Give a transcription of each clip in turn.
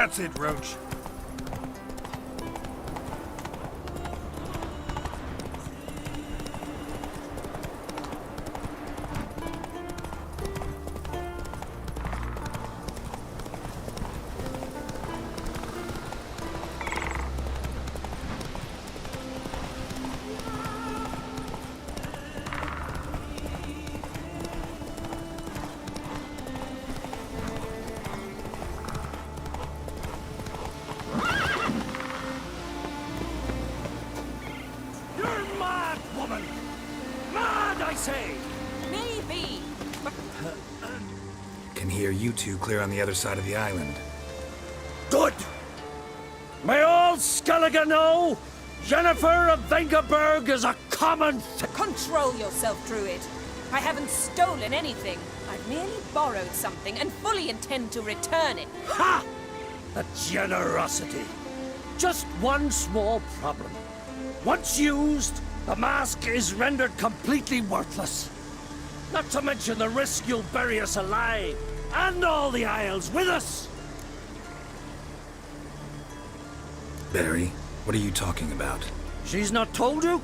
That's it, Roach. Maybe. Can hear you two clear on the other side of the island. Good! May all Skellige know, Jennifer of Vengerberg is a common Control yourself, Druid. I haven't stolen anything. I've merely borrowed something and fully intend to return it. Ha! A generosity. Just one small problem. Once used, the mask is rendered completely worthless. Not to mention the risk you'll bury us alive, and all the Isles with us! Barry, what are you talking about? She's not told you?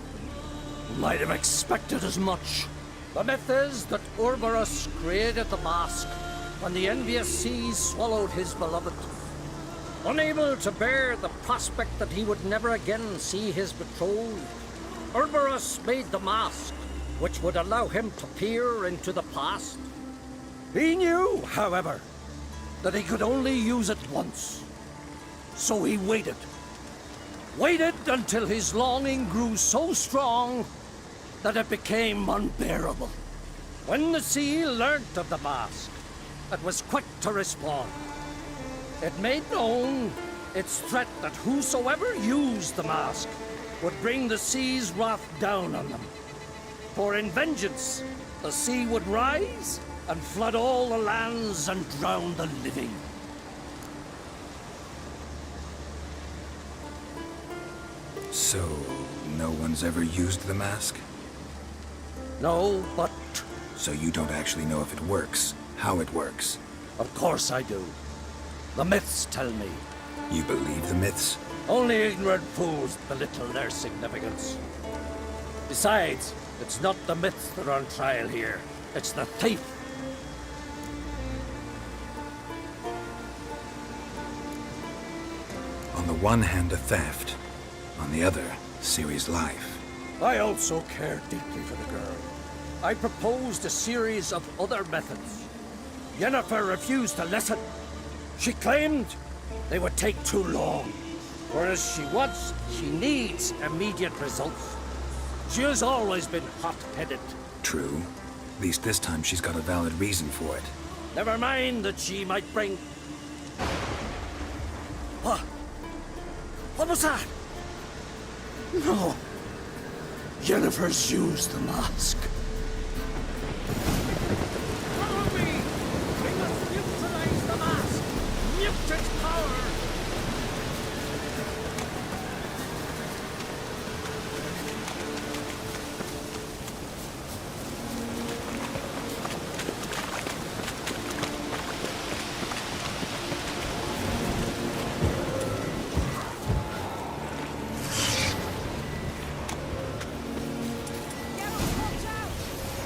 Might have expected as much. The myth is that Urberus created the mask when the envious seas swallowed his beloved. Unable to bear the prospect that he would never again see his betrothed, Urberus made the mask, which would allow him to peer into the past. He knew, however, that he could only use it once. So he waited. Waited until his longing grew so strong that it became unbearable. When the sea learnt of the mask, it was quick to respond. It made known its threat that whosoever used the mask would bring the sea's wrath down on them. For in vengeance, the sea would rise and flood all the lands and drown the living. So, no one's ever used the mask? No, but So you don't actually know if it works, how it works? of course I do. The myths tell me. You believe the myths? Only ignorant fools belittle their significance. Besides, it's not the myths that are on trial here. It's the thief. On the one hand, a theft. On the other, Ciri's life. I also care deeply for the girl. I proposed a series of other methods. Yennefer refused to listen. She claimed they would take too long. Whereas she needs immediate results. She has always been hot-headed. True. At least this time she's got a valid reason for it. Never mind that she might bring... What? What was that? No. Yennefer's used the mask. Follow me! We must neutralize the mask! Mute its power!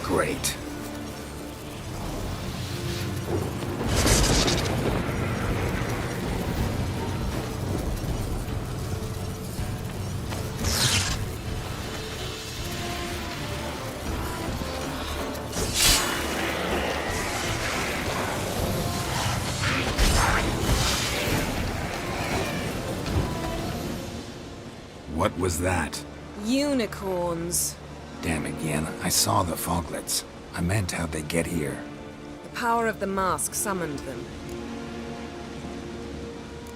Great. What was that? Unicorns. Damn it, Yen. I saw the foglets. I meant how'd they get here. The power of the mask summoned them.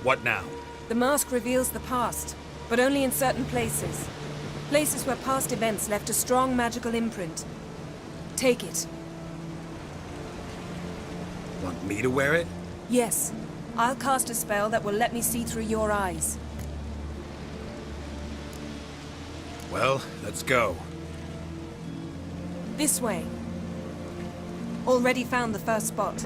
What now? The mask reveals the past, but only in certain places. Places where past events left a strong magical imprint. Take it. Want me to wear it? Yes. I'll cast a spell that will let me see through your eyes. Well, let's go. This way. Already found the first spot.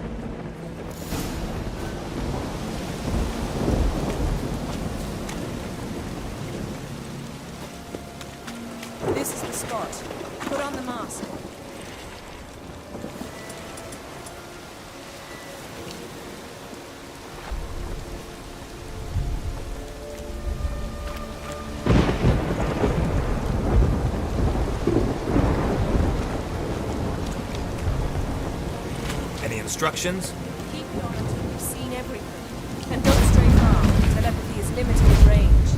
spot. Put on the mask. Any instructions? Keep on until you've seen everything. And don't stray far. Telepathy is limited in range.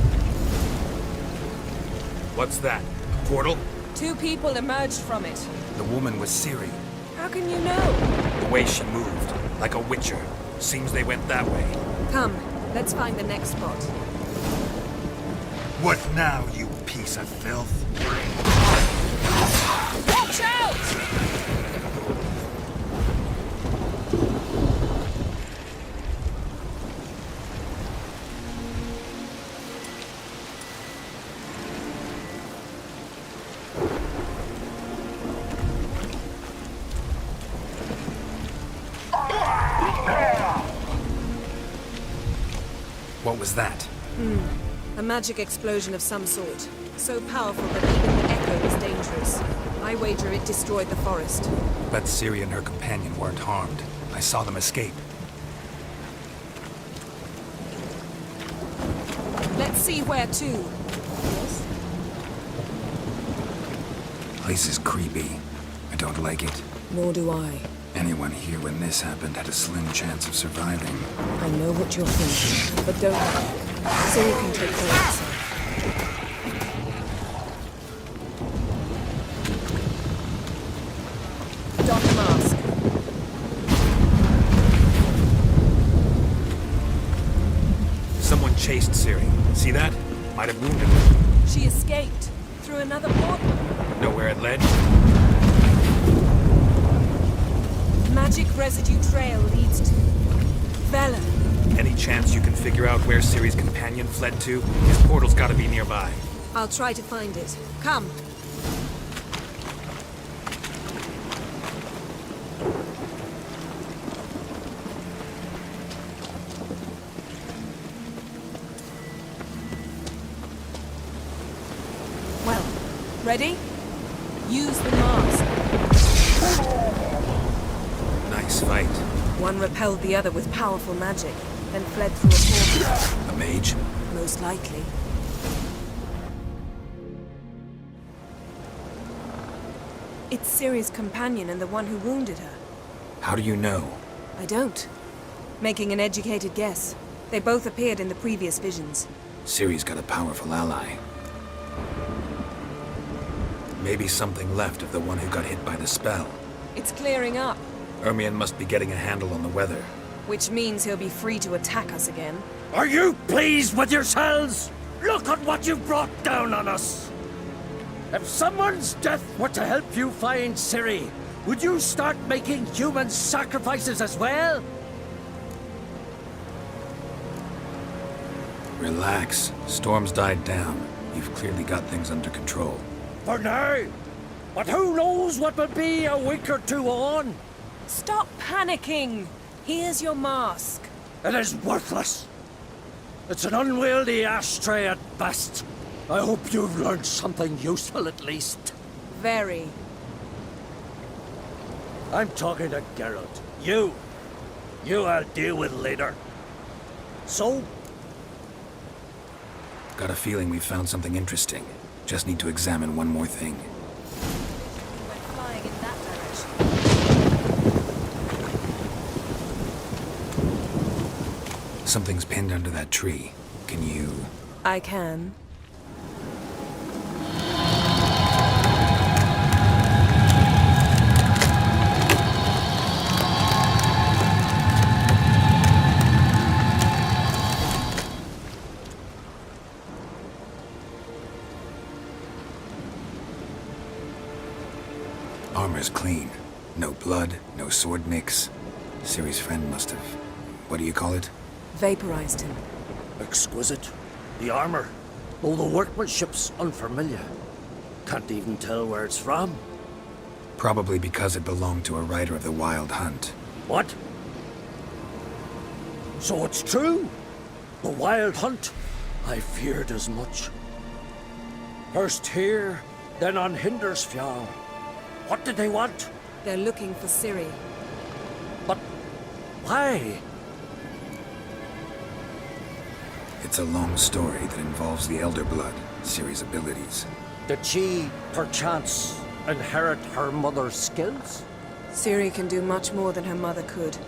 What's that? A portal? 2 people emerged from it. The woman was Ciri. How can you know? The way she moved, like a witcher. Seems they went that way. Come, let's find the next spot. What now, you piece of filth? Watch out! What was that? A magic explosion of some sort. So powerful that even the echo was dangerous. I wager it destroyed the forest. But Ciri and her companion weren't harmed. I saw them escape. Let's see where to. Yes? Place is creepy. I don't like it. Nor do I. Anyone here when this happened had a slim chance of surviving. I know what you're thinking, but don't worry. Ciri can take care of herself. Don the mask. Someone chased Ciri. See that? Might have wounded her. She escaped. Through another portal. Know where it led? Magic residue trail leads to... Vela. Any chance you can figure out where Ciri's companion fled to? His portal's gotta be nearby. I'll try to find it. Come. Well, ready? Use the mask. Nice fight. One repelled the other with powerful magic, then fled through a portal. A mage? Most likely. It's Ciri's companion and the one who wounded her. How do you know? I don't. Making an educated guess. They both appeared in the previous visions. Ciri's got a powerful ally. Maybe something left of the one who got hit by the spell. It's clearing up, Ermion must be getting a handle on the weather. which means he'll be free to attack us again. Are you pleased with yourselves? Look at what you've brought down on us! If someone's death were to help you find Ciri, would you start making human sacrifices as well? Relax. Storm's died down. You've clearly got things under control. For now. But who knows what will be a week or two on? Stop panicking! Here's your mask. It is worthless. It's an unwieldy ashtray at best. I hope you've learned something useful at least. Very. I'm talking to Geralt. You I'll deal with later. So, Got a feeling we found something interesting. Just need to examine one more thing. Went flying in that direction. Something's pinned under that tree. Can you... I can. Armor's clean. No blood, no sword nicks. Ciri's friend must have... What do you call it? Vaporized him. exquisite. The armor, though the workmanship's unfamiliar. Can't even tell where it's from. Probably because it belonged to a rider of the Wild Hunt. What? So it's true? The Wild Hunt? I feared as much. First here, Then on Hindersfjall, what did they want? They're looking for Ciri. But why? It's a long story that involves the Elder Blood, Ciri's abilities. Did she, perchance, inherit her mother's skills? Ciri can do much more than her mother could.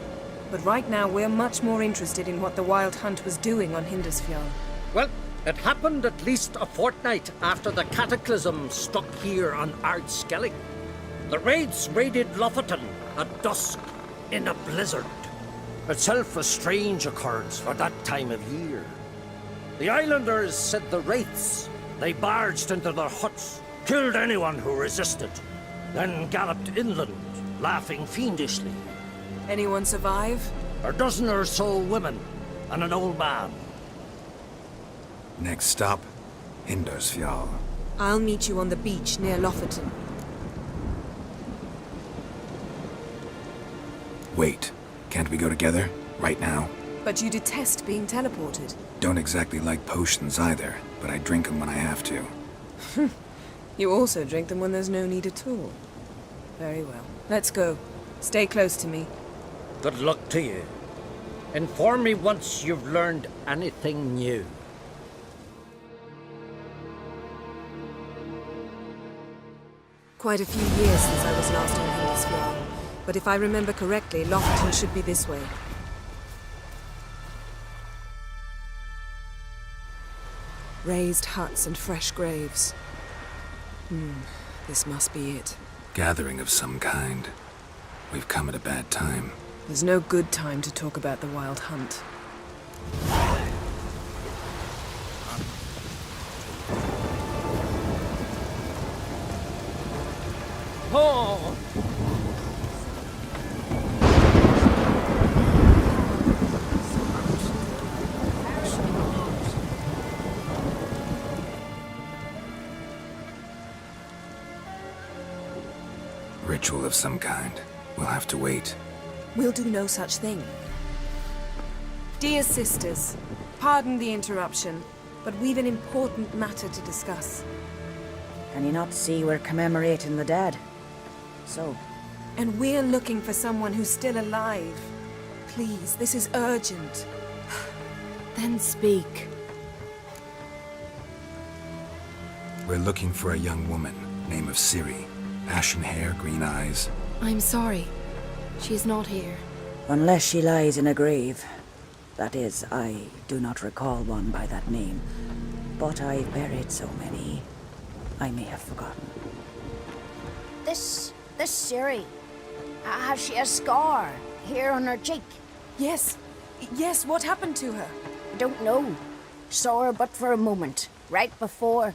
But right now, we're much more interested in what the Wild Hunt was doing on Hindersfjall. Well, it happened at least a fortnight after the cataclysm struck here on Ardskellig. The raids raided Lofoten at dusk in a blizzard. Itself a strange occurrence for that time of year. The islanders said the wraiths. They barged into their huts, killed anyone who resisted, then galloped inland, laughing fiendishly. Anyone survive? A dozen or so women and an old man. Next stop, Hindersfjall. I'll meet you on the beach near Lofoten. Wait, can't we go together? Right now? But you detest being teleported. Don't exactly like potions either, but I drink them when I have to. You also drink them when there's no need at all. Very well. Let's go. Stay close to me. Good luck to you. Inform me once you've learned anything new. Quite a few years since I was last on Hindersfjall. But if I remember correctly, Lofoten should be this way. Raised huts and fresh graves. This must be it. Gathering of some kind. We've come at a bad time. There's no good time to talk about the Wild Hunt. Oh! Ritual of some kind. We'll have to wait. We'll do no such thing. Dear sisters, pardon the interruption, but we've an important matter to discuss. Can you not see we're commemorating the dead? So, And we're looking for someone who's still alive. Please, this is urgent. then speak. We're looking for a young woman, name of Ciri. Ashen hair, green eyes. I'm sorry. She's not here. Unless she lies in a grave. That is, I do not recall one by that name. But I've buried so many, I may have forgotten. This Ciri, has she a scar here on her cheek? Yes, what happened to her? I don't know. Saw her but for a moment, right before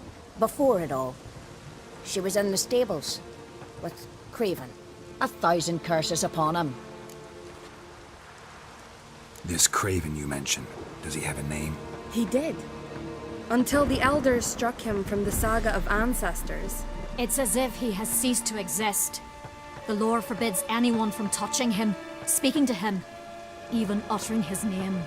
it all. She was in the stables with Craven. 1,000 curses upon him. This Craven you mentioned, does he have a name? He did. Until the elders struck him from the saga of ancestors. It's as if he has ceased to exist. The lore forbids anyone from touching him, speaking to him, even uttering his name.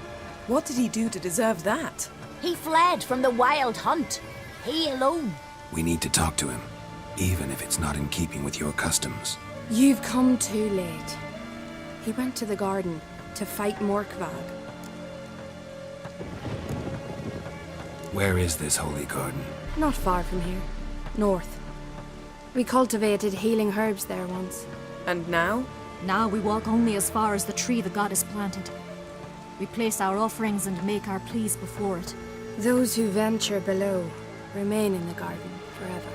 What did he do to deserve that? He fled from the Wild Hunt. He alone. We need to talk to him, even if it's not in keeping with your customs. You've come too late. He went to the garden to fight Morkvag. Where is this holy garden? Not far from here. North. We cultivated healing herbs there once. And now? Now we walk only as far as the tree the goddess planted. We place our offerings and make our pleas before it. Those who venture below remain in the garden forever.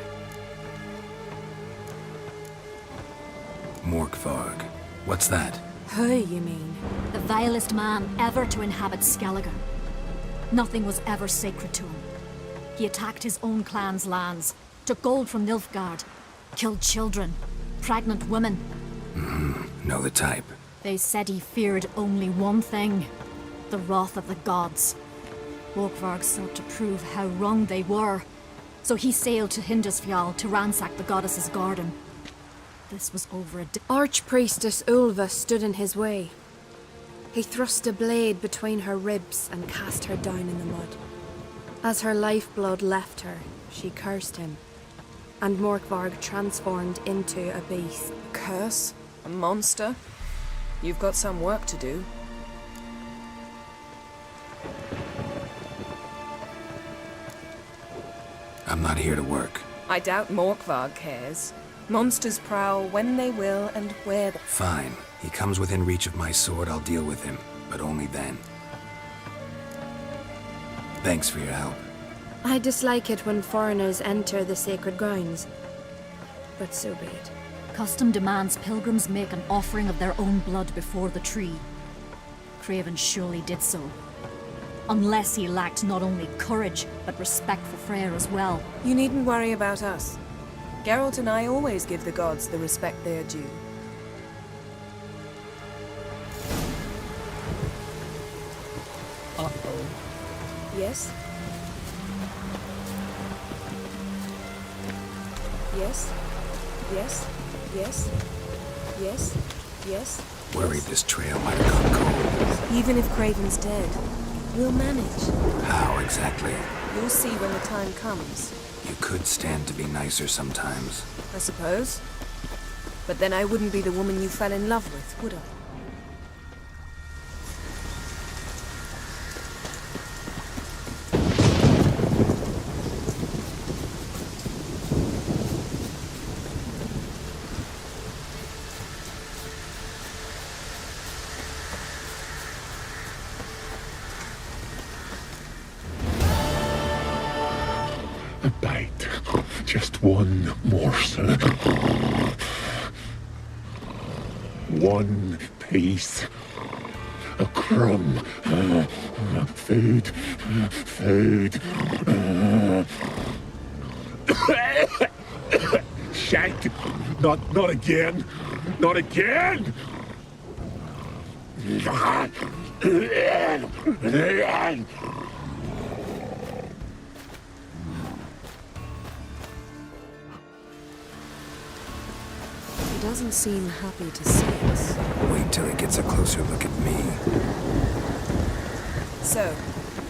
Morkvarg. What's that? Who, you mean? The vilest man ever to inhabit Skellige. Nothing was ever sacred to him. He attacked his own clan's lands, took gold from Nilfgaard, killed children, pregnant women. Know the type. They said he feared only one thing, the wrath of the gods. Morkvarg sought to prove how wrong they were, so he sailed to Hindersfjall to ransack the goddess's garden. This was over a Archpriestess Ulva stood in his way. He thrust a blade between her ribs and cast her down in the mud. As her lifeblood left her, she cursed him. and Morkvarg transformed into a beast. A curse? A monster? You've got some work to do. I'm not here to work. I doubt Morkvarg cares. Monsters prowl when they will and where they... Fine. He comes within reach of my sword, I'll deal with him. But only then. Thanks for your help. I dislike it when foreigners enter the sacred grounds, but so be it. Custom demands pilgrims make an offering of their own blood before the tree. Craven surely did so. Unless he lacked not only courage, but respect for Freyr as well. You needn't worry about us. Geralt and I always give the gods the respect they are due. Uh-oh. Yes? Yes? Yes? Yes? Yes? Yes? Worried this trail might have gone cold. Even if Craven's dead, we'll manage. How exactly? You'll see when the time comes, You could stand to be nicer sometimes. I suppose. But then I wouldn't be the woman you fell in love with, would I? A bite. Just one morsel. One piece. A crumb. Food. Food. Shank. Not again. Not again. He doesn't seem happy to see us. Wait till he gets a closer look at me. So,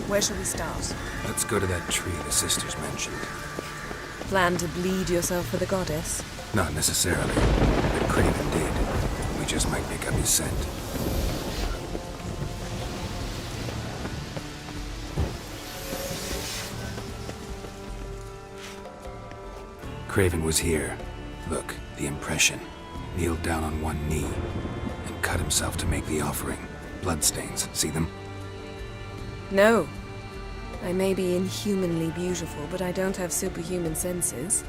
where shall we start? Let's go to that tree the sisters mentioned. Plan to bleed yourself for the goddess? Not necessarily, but Craven did. We just might pick up his scent. Craven was here. Look, the impression. Kneeled down on one knee and cut himself to make the offering. Bloodstains, see them? No. I may be inhumanly beautiful, but I don't have superhuman senses.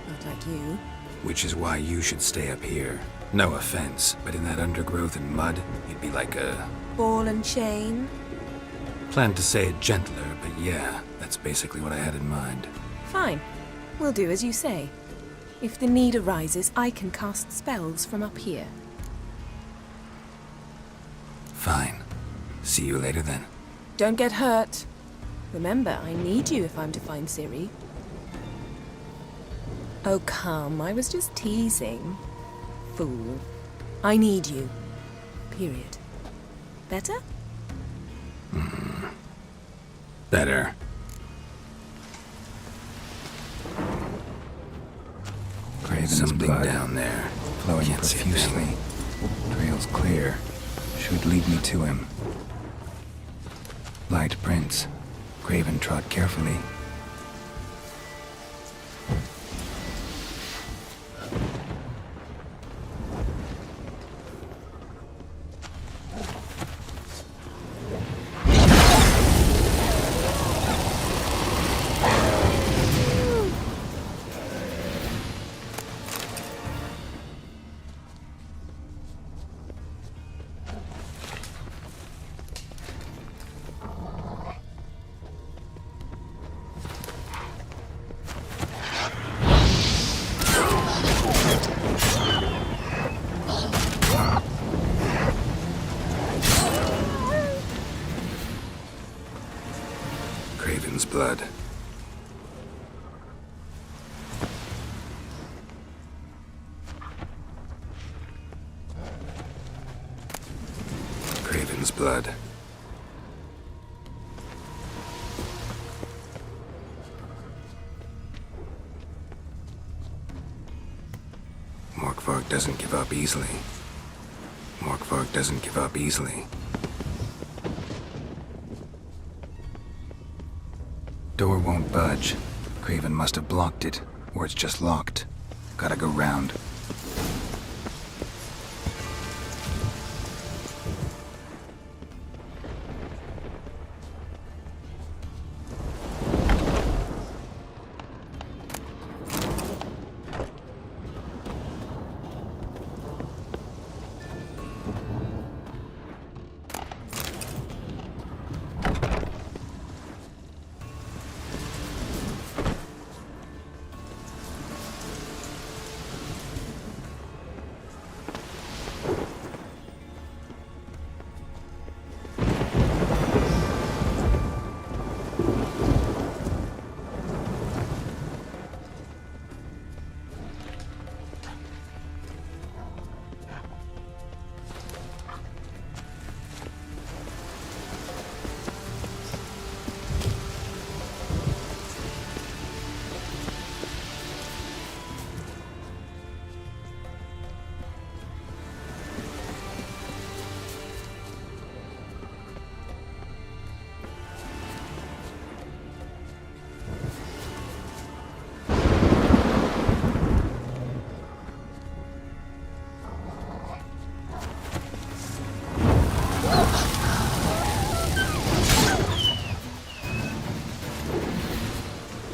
Not like you. Which is why you should stay up here. No offense, but in that undergrowth and mud, you'd be like a... Ball and chain? Planned to say it gentler, but yeah, that's basically what I had in mind. Fine. We'll do as you say. If the need arises, I can cast spells from up here. Fine. See you later then. Don't get hurt. Remember, I need you if I'm to find Ciri. Oh, come. I was just teasing. Fool. I need you. Period. Better? Better. Craven's Something blood down there. flowing Can't see a profusely. thing. Trail's clear. Should lead me to him. Light prints. Craven trod carefully. Craven's blood. Craven's blood. doesn't give up easily. Morkvarg doesn't give up easily. Door won't budge. Craven must have blocked it, or it's just locked. Gotta go round.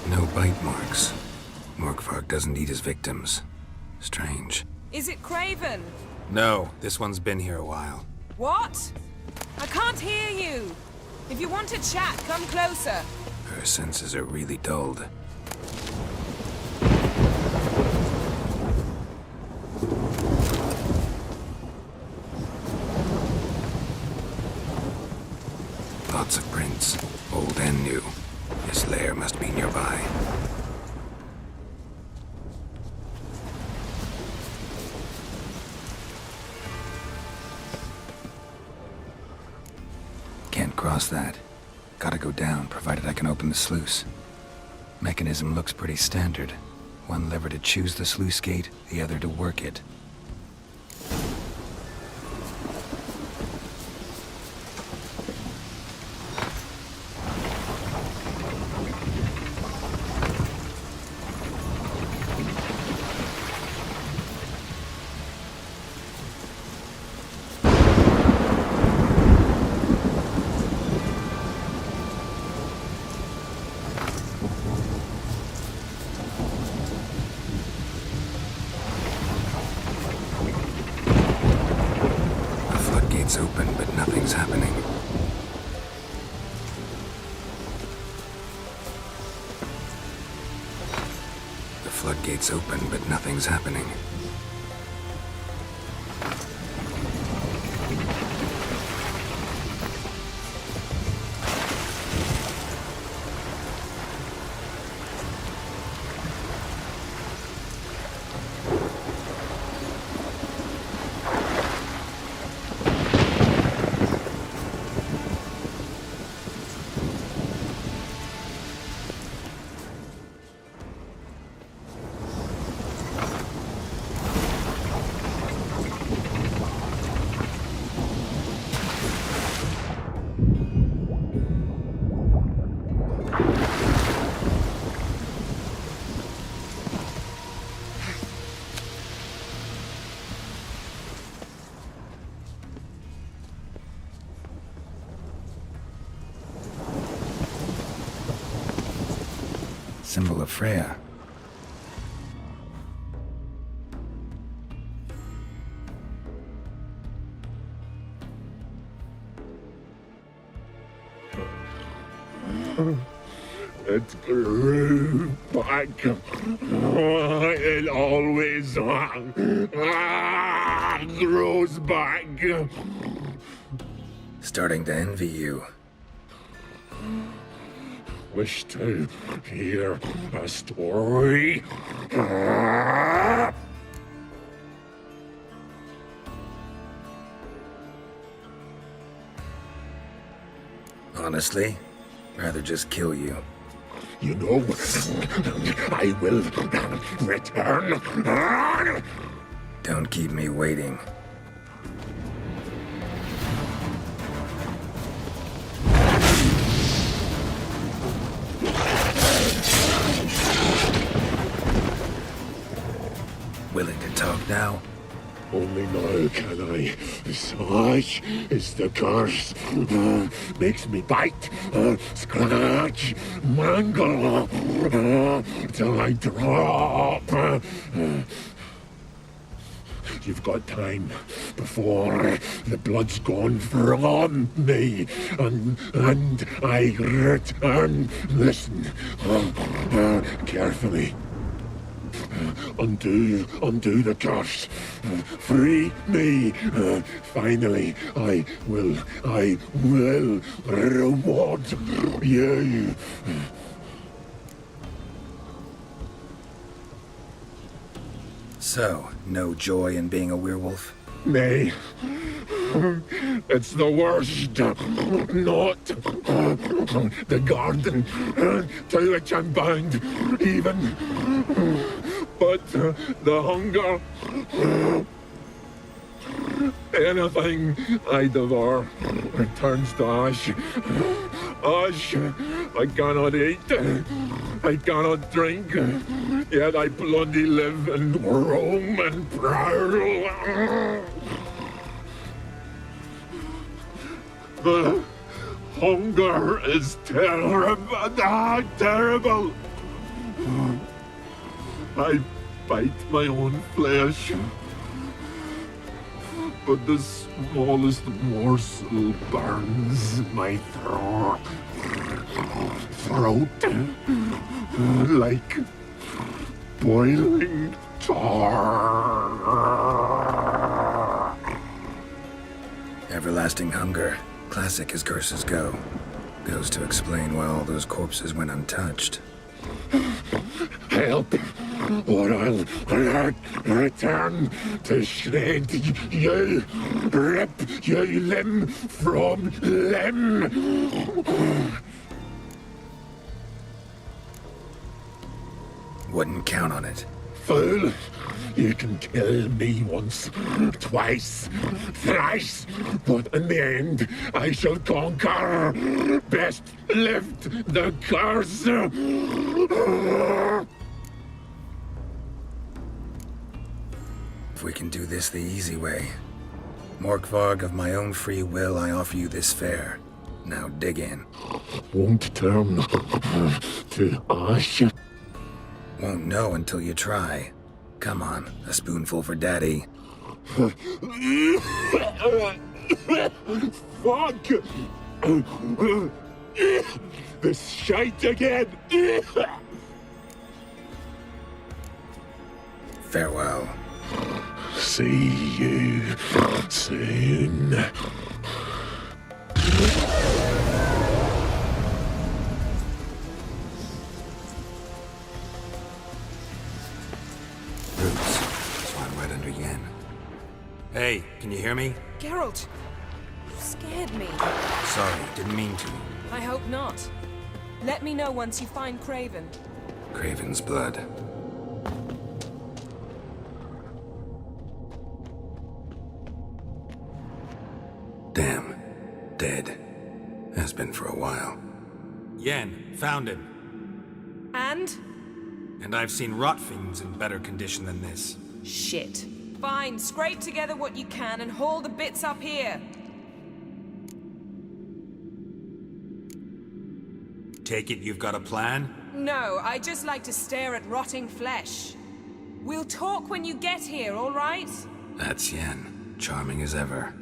No bite marks. Morkvarg doesn't eat his victims. Strange. Is it Craven? No, this one's been here a while. What? I can't hear you. If you want to chat, come closer. Her senses are really dulled. Lots of prints, old and new. His lair must be nearby. Can't cross that. Gotta go down, provided I can open the sluice. Mechanism looks pretty standard. One lever to choose the sluice gate, the other to work it. Open, but nothing's happening. The floodgate's open, but nothing's happening. Symbol of Freya. It grew back. It always grows back. Starting to envy you. Wish to hear a story? Honestly, rather just kill you. You know, I will return. Don't keep me waiting. Willing to talk now? Only now can I. Such is the curse. Makes me bite, scratch, mangle, till I drop. You've got time before the blood's gone from me, and I return. Listen, carefully. Undo the curse. Free me. Finally, I will reward you. So, no joy in being a werewolf? Nay, it's the worst. Not the garden to which I'm bound, even, but the hunger. Anything I devour turns to ash. Ash, I cannot eat, I cannot drink, yet I bloody live and roam and prowl. The hunger is terrible, terrible. I bite my own flesh, but the smallest morsel burns my throat like boiling tar. Everlasting hunger. Classic as curses go. Goes to explain why all those corpses went untouched. Help, or I'll return to shred you, rip you limb from limb. Wouldn't count on it. Fool, you can kill me once, twice, thrice, but in the end, I shall conquer. Best lift the curse. If we can do this the easy way. Morkvarg, of my own free will, I offer you this fare. Now dig in. Won't turn to ash. Won't know until you try. Come on, a spoonful for Daddy. Fuck! This shite again! Farewell. See you soon. Roots. Swine right under Yen. Hey, can you hear me? Geralt, you scared me. Sorry, didn't mean to. I hope not. Let me know once you find Craven. Craven's blood. Damn. Dead. Has been for a while. Yen, found him. And? And I've seen rot fiends in better condition than this. Shit. Fine, scrape together what you can and haul the bits up here. Take it you've got a plan? No, I just like to stare at rotting flesh. We'll talk when you get here, all right? That's Yen. Charming as ever.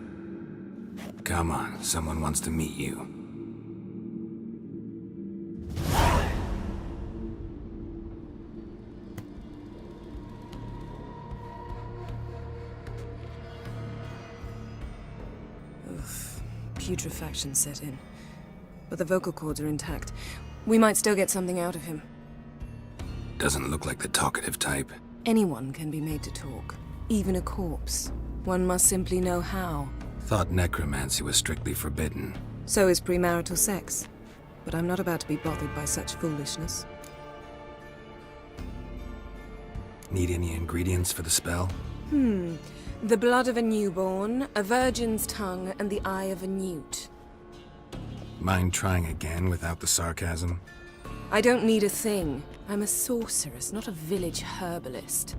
Come on, someone wants to meet you. Putrefaction set in. But the vocal cords are intact. We might still get something out of him. Doesn't look like the talkative type. Anyone can be made to talk. Even a corpse. One must simply know how. Thought necromancy was strictly forbidden. So is premarital sex. But I'm not about to be bothered by such foolishness. Need any ingredients for the spell? The blood of a newborn, a virgin's tongue, and the eye of a newt. Mind trying again without the sarcasm? I don't need a thing. I'm a sorceress, not a village herbalist.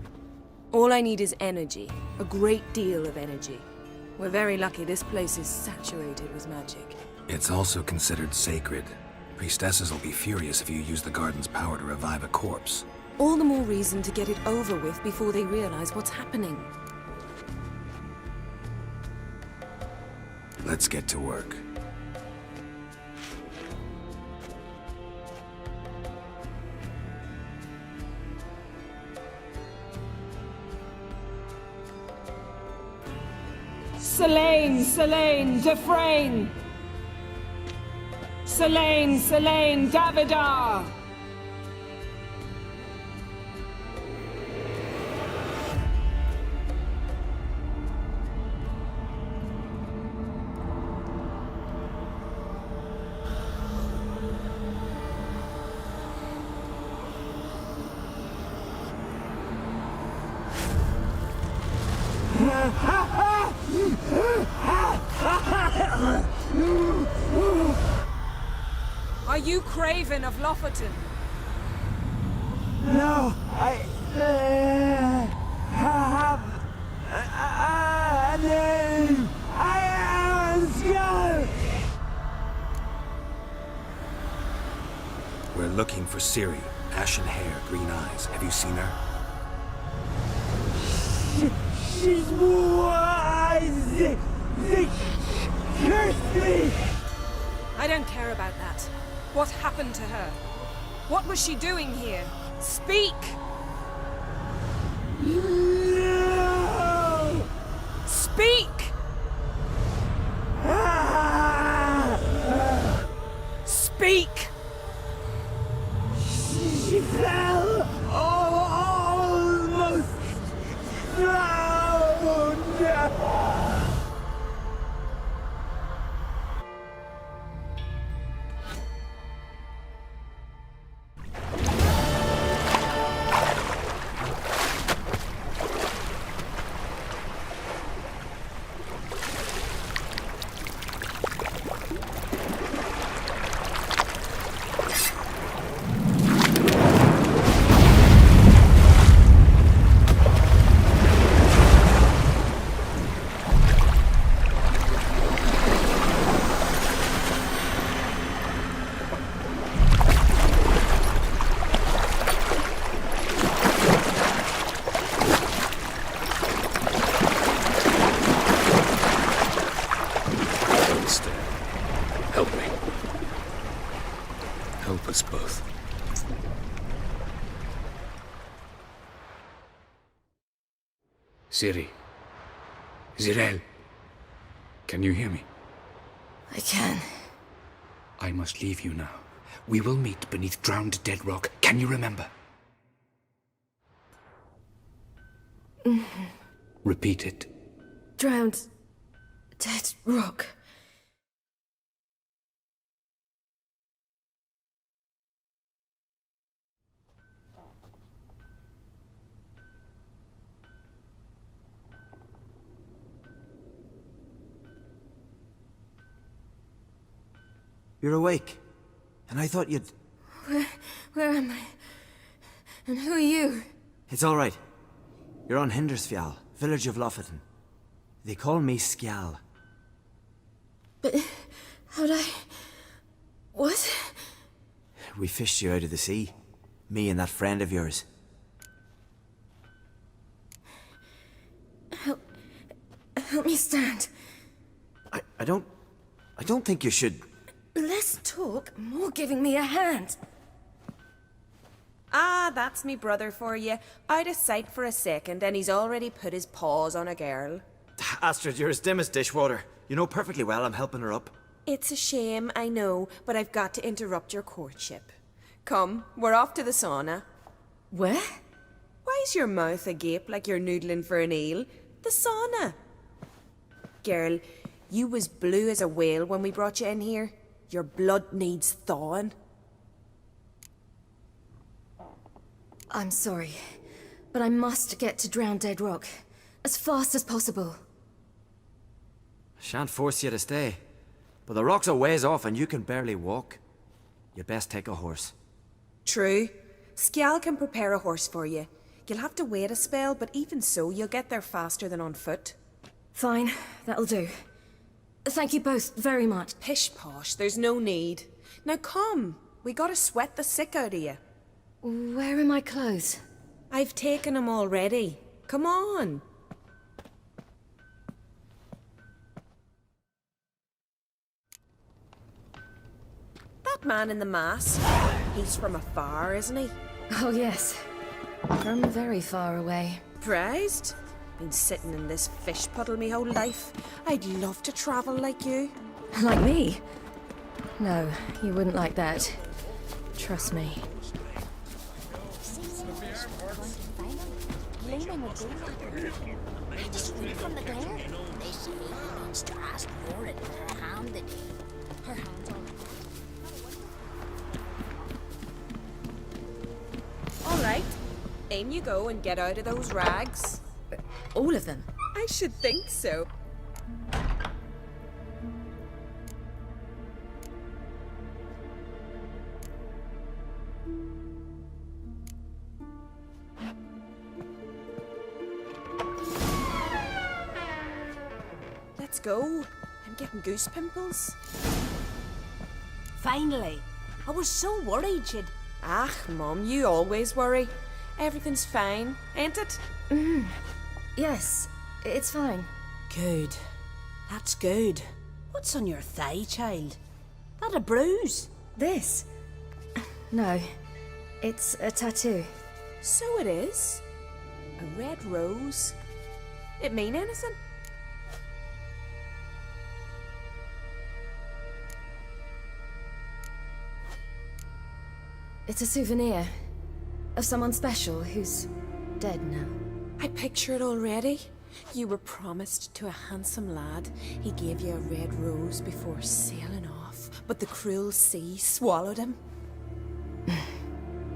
All I need is energy. A great deal of energy. We're very lucky this place is saturated with magic. It's also considered sacred. Priestesses will be furious if you use the garden's power to revive a corpse. All the more reason to get it over with before they realize what's happening. Let's get to work. Selene, Selene, Defrain! Selene, Selene, Davidar! Are you Craven of Lofoten? No, I have a name. I am Skull. We're looking for Ciri. Ashen hair, green eyes. Have you seen her? She's wise. They cursed me. I don't care about that. What happened to her? What was she doing here? Speak! No. Speak! Speak! She fell almost drowned. Help me. Help us both. Ciri. Zirel. Can you hear me? I can. I must leave you now. We will meet beneath drowned dead rock. Can you remember? Repeat it. Drowned. Dead rock. You're awake. And I thought you'd... Where am I? And who are you? It's all right. You're on Hindersfjall, village of Lofoten. They call me Skjal. But how'd I... What? We fished you out of the sea. Me and that friend of yours. Help me stand. I don't think you should... Less talk, more giving me a hand. Ah, that's me brother for you. Out of sight for a second, and he's already put his paws on a girl. Astrid, you're as dim as dishwater. You know perfectly well I'm helping her up. It's a shame, I know, but I've got to interrupt your courtship. Come, we're off to the sauna. Where? Why's your mouth agape like you're noodling for an eel? The sauna. Girl, you was blue as a whale when we brought you in here. Your blood needs thawing. I'm sorry, but I must get to Drowned Dead Rock. As fast as possible. Shan't force you to stay. But the rocks are ways off and you can barely walk. You'd best take a horse. True. Skjal can prepare a horse for you. You'll have to wait a spell, but even so, you'll get there faster than on foot. Fine, that'll do. Thank you both very much. Pish posh, there's no need. Now come, we gotta sweat the sick out of you. Where are my clothes? I've taken them already. Come on. That man in the mask, he's from afar, isn't he? Oh yes, from very far away. Surprised? Been sitting in this fish puddle me whole life. I'd love to travel like you. Like me? No, you wouldn't like that. Trust me. From the glare, they say he means to ask for it with her hand today. Her hand's on. All right, in you go and get out of those rags. All of them? I should think so. Let's go. I'm getting goose pimples. Finally. I was so worried she'd... Ah, Mum, you always worry. Everything's fine, ain't it? Yes, it's fine. Good. That's good. What's on your thigh, child? That a bruise? This? No, it's a tattoo. So it is. A red rose. It mean anything? It's a souvenir of someone special who's dead now. I picture it already. You were promised to a handsome lad. He gave you a red rose before sailing off, but the cruel sea swallowed him.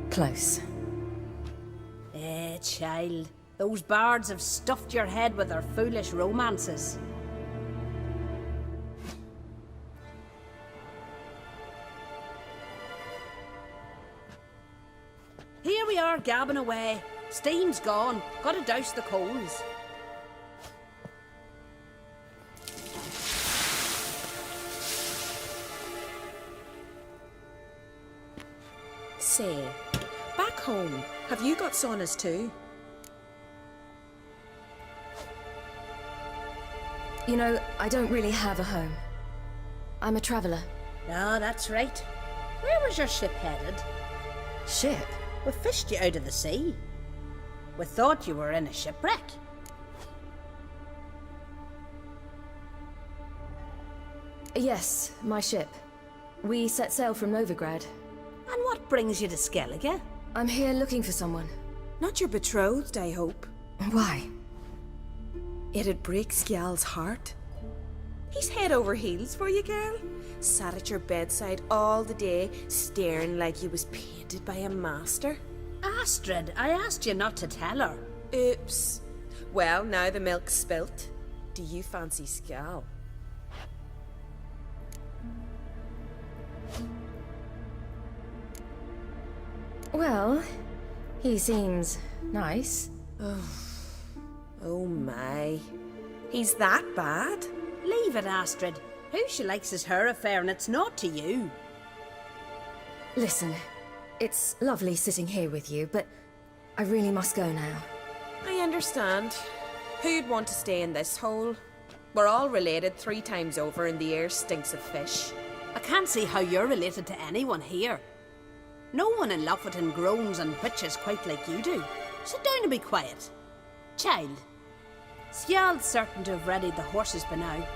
Close. Child. Those bards have stuffed your head with their foolish romances. Here we are, gabbing away. Steam's gone. Gotta douse the coals. Say, back home, have you got saunas too? You know, I don't really have a home. I'm a traveller. Ah, that's right. Where was your ship headed? Ship? We fished you out of the sea. We thought you were in a shipwreck. Yes, my ship. We set sail from Novigrad. And what brings you to Skellige? I'm here looking for someone. Not your betrothed, I hope. Why? It'd break Skjal's heart. He's head over heels for you, girl. Sat at your bedside all the day, staring like he was painted by a master. Astrid, I asked you not to tell her. Oops. Well, now the milk's spilt. Do you fancy Skjal? Well, he seems nice. Oh my. He's that bad? Leave it, Astrid. Who she likes is her affair and it's not to you. Listen, it's lovely sitting here with you, but I really must go now. I understand. Who'd want to stay in this hole? We're all related 3 times over and the air stinks of fish. I can't see how you're related to anyone here. No one in Lofoten groans and bitches quite like you do. Sit down and be quiet. Child, Skjal's certain to have readied the horses by now.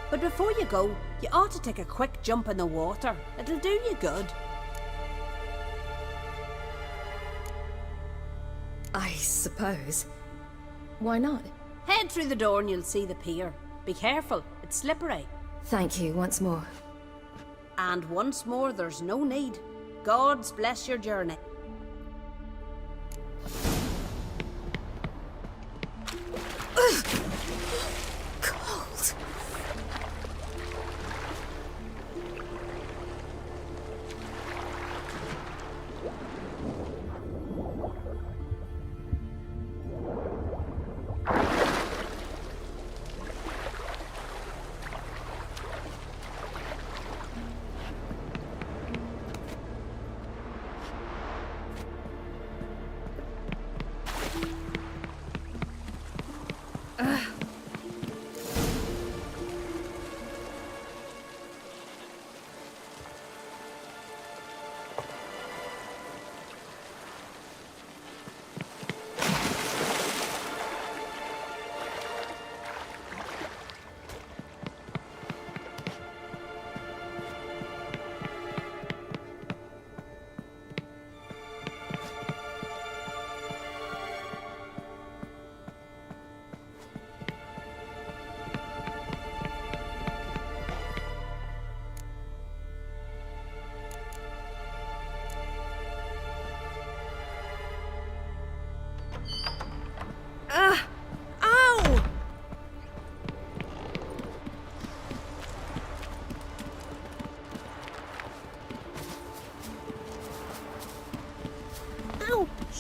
But before you go, you ought to take a quick jump in the water. It'll do you good. I suppose. Why not? Head through the door and you'll see the pier. Be careful, it's slippery. Thank you once more. And once more, there's no need. God's bless your journey.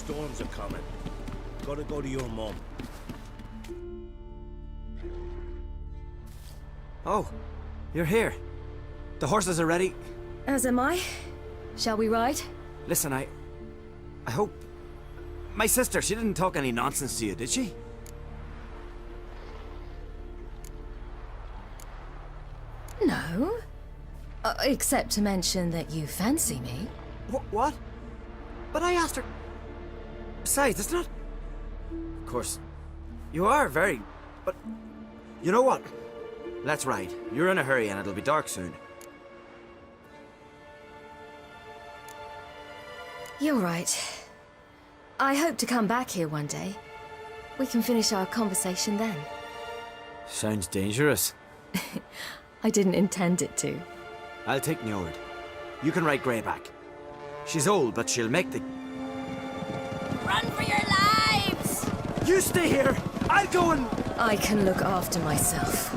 storms are coming. Gotta go to your mum. Oh, you're here. The horses are ready. As am I. Shall we ride? Listen, I hope... My sister, she didn't talk any nonsense to you, did she? No. Except to mention that you fancy me. What? But I asked her... Besides, it's not... Of course, you are very... But... You know what? Let's ride. You're in a hurry and it'll be dark soon. You're right. I hope to come back here one day. We can finish our conversation then. Sounds dangerous. I didn't intend it to. I'll take Njord. You can ride Greyback. She's old, but she'll make the... Run for your lives! You stay here! I'll go and... I can look after myself.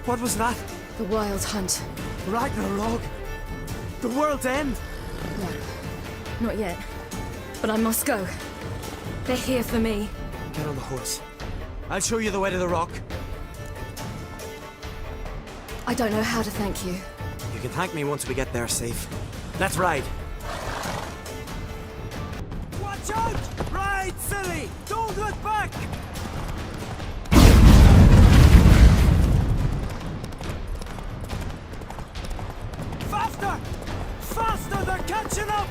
What was that? The Wild Hunt. Ragnarok? The world's end? No, not yet. But I must go. They're here for me. Get on the horse. I'll show you the way to the rock. I don't know how to thank you. You can thank me once we get there safe. Let's ride. Watch out! Ride, silly! Don't look back! Faster! Faster! They're catching up!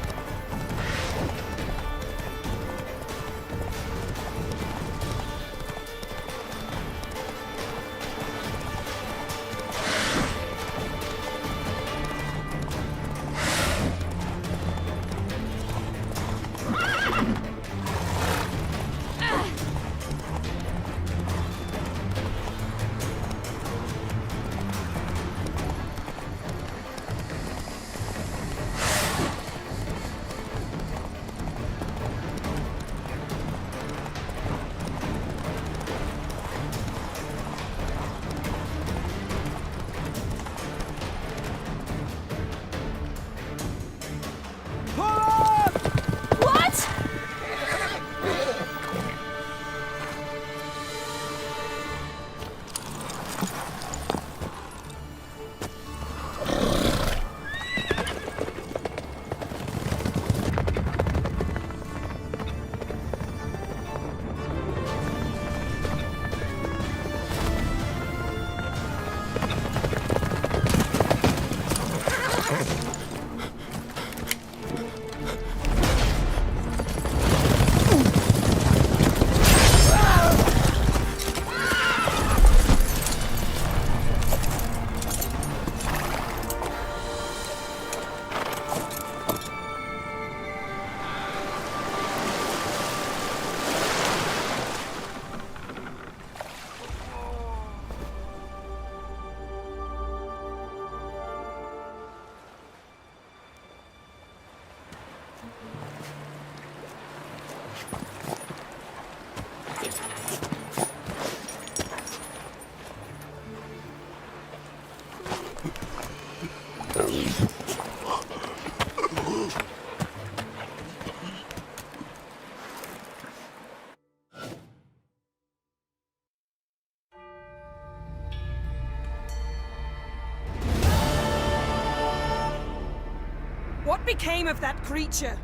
became of that creature?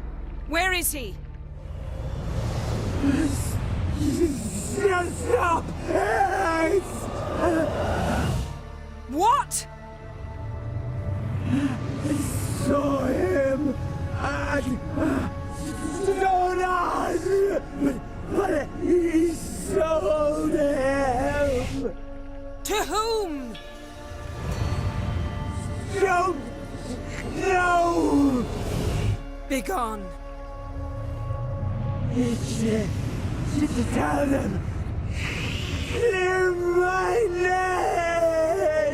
Where is he? Stop! What? Saw him at Stonas, but he sold him. To whom? Don't know. Begone. Tell them. Clear my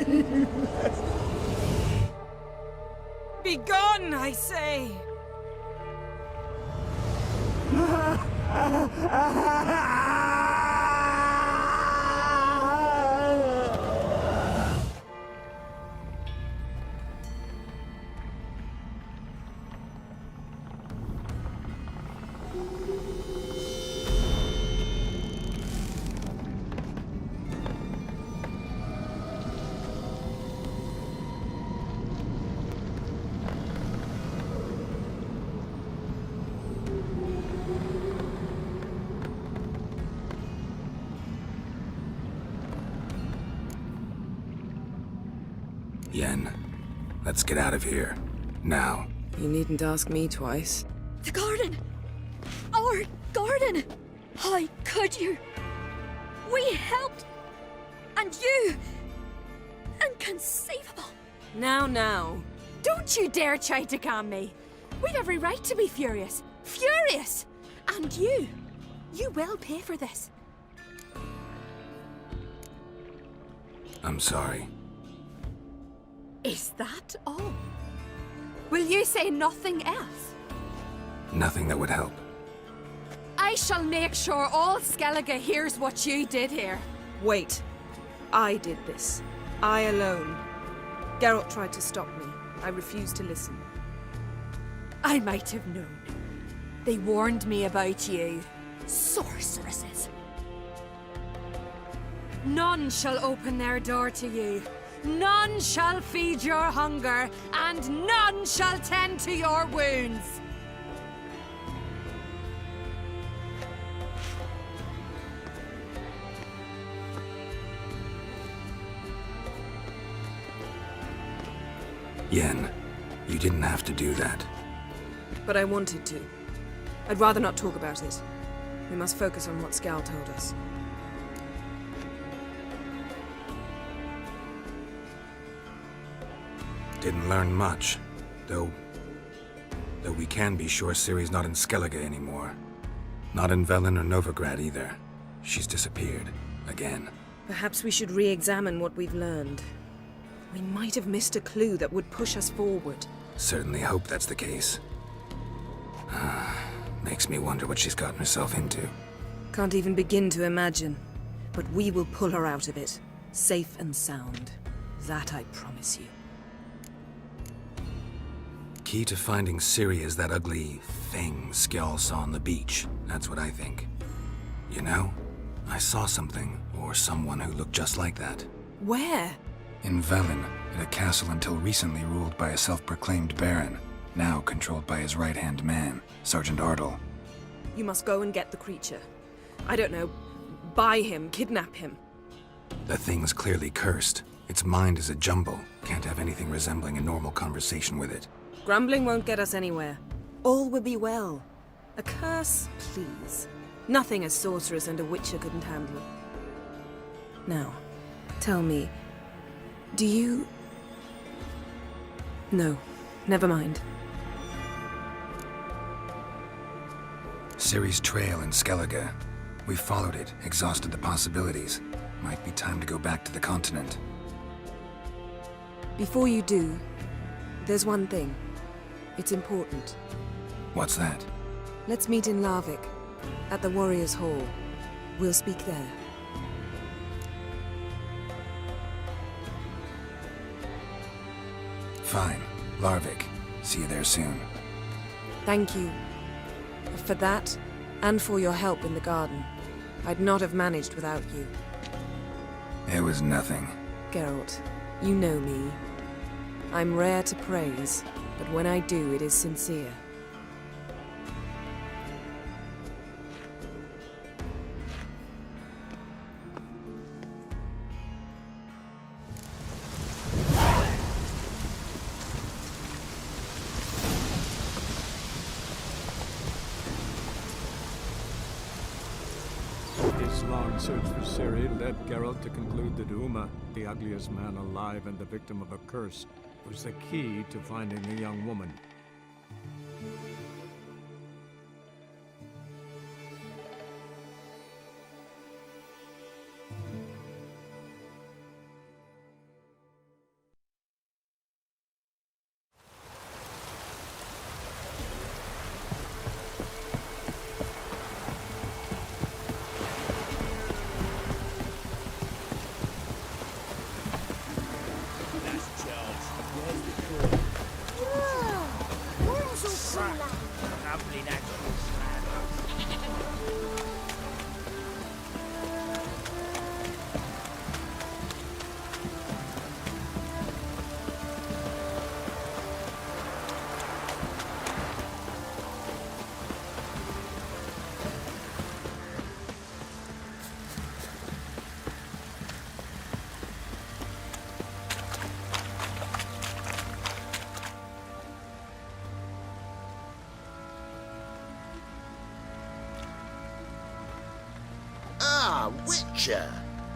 name. Begone, I say! Yen, let's get out of here. Now. You needn't ask me twice. The garden! Our garden! How could you? We helped! And you! Inconceivable! Now. Don't you dare try to calm me. We've every right to be furious. Furious! And you will pay for this. I'm sorry. Is that all? Will you say nothing else? Nothing that would help. I shall make sure all Skellige hears what you did here. Wait. I did this. I alone. Geralt tried to stop me. I refused to listen. I might have known. They warned me about you. Sorceresses. None shall open their door to you. None shall feed your hunger, and none shall tend to your wounds. Yen, you didn't have to do that. But I wanted to. I'd rather not talk about it. We must focus on what Skal told us. Didn't learn much, though we can be sure Ciri's not in Skellige anymore. Not in Velen or Novigrad either. She's disappeared. Again. Perhaps we should re-examine what we've learned. We might have missed a clue that would push us forward. Certainly hope that's the case. Makes me wonder what she's gotten herself into. Can't even begin to imagine. But we will pull her out of it. Safe and sound. That I promise you. Key to finding Ciri is that ugly thing Skjall saw on the beach. That's what I think. You know, I saw something, or someone who looked just like that. Where? In Velen, in a castle until recently ruled by a self-proclaimed baron, now controlled by his right-hand man, Sergeant Ardle. You must go and get the creature. I don't know, buy him, kidnap him. The thing's clearly cursed. Its mind is a jumble. Can't have anything resembling a normal conversation with it. Grumbling won't get us anywhere. All will be well. A curse, please. Nothing a sorceress and a witcher couldn't handle. Now, tell me, do you... No, never mind. Ciri's trail in Skellige. We followed it, exhausted the possibilities. Might be time to go back to the continent. Before you do, there's one thing. It's important. What's that? Let's meet in Larvik, at the Warriors' Hall. We'll speak there. Fine. Larvik. See you there soon. Thank you. For that, and for your help in the garden. I'd not have managed without you. It was nothing. Geralt, you know me. I'm rare to praise, But when I do, it is sincere. His long search for Ciri led Geralt to conclude that Uma, the ugliest man alive and the victim of a curse, was the key to finding the young woman. Witcher!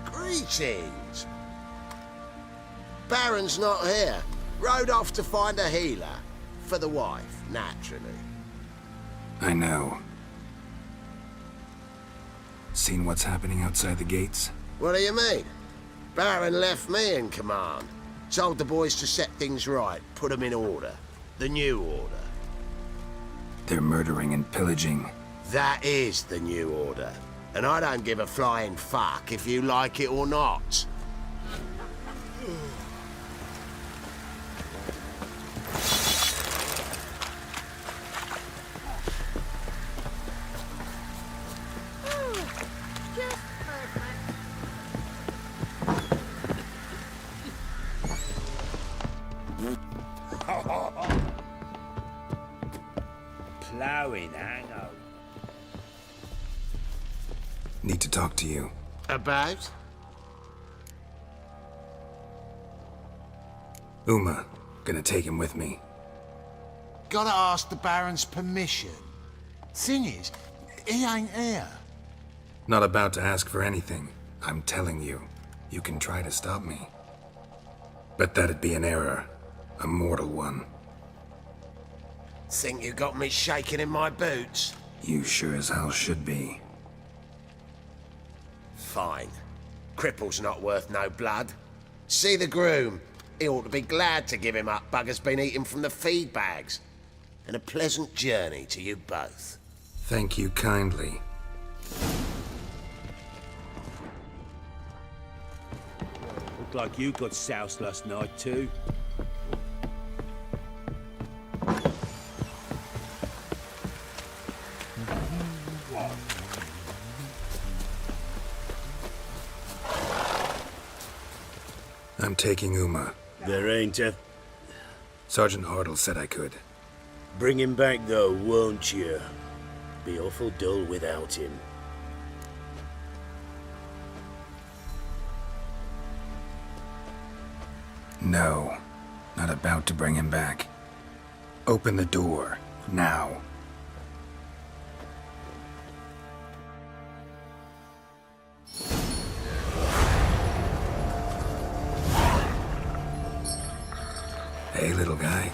Greetings! Baron's not here. Rode off to find a healer. For the wife, naturally. I know. Seen what's happening outside the gates? What do you mean? Baron left me in command. Told the boys to set things right, put them in order. The new order. They're murdering and pillaging. That is the new order. And I don't give a flying fuck if you like it or not. Ploughing hangover. Need to talk to you. About? Uma. Gonna take him with me. Gotta ask the Baron's permission. Thing is, he ain't here. Not about to ask for anything. I'm telling you. You can try to stop me. But that'd be an error. A mortal one. Think you got me shaking in my boots? You sure as hell should be. Fine. Cripple's not worth no blood. See the groom. He ought to be glad to give him up. Bugger's been eating from the feed bags. And a pleasant journey to you both. Thank you kindly. Looked like you got soused last night too. I'm taking Uma. There ain't a... Sergeant Hartle said I could. Bring him back though, won't you? Be awful dull without him. No. Not about to bring him back. Open the door. Now. Hey, little guy.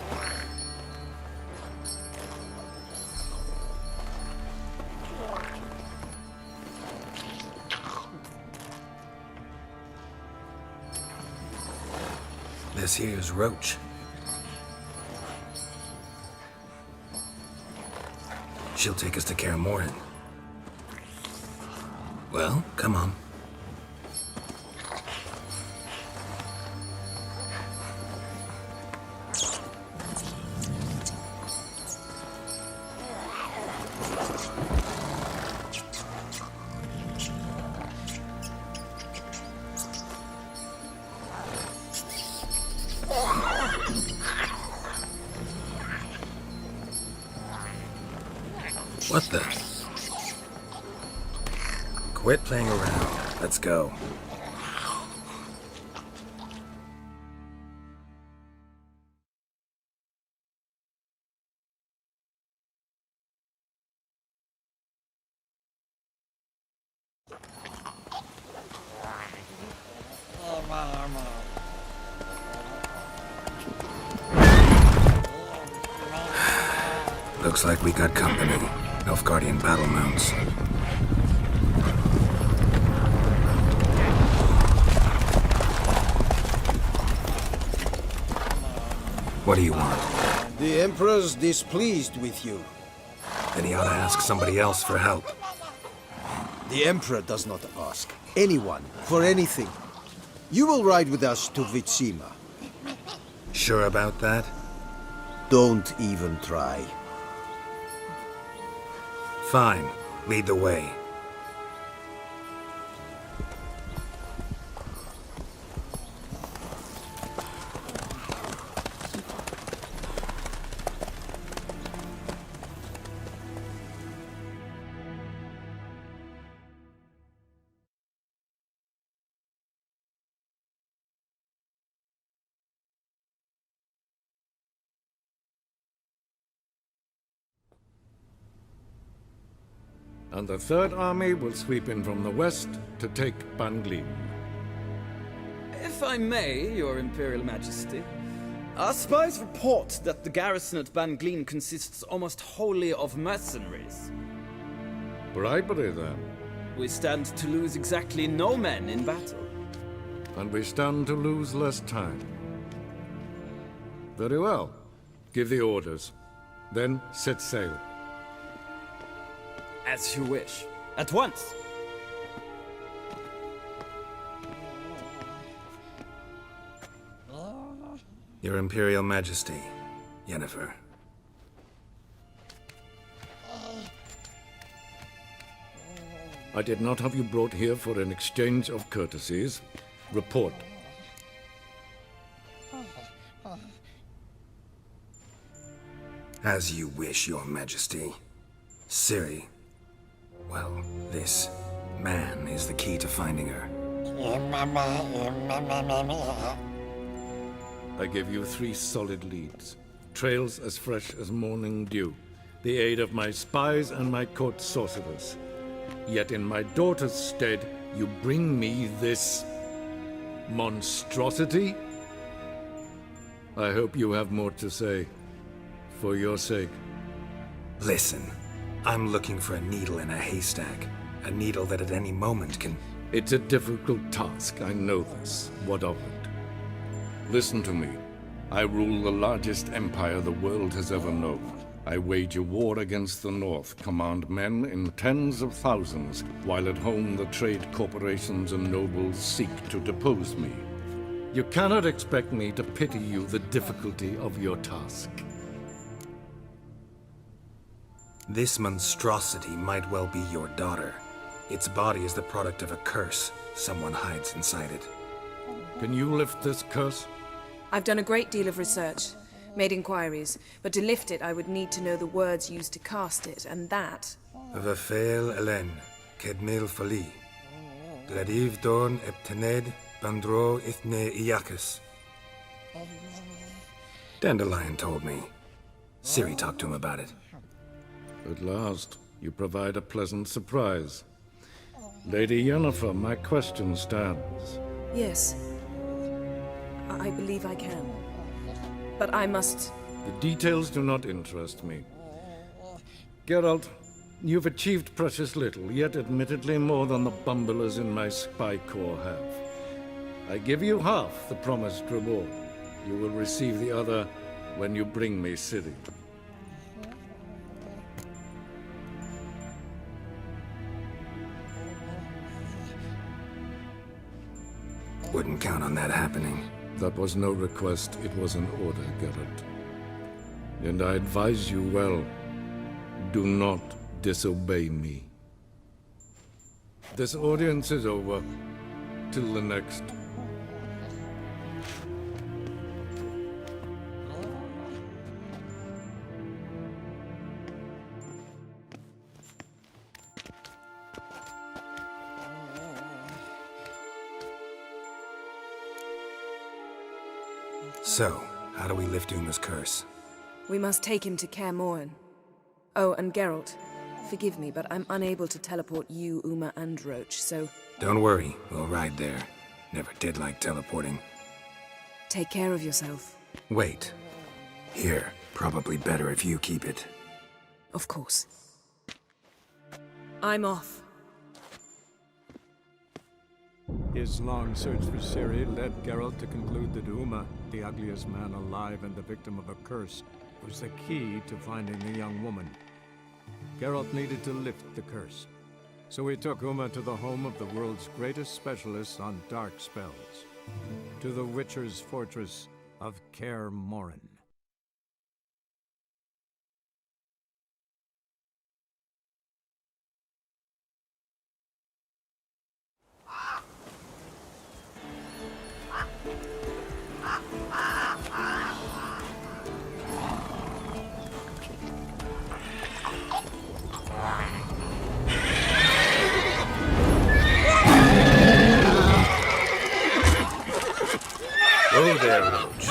This here's Roach. She'll take us to Kaer Morhen. Well, come on. What the? Quit playing around. Let's go. Looks like we got company. Nilfgaardian battle mounts. What do you want? The Emperor's displeased with you. Then he ought to ask somebody else for help. The Emperor does not ask anyone for anything. You will ride with us to Vitsima. Sure about that? Don't even try. Fine. Lead the way. And the Third Army will sweep in from the west to take Banglin. If I may, Your Imperial Majesty, our spies report that the garrison at Banglin consists almost wholly of mercenaries. Bribery, then. We stand to lose exactly no men in battle. And we stand to lose less time. Very well. Give the orders. Then set sail. As you wish. At once! Your Imperial Majesty, Yennefer. I did not have you brought here for an exchange of courtesies. Report. As you wish, Your Majesty. Ciri. Well, this man is the key to finding her. I give you 3 solid leads. Trails as fresh as morning dew. The aid of my spies and my court sorcerers. Yet in my daughter's stead, you bring me this monstrosity? I hope you have more to say. For your sake. Listen. I'm looking for a needle in a haystack. A needle that at any moment can... It's a difficult task, I know this. What of it? Listen to me. I rule the largest empire the world has ever known. I wage a war against the North, command men in tens of thousands, while at home the trade corporations and nobles seek to depose me. You cannot expect me to pity you the difficulty of your task. This monstrosity might well be your daughter. Its body is the product of a curse. Someone hides inside it. Can you lift this curse? I've done a great deal of research, made inquiries, but to lift it I would need to know the words used to cast it, and that... Vafael Elen, Kedmil Fali. Gladiv Dorn Eptened, Bandro Ithne Iacus. Dandelion told me. Ciri talked to him about it. At last, you provide a pleasant surprise. Lady Yennefer, my question stands. Yes. I believe I can. But I must... The details do not interest me. Geralt, you've achieved precious little, yet admittedly more than the bumblers in my spy corps have. I give you half the promised reward. You will receive the other when you bring me Ciri. Wouldn't count on that happening. That was no request, it was an order, Geralt. And I advise you well, do not disobey me. This audience is over. Till the next. So, how do we lift Uma's curse? We must take him to Kaer Morhen. Oh, and Geralt, forgive me, but I'm unable to teleport you, Uma, and Roach, so... Don't worry, we'll ride there. Never did like teleporting. Take care of yourself. Wait. Here, probably better if you keep it. Of course. I'm off. His long search for Ciri led Geralt to conclude that Uma, the ugliest man alive and the victim of a curse, was the key to finding the young woman. Geralt needed to lift the curse, so he took Uma to the home of the world's greatest specialist on dark spells, to the Witcher's fortress of Kaer Morhen. Oh there, Roach.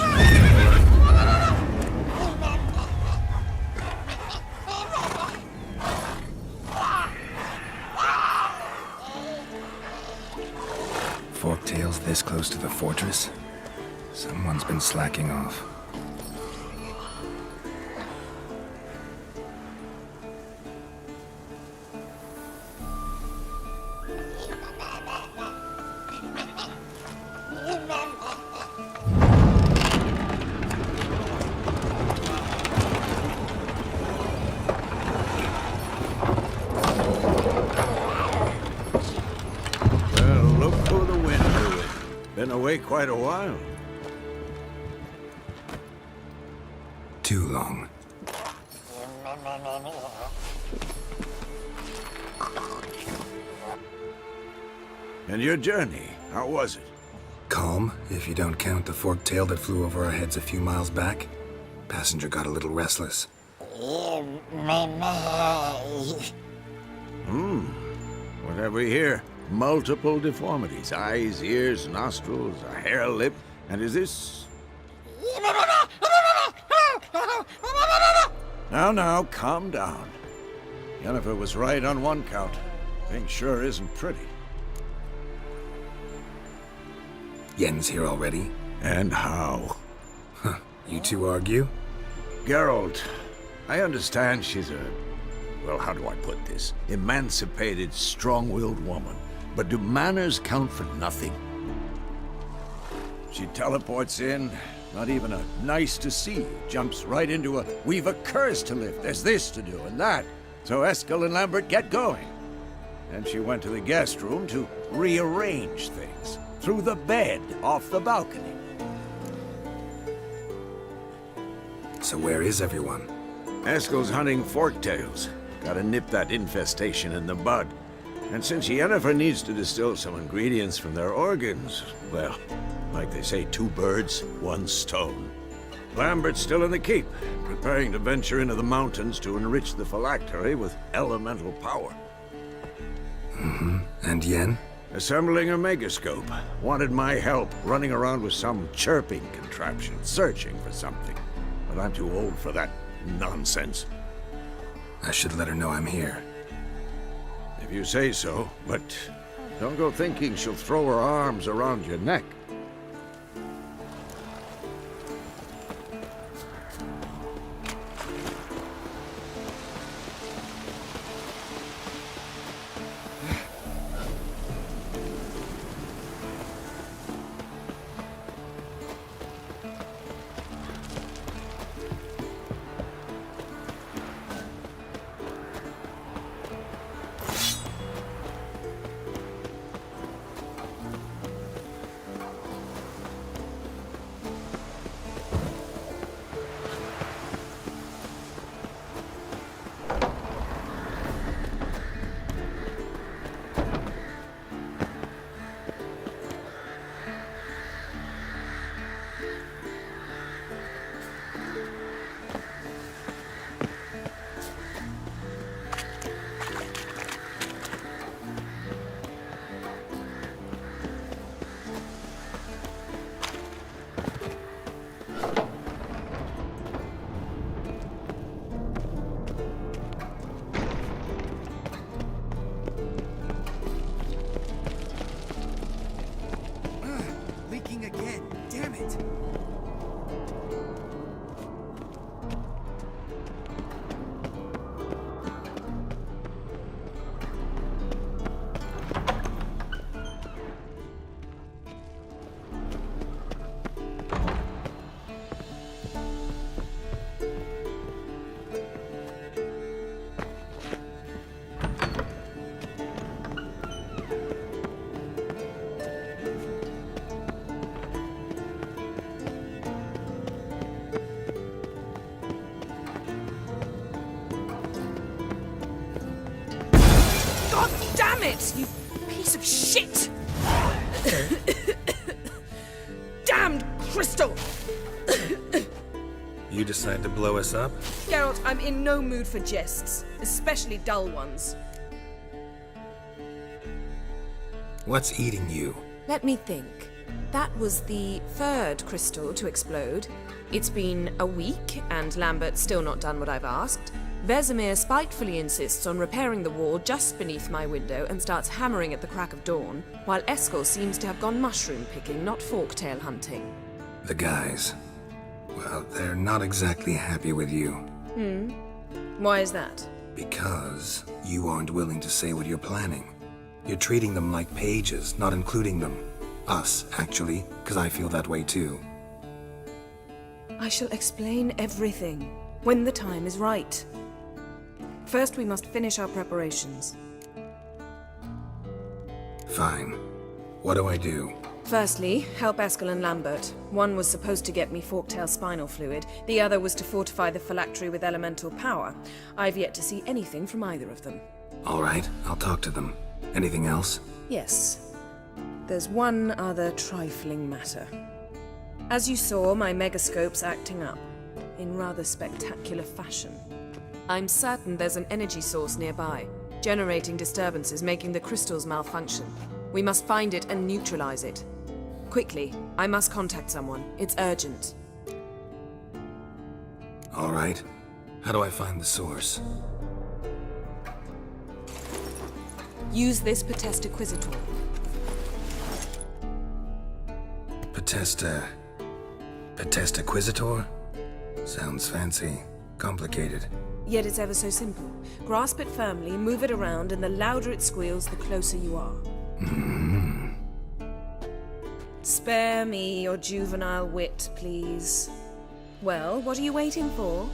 Forktails this close to the fortress? Someone's been slacking off. Been away quite a while. Too long. And your journey, how was it? Calm, if you don't count the forktail that flew over our heads a few miles back. Passenger got a little restless. What have we here? Multiple deformities. Eyes, ears, nostrils, a hair lip. And is this... Now, calm down. Yennefer was right on one count. Thing sure isn't pretty. Yen's here already? And how? Huh. You two argue? Geralt, I understand she's a... well, how do I put this? Emancipated, strong-willed woman. But do manners count for nothing? She teleports in, not even a nice to see you, jumps right into a we've a curse to lift, there's this to do and that. So Eskel and Lambert get going. And she went to the guest room to rearrange things. Through the bed, off the balcony. So where is everyone? Eskel's hunting forktails. Gotta nip that infestation in the bud. And since Yennefer needs to distill some ingredients from their organs, well, like they say, 2 birds, 1 stone. Lambert's still in the keep, preparing to venture into the mountains to enrich the phylactery with elemental power. And Yen? Assembling a megascope. Wanted my help running around with some chirping contraption, searching for something. But I'm too old for that nonsense. I should let her know I'm here. If you say so, but don't go thinking she'll throw her arms around your neck. it, you piece of shit! Damned crystal! You decide to blow us up? Geralt, I'm in no mood for jests, especially dull ones. What's eating you? Let me think. That was the third crystal to explode. It's been a week, and Lambert's still not done what I've asked. Vesemir spitefully insists on repairing the wall just beneath my window and starts hammering at the crack of dawn, while Eskel seems to have gone mushroom picking, not forktail hunting. The guys. Well, they're not exactly happy with you. Why is that? Because you aren't willing to say what you're planning. You're treating them like pages, not including them. Us, actually, because I feel that way too. I shall explain everything, when the time is right. First, we must finish our preparations. Fine. What do I do? Firstly, help Eskel and Lambert. One was supposed to get me forktail spinal fluid, the other was to fortify the phylactery with elemental power. I've yet to see anything from either of them. All right, I'll talk to them. Anything else? Yes. There's one other trifling matter. As you saw, my megascope's acting up, in rather spectacular fashion. I'm certain there's an energy source nearby, generating disturbances, making the crystals malfunction. We must find it and neutralize it. Quickly, I must contact someone. It's urgent. All right. How do I find the source? Use this Potesta Quisitor. Potesta Quisitor? Sounds fancy. Complicated. Yet it's ever so simple. Grasp it firmly, move it around, and the louder it squeals, the closer you are. Spare me your juvenile wit, please. Well, what are you waiting for?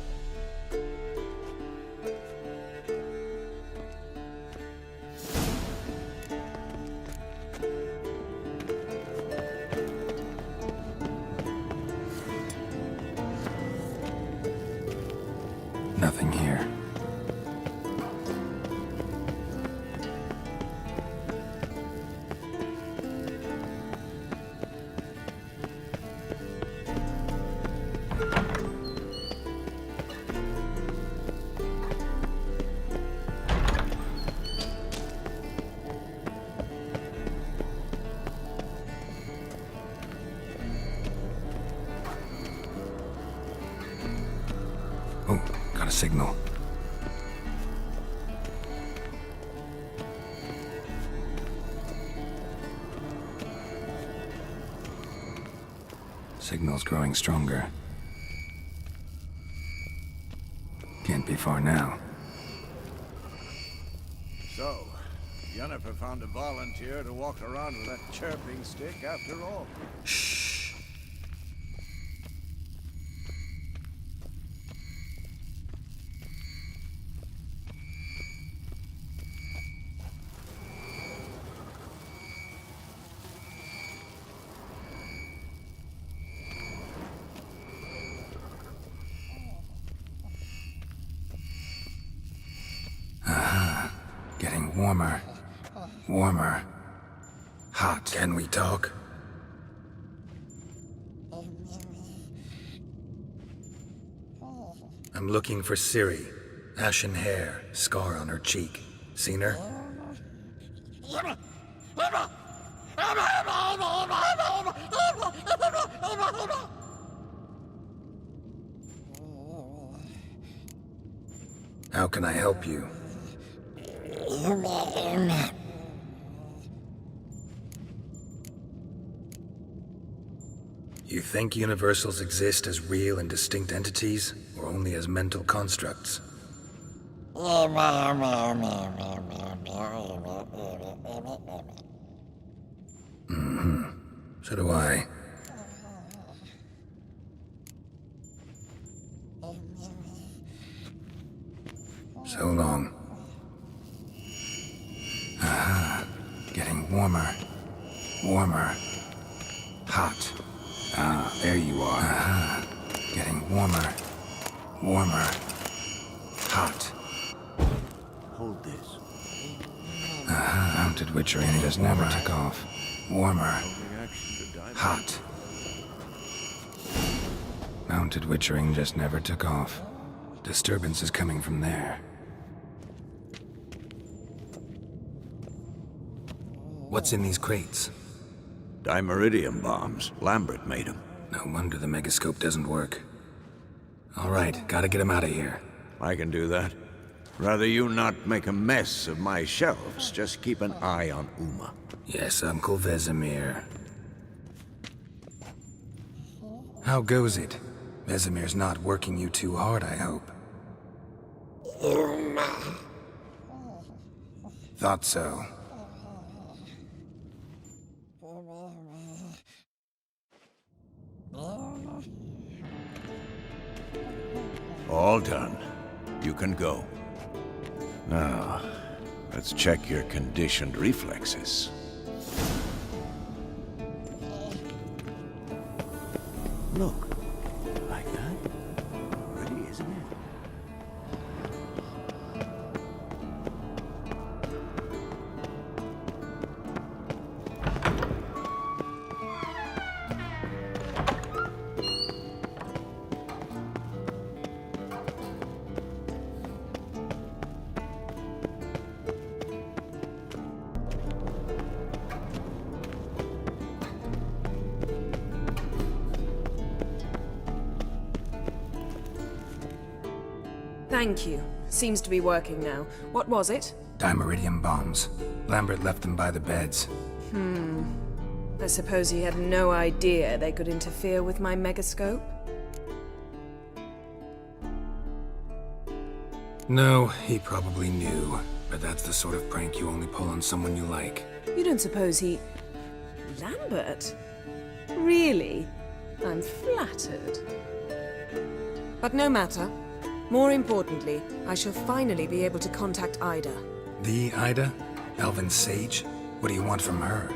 Nothing here. Oh, got a signal. Signal's growing stronger. Can't be far now. So, Yennefer found a volunteer to walk around with that chirping stick after all. Shh. Getting warmer. Warmer. Hot. Can we talk? I'm looking for Ciri. Ashen hair, scar on her cheek. Seen her? How can I help you? You think universals exist as real and distinct entities, or only as mental constructs? So do I. So long. Getting warmer. Warmer. Hot. Ah, there you are. Getting warmer. Warmer. Hot. Hold this. Mounted witchery and just never took off. Warmer. Hot. Mounted witchering just never took off. Disturbance is coming from there. What's in these crates? Dimeridium bombs. Lambert made them. No wonder the megascope doesn't work. All right, gotta get him out of here. I can do that. Rather you not make a mess of my shelves. Just keep an eye on Uma. Yes, Uncle Vesemir. How goes it? Vesemir's not working you too hard, I hope. Thought so. All done. You can go. Now, let's check your conditioned reflexes. Look. Like that? Pretty, isn't it? Thank you. Seems to be working now. What was it? Dimeridium bombs. Lambert left them by the beds. I suppose he had no idea they could interfere with my megascope? No, he probably knew. But that's the sort of prank you only pull on someone you like. You don't suppose he... Lambert? Really? I'm flattered. But no matter. More importantly, I shall finally be able to contact Ida. The Ida? Elven Sage? What do you want from her?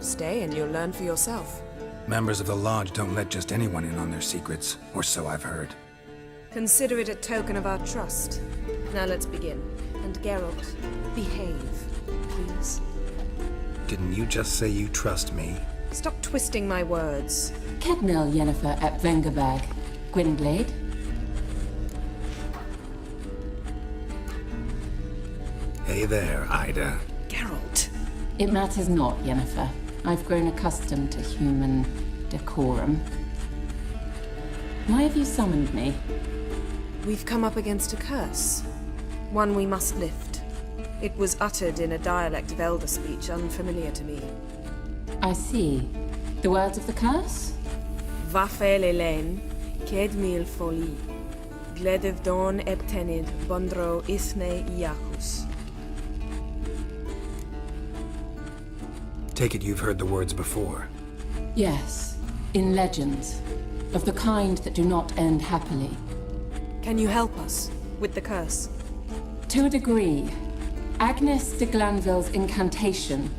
Stay and you'll learn for yourself. Members of the Lodge don't let just anyone in on their secrets, or so I've heard. Consider it a token of our trust. Now let's begin. And Geralt, behave, please. Didn't you just say you trust me? Stop twisting my words. Kednel Yennefer at Vengerberg. Gwynblade. Hey there, Ida. Geralt. It matters not, Yennefer. I've grown accustomed to human decorum. Why have you summoned me? We've come up against a curse. One we must lift. It was uttered in a dialect of Elder speech unfamiliar to me. I see. The words of the curse? Vafel Elaine, Ked mil foli, Gledev don ebtenid bondro isne iachus. Take it you've heard the words before. Yes, in legends. Of the kind that do not end happily. Can you help us with the curse? To a degree. Agnes de Glanville's incantation,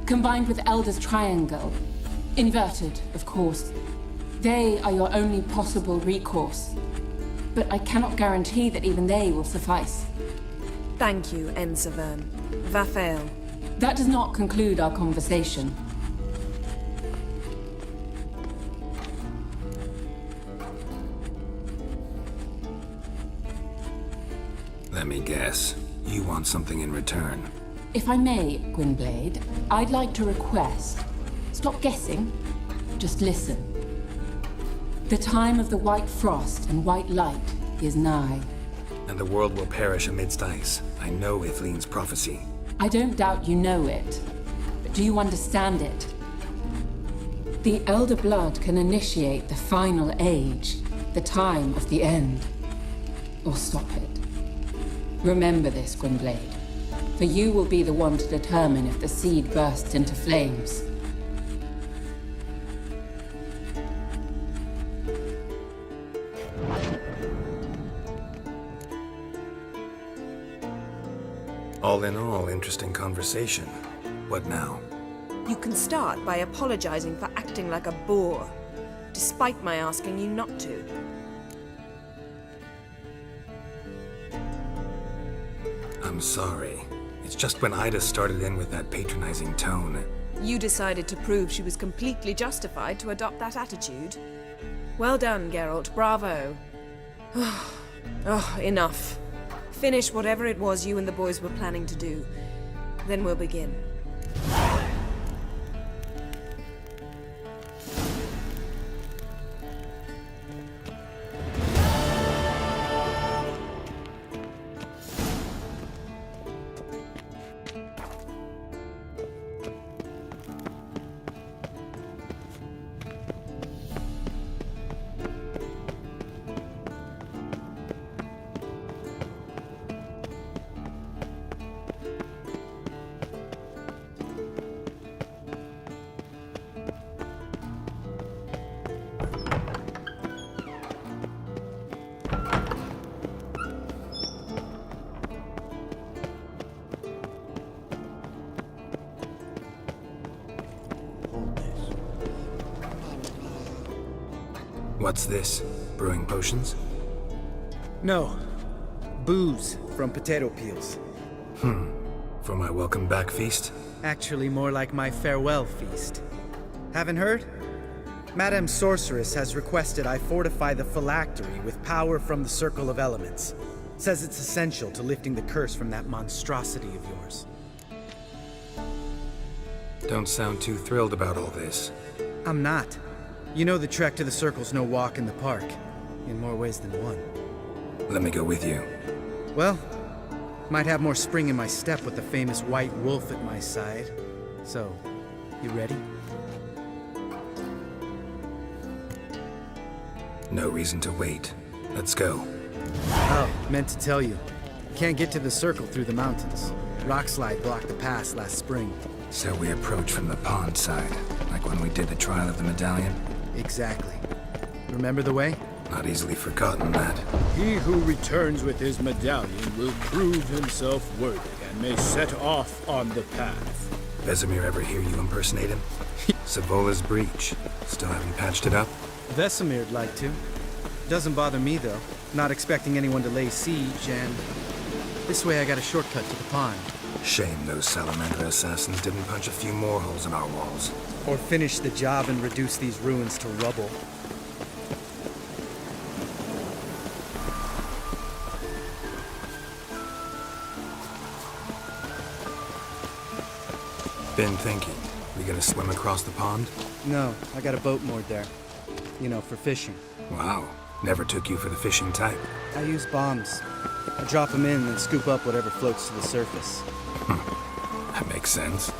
combined with Elder's triangle, inverted, of course. They are your only possible recourse. But I cannot guarantee that even they will suffice. Thank you, Ensavern. Vafel. That does not conclude our conversation. Let me guess. You want something in return. If I may, Gwynblade, I'd like to request. Stop guessing. Just listen. The time of the white frost and white light is nigh. And the world will perish amidst ice. I know Ithleen's prophecy. I don't doubt you know it. But do you understand it? The Elder Blood can initiate the final age, the time of the end. Or stop it. Remember this, Gwynblade. For you will be the one to determine if the seed bursts into flames. All in all, interesting conversation. What now? You can start by apologizing for acting like a boor, despite my asking you not to. I'm sorry. It's just when Ida started in with that patronizing tone. You decided to prove she was completely justified to adopt that attitude. Well done, Geralt. Bravo. Oh, enough. Finish whatever it was you and the boys were planning to do. Then we'll begin. What's this? Brewing potions? No. Booze from potato peels. For my welcome back feast? Actually, more like my farewell feast. Haven't heard? Madame Sorceress has requested I fortify the phylactery with power from the Circle of Elements. Says it's essential to lifting the curse from that monstrosity of yours. Don't sound too thrilled about all this. I'm not. You know the trek to the Circle's no walk in the park. In more ways than one. Let me go with you. Well, might have more spring in my step with the famous white wolf at my side. So, you ready? No reason to wait. Let's go. Oh, meant to tell you. Can't get to the Circle through the mountains. Rockslide blocked the pass last spring. So we approach from the pond side, like when we did the trial of the medallion? Exactly. Remember the way? Not easily forgotten, that. He who returns with his medallion will prove himself worthy and may set off on the path. Vesemir ever hear you impersonate him? Savola's breach. Still haven't patched it up? Vesemir'd like to. Doesn't bother me, though. Not expecting anyone to lay siege, and this way I got a shortcut to the pond. Shame those salamander assassins didn't punch a few more holes in our walls. Or finish the job and reduce these ruins to rubble. Been thinking. We gonna swim across the pond? No, I got a boat moored there. You know, for fishing. Wow. Never took you for the fishing type. I use bombs. I drop them in and scoop up whatever floats to the surface. That makes sense.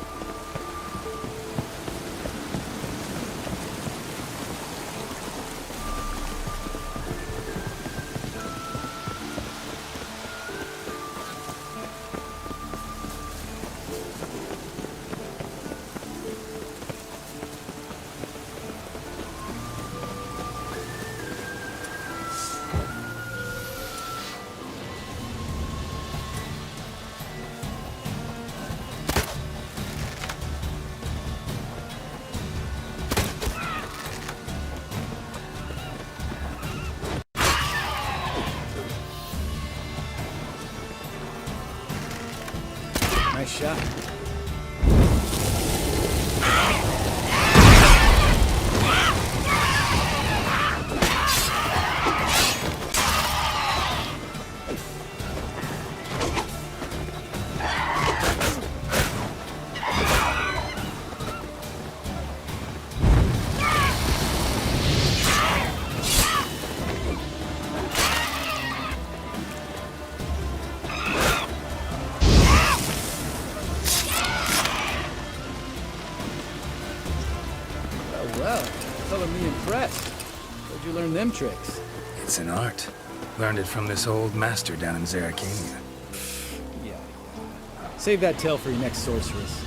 Nice shot. Well, telling me impressed. Where'd you learn them tricks? It's an art. Learned it from this old master down in Zerrikania. Yeah. Save that tale for your next sorceress.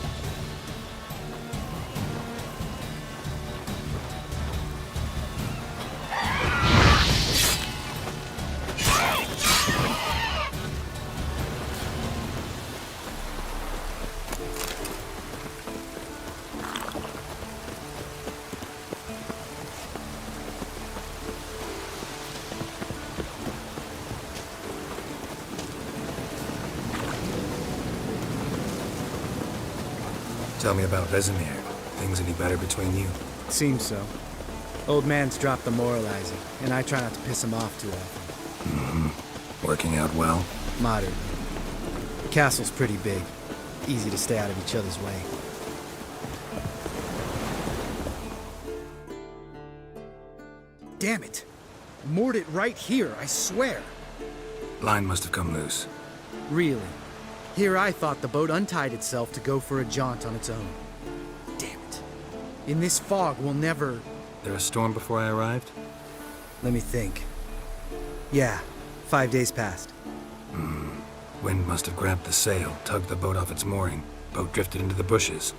Tell me about Vesemir. Things any better between you? Seems so. Old man's dropped the moralizing, and I try not to piss him off too often. Mm-hmm. Working out well? Moderately. The castle's pretty big. Easy to stay out of each other's way. Damn it! Moored it right here, I swear! Line must have come loose. Really? Here I thought the boat untied itself to go for a jaunt on its own. Damn it. In this fog, we'll never... There a storm before I arrived? Let me think. Yeah, 5 days passed. Wind must have grabbed the sail, tugged the boat off its mooring. Boat drifted into the bushes.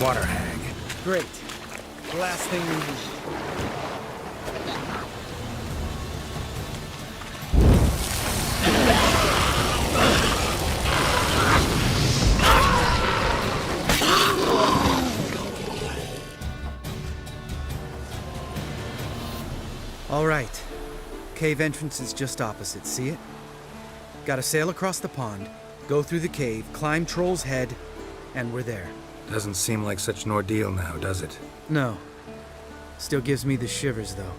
Water hag. Great. The last thing we need. All right. Cave entrance is just opposite, see it? Gotta sail across the pond, go through the cave, climb Troll's Head, and we're there. Doesn't seem like such an ordeal now, does it? No. Still gives me the shivers, though.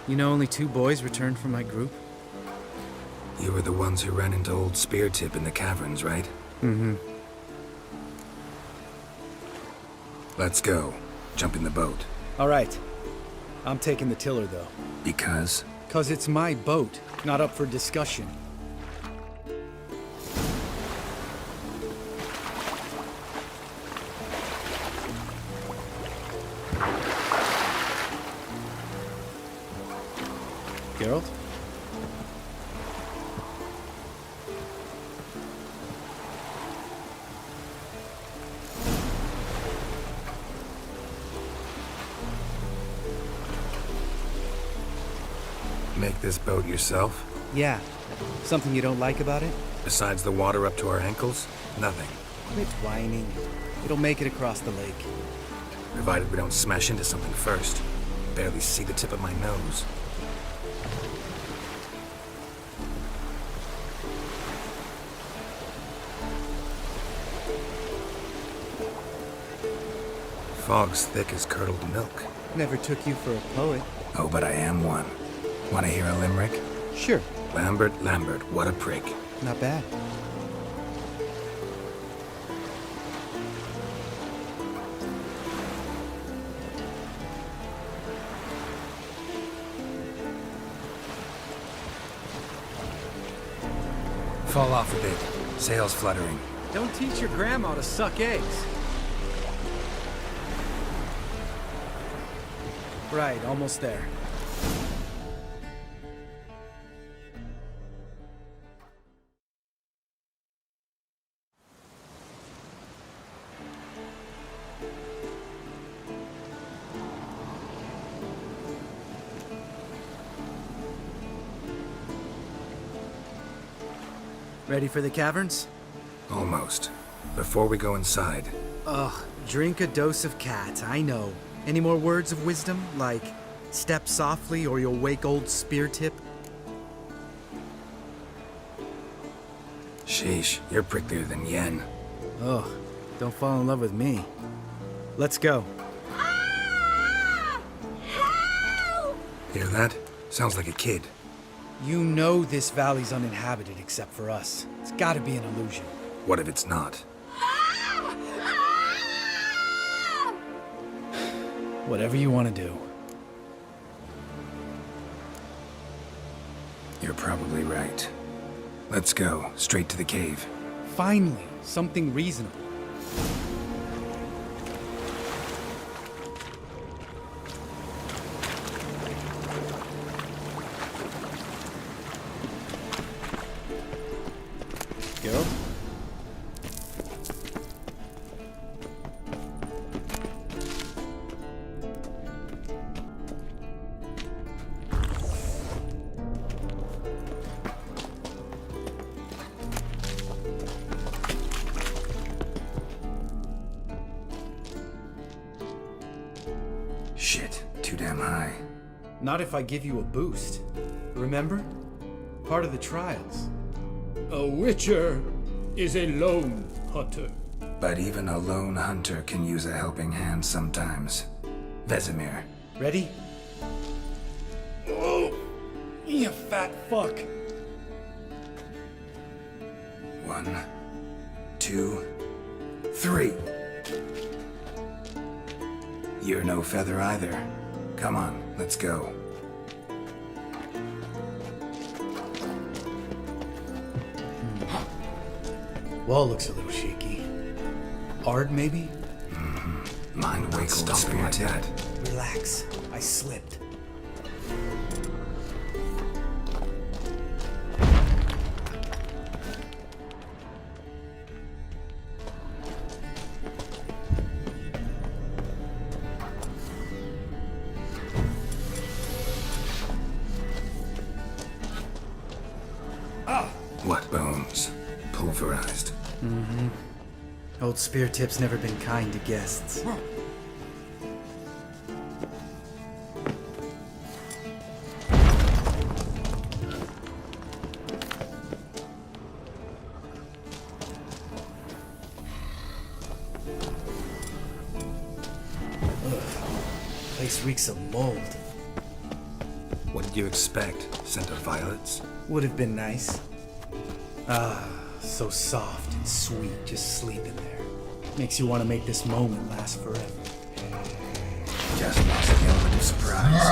You know only 2 boys returned from my group? You were the ones who ran into old Speartip in the caverns, right? Mm-hmm. Let's go. Jump in the boat. All right. I'm taking the tiller, though. Because? 'Cause it's my boat, not up for discussion. Geralt? Make this boat yourself? Yeah. Something you don't like about it? Besides the water up to our ankles? Nothing. Quit whining. It'll make it across the lake. Provided we don't smash into something first. Barely see the tip of my nose. Fog's thick as curdled milk. Never took you for a poet. Oh, but I am one. Want to hear a limerick? Sure. Lambert, what a prick. Not bad. Fall off a bit. Sails fluttering. Don't teach your grandma to suck eggs. Right, almost there. Ready for the caverns? Almost. Before we go inside. Ugh, drink a dose of cat, I know. Any more words of wisdom, like step softly or you'll wake old Speartip? Sheesh, you're pricklier than Yen. Ugh, don't fall in love with me. Let's go. Hear that? Sounds like a kid. You know this valley's uninhabited except for us. It's gotta be an illusion. What if it's not? Whatever you want to do. You're probably right. Let's go, straight to the cave. Finally, something reasonable. Geralt? Shit, too damn high. Not if I give you a boost. Remember? Part of the trials. A witcher is a lone hunter. But even a lone hunter can use a helping hand sometimes. Vesemir. Ready? Oh, you fat fuck. 1, 2, 3. You're no feather either. Come on, let's go. Wall looks a little shaky. Ard, maybe? Mind wake old spirit yet. Relax. I slipped. What bones? Pulverized. Mm-hmm. Old Spear Tip's never been kind to guests. Place reeks of mold. What did you expect? Scent of violets? Would have been nice. Ah, so soft and sweet just sleeping there. Makes you want to make this moment last forever. Just lost the element of surprise.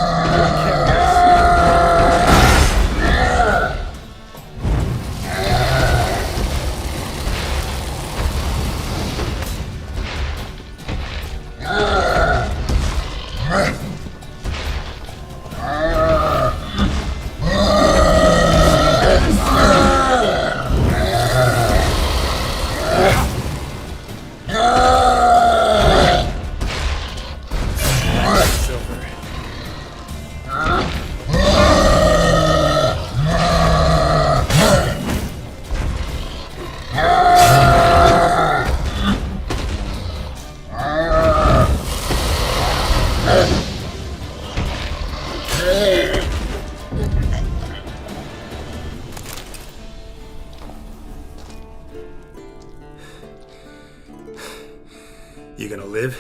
You gonna live?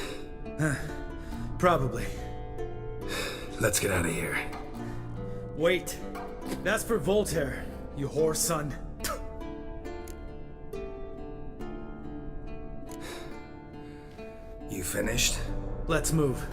Probably. Let's get out of here. Wait. That's for Voltaire, you whore son. You finished? Let's move.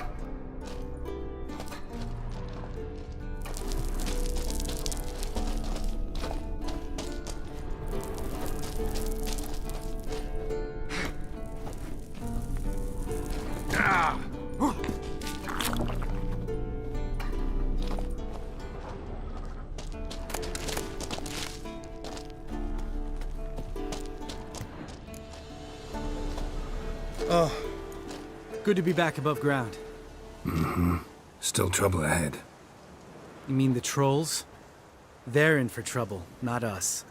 Oh, good to be back above ground. Mm-hmm. Still trouble ahead. You mean the trolls? They're in for trouble, not us.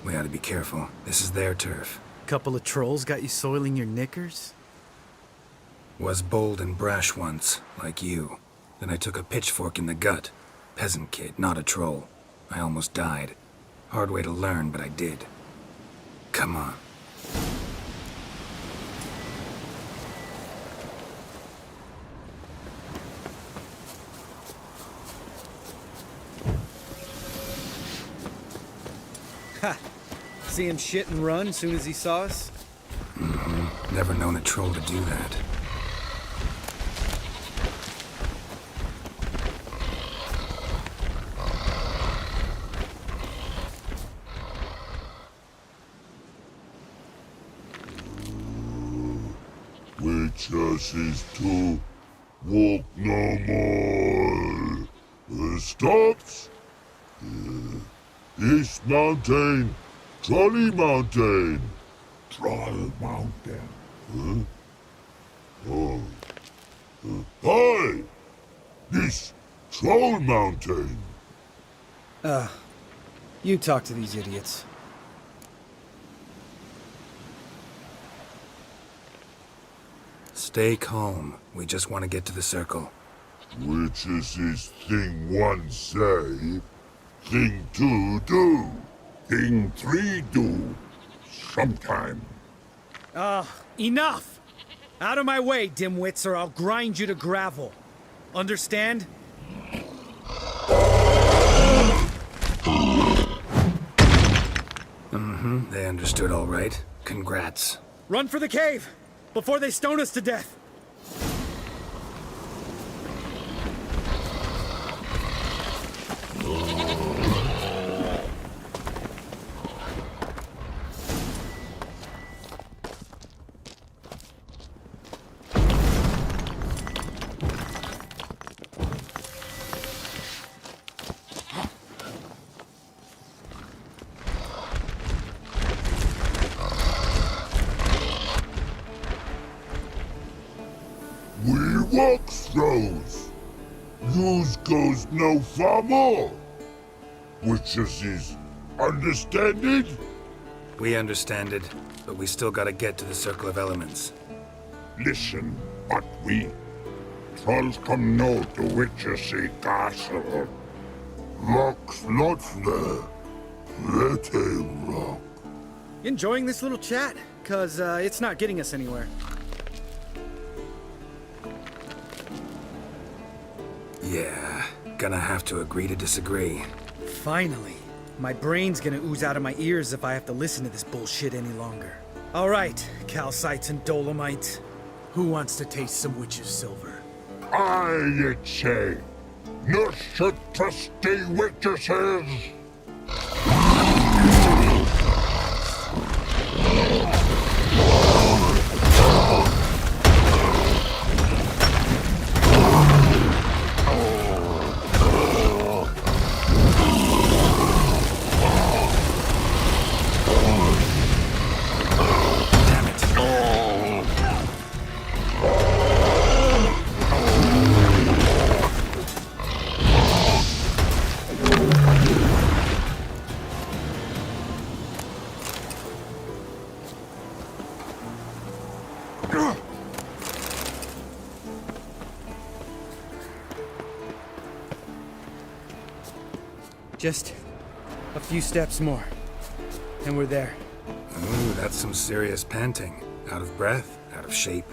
We ought to be careful. This is their turf. Couple of trolls got you soiling your knickers? Was bold and brash once, like you. Then I took a pitchfork in the gut. Peasant kid, not a troll. I almost died. Hard way to learn, but I did. Come on. Ha! See him shit and run soon as he saw us? Mm-hmm. never known a troll to do that. Witches is to walk no more. Stops. East Mountain, Trolley Mountain. Troll Mountain. Huh? Oh. Hi! This Troll Mountain. You talk to these idiots. Stay calm. We just want to get to the circle. Which is his thing one say, thing two do, thing three do, sometime. Enough! Out of my way, dimwits, or I'll grind you to gravel. Understand? They understood all right. Congrats. Run for the cave! Before they stone us to death! We walk throws. Yous goes no far more. Which is understanded? We understand it, but we still gotta get to the Circle of Elements. Listen, but we trolls come no to Witchersea Castle. Rock's not there. Let a rock. Enjoying this little chat? Cause it's not getting us anywhere. Yeah, gonna have to agree to disagree. Finally. My brain's gonna ooze out of my ears if I have to listen to this bullshit any longer. Alright, calcites and dolomites. Who wants to taste some witch's silver? I say, no should trusty witches. Just a few steps more, and we're there. Ooh, that's some serious panting. Out of breath, out of shape.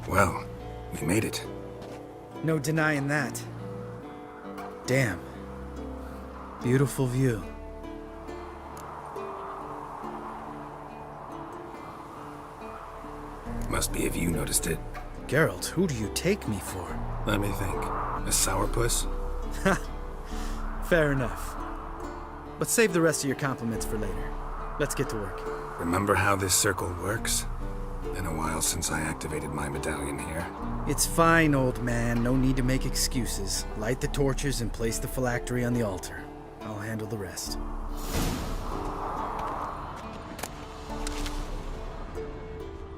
Well, we made it. No denying that. Damn. Beautiful view. Must be if you noticed it. Geralt, who do you take me for? Let me think. A sourpuss? Fair enough. But save the rest of your compliments for later. Let's get to work. Remember how this circle works? Been a while since I activated my medallion here. It's fine, old man. No need to make excuses. Light the torches and place the phylactery on the altar. I'll handle the rest.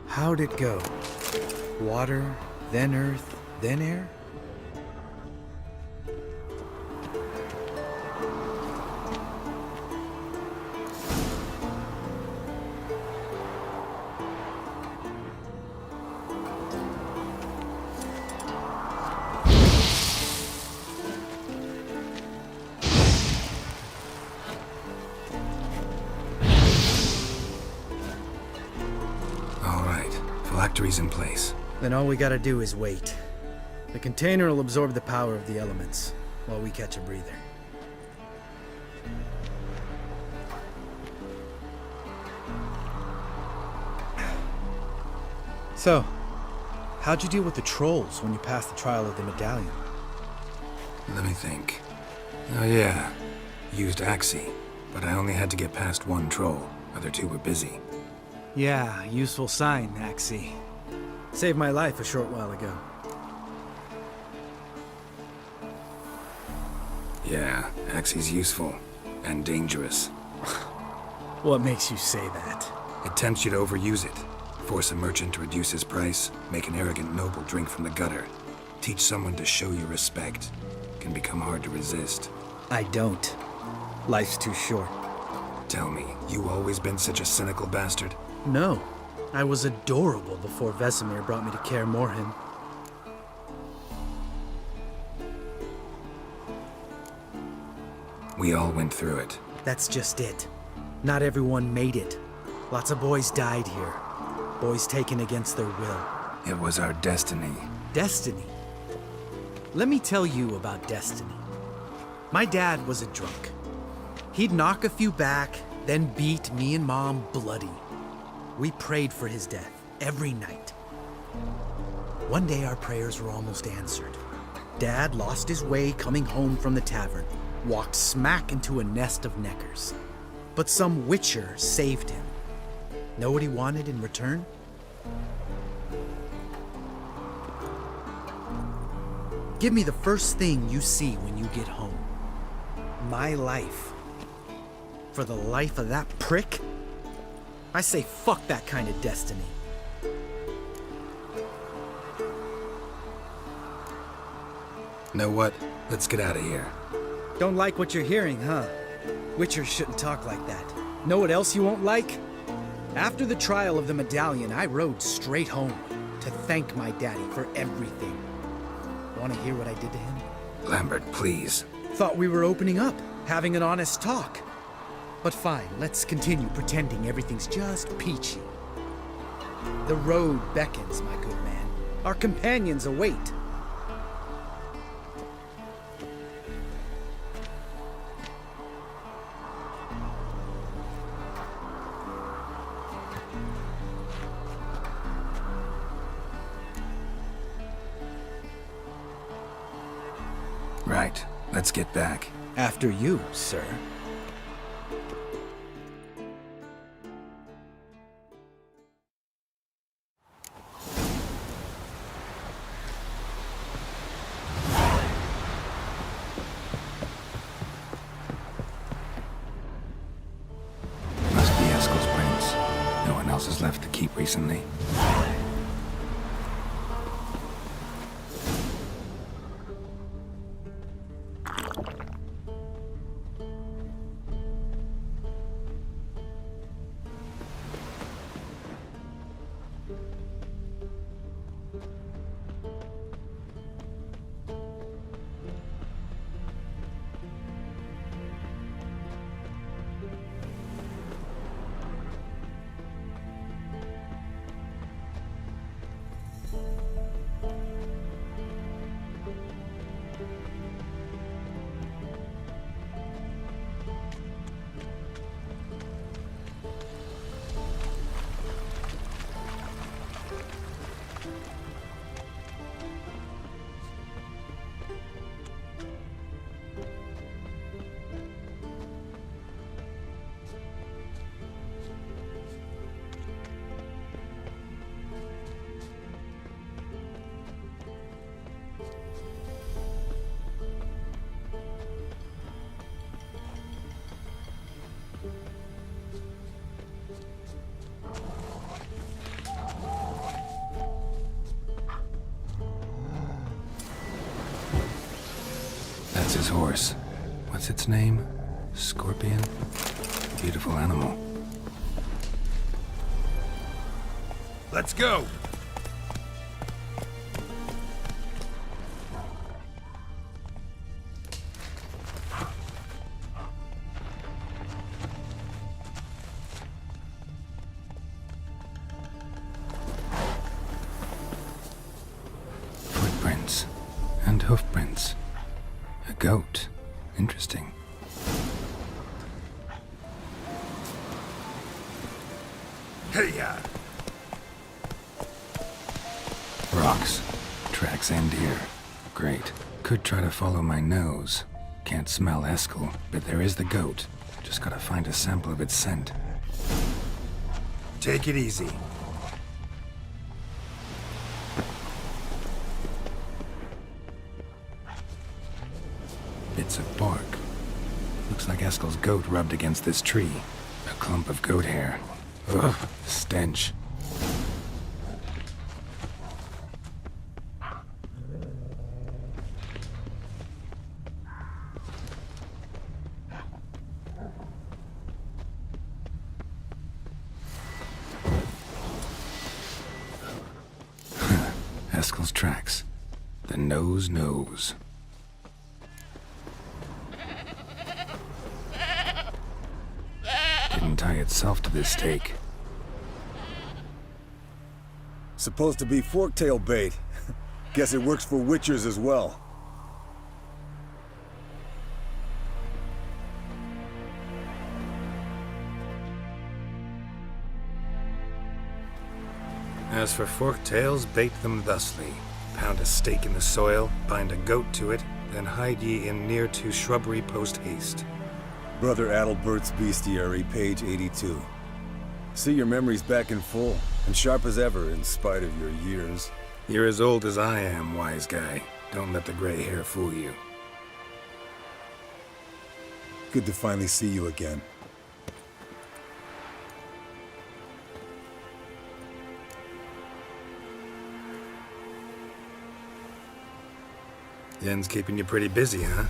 How'd it go? Water, then earth, then air? Phylactery's in place. Then all we gotta do is wait. The container will absorb the power of the elements, while we catch a breather. So, how'd you deal with the trolls when you passed the trial of the medallion? Let me think. Oh yeah, used Axie, but I only had to get past one troll. Other two were busy. Yeah, useful sign, Axie. Saved my life a short while ago. Yeah, Axie's useful. And dangerous. What makes you say that? It tempts you to overuse it. Force a merchant to reduce his price, make an arrogant noble drink from the gutter. Teach someone to show you respect. Can become hard to resist. I don't. Life's too short. Tell me, you always been such a cynical bastard? No. I was adorable before Vesemir brought me to Kaer Morhen. We all went through it. That's just it. Not everyone made it. Lots of boys died here. Boys taken against their will. It was our destiny. Destiny? Let me tell you about destiny. My dad was a drunk. He'd knock a few back, then beat me and Mom bloody. We prayed for his death every night. One day our prayers were almost answered. Dad lost his way coming home from the tavern, walked smack into a nest of neckers. But some witcher saved him. Know what he wanted in return? Give me the first thing you see when you get home. My life. For the life of that prick? I say fuck that kind of destiny. Know what? Let's get out of here. Don't like what you're hearing, huh? Witchers shouldn't talk like that. Know what else you won't like? After the trial of the medallion, I rode straight home to thank my daddy for everything. Want to hear what I did to him? Lambert, please. Thought we were opening up, having an honest talk. But fine, let's continue pretending everything's just peachy. The road beckons, my good man. Our companions await. Right. Let's get back. After you, sir. Must be Eskel's prince. No one else has left the keep recently. That's his horse. What's its name? Scorpion? Beautiful animal. Let's go! Footprints. And hoofprints. A goat. Interesting. Hey-ya! rocks. Tracks end here. Great. Could try to follow my nose. Can't smell Eskel, but there is the goat. Just gotta find a sample of its scent. Take it easy. Bits of bark. Looks like Eskel's goat rubbed against this tree. A clump of goat hair. Ugh, stench. Eskel's tracks. The nose knows. Didn't tie itself to this stake. Supposed to be forktail bait. Guess it works for witchers as well. As for forktails, bait them thusly. Pound a stake in the soil, bind a goat to it, then hide ye in near to shrubbery post haste. Brother Adalbert's Bestiary, page 82. See your memories back in full, and sharp as ever in spite of your years. You're as old as I am, wise guy. Don't let the gray hair fool you. Good to finally see you again. Yen's keeping you pretty busy, huh?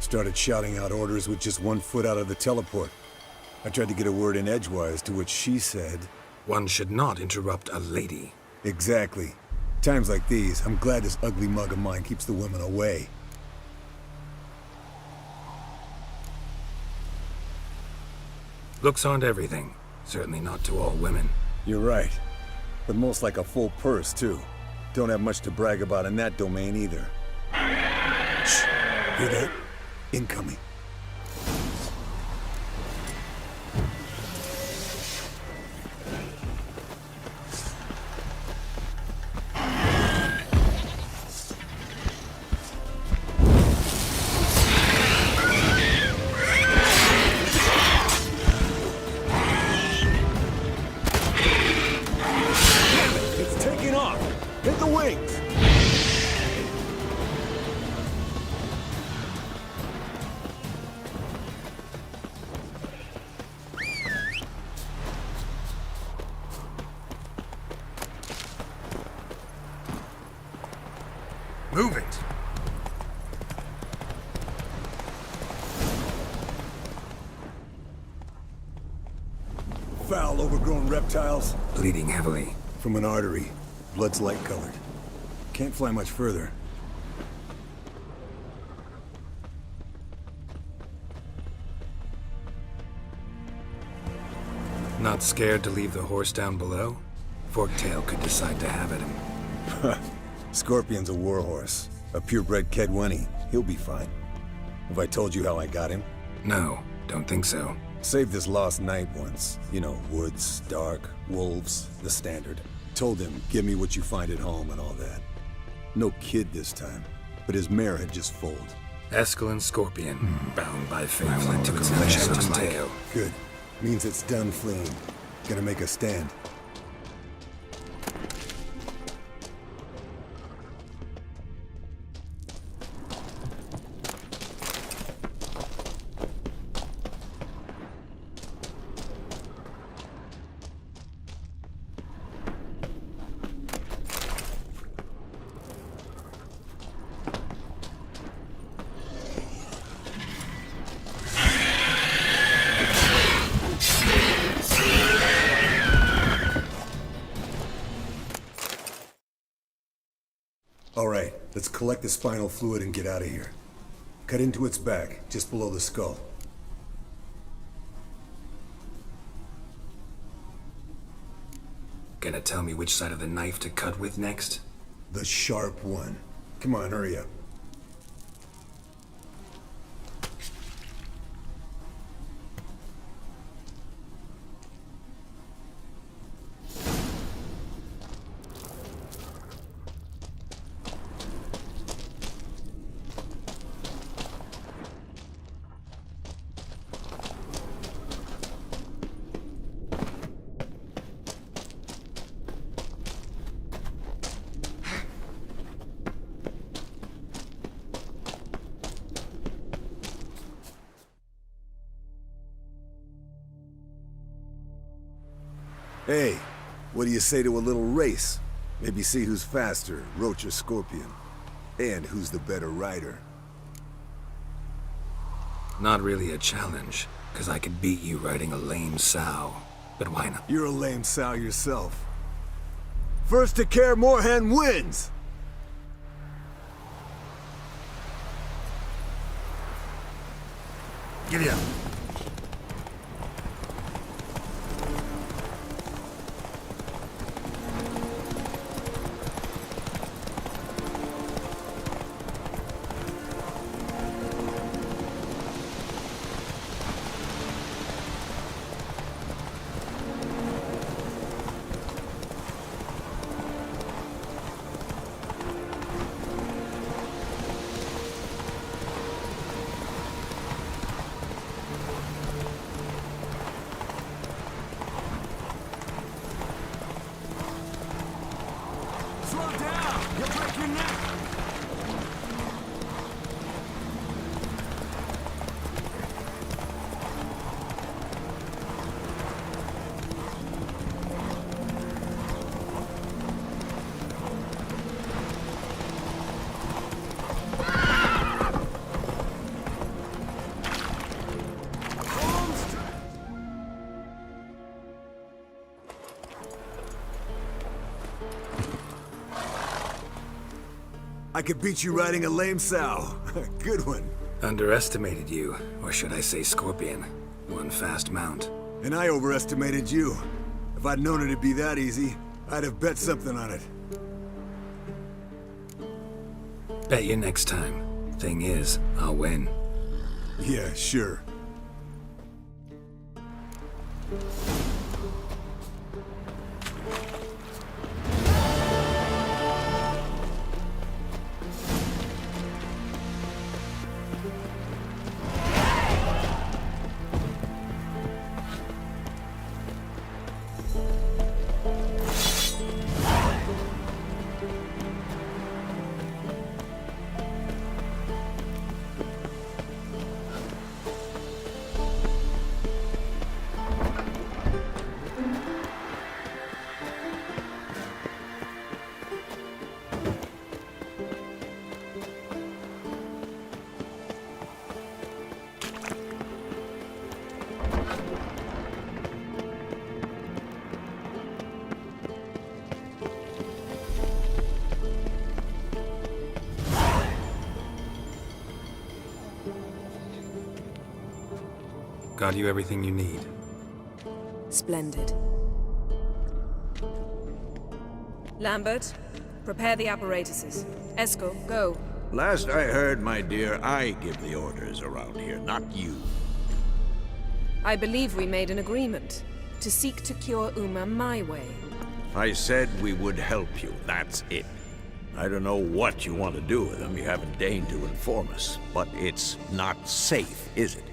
Started shouting out orders with just 1 foot out of the teleport. I tried to get a word in edgewise, to which she said... One should not interrupt a lady. Exactly. Times like these, I'm glad this ugly mug of mine keeps the women away. Looks aren't everything. Certainly not to all women. You're right. But most like a full purse, too. Don't have much to brag about in that domain, either. Shh! Hear that? Incoming. It's taking off! Hit the wings! Move it! Foul, overgrown reptiles. Bleeding heavily. From an artery. Blood's light-colored. Can't fly much further. Not scared to leave the horse down below? Forktail could decide to have at him. Scorpion's a warhorse. A purebred Kedwenny. He'll be fine. Have I told you how I got him? No, don't think so. Saved this lost knight once. You know, woods, dark, wolves, the standard. Told him, give me what you find at home and all that. No kid this time, but his mare had just foaled. Eskel and Scorpion, bound by fate, fled to its lecherous tail. Good. Means it's done fleeing. Gonna make a stand. All right, let's collect the spinal fluid and get out of here. Cut into its back, just below the skull. Gonna tell me which side of the knife to cut with next? The sharp one. Come on, hurry up. Hey, what do you say to a little race? Maybe see who's faster, Roach or Scorpion. And who's the better rider. Not really a challenge, because I could beat you riding a lame sow. But why not? You're a lame sow yourself. First to Kaer Morhen wins! Giddy up. Slow down! You'll break your neck! I could beat you riding a lame sow. Good one. Underestimated you, or should I say Scorpion. One fast mount. And I overestimated you. If I'd known it'd be that easy, I'd have bet something on it. Bet you next time. Thing is, I'll win. Yeah, sure. Got you everything you need. Splendid. Lambert, prepare the apparatuses. Esco, go. Last I heard, my dear, I give the orders around here, not you. I believe we made an agreement to seek to cure Uma my way. I said we would help you, that's it. I don't know what you want to do with them, you haven't deigned to inform us. But it's not safe, is it?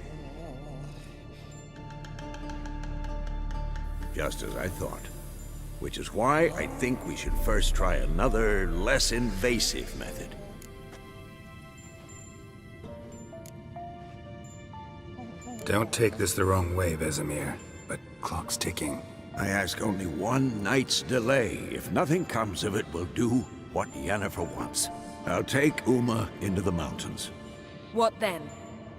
Just as I thought. Which is why I think we should first try another, less invasive method. Don't take this the wrong way, Vesemir, but clock's ticking. I ask only one night's delay. If nothing comes of it, we'll do what Yennefer wants. I'll take Uma into the mountains. What then?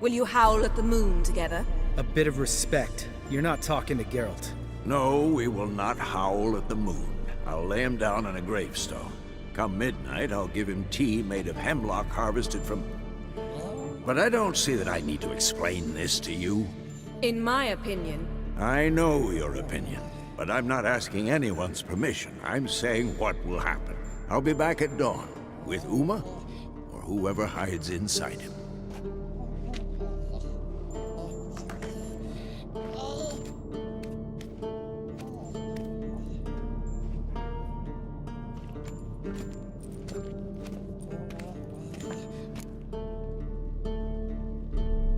Will you howl at the moon together? A bit of respect. You're not talking to Geralt. No, we will not howl at the moon. I'll lay him down on a gravestone. Come midnight, I'll give him tea made of hemlock harvested from... But I don't see that I need to explain this to you. In my opinion... I know your opinion, but I'm not asking anyone's permission. I'm saying what will happen. I'll be back at dawn, with Uma, or whoever hides inside him.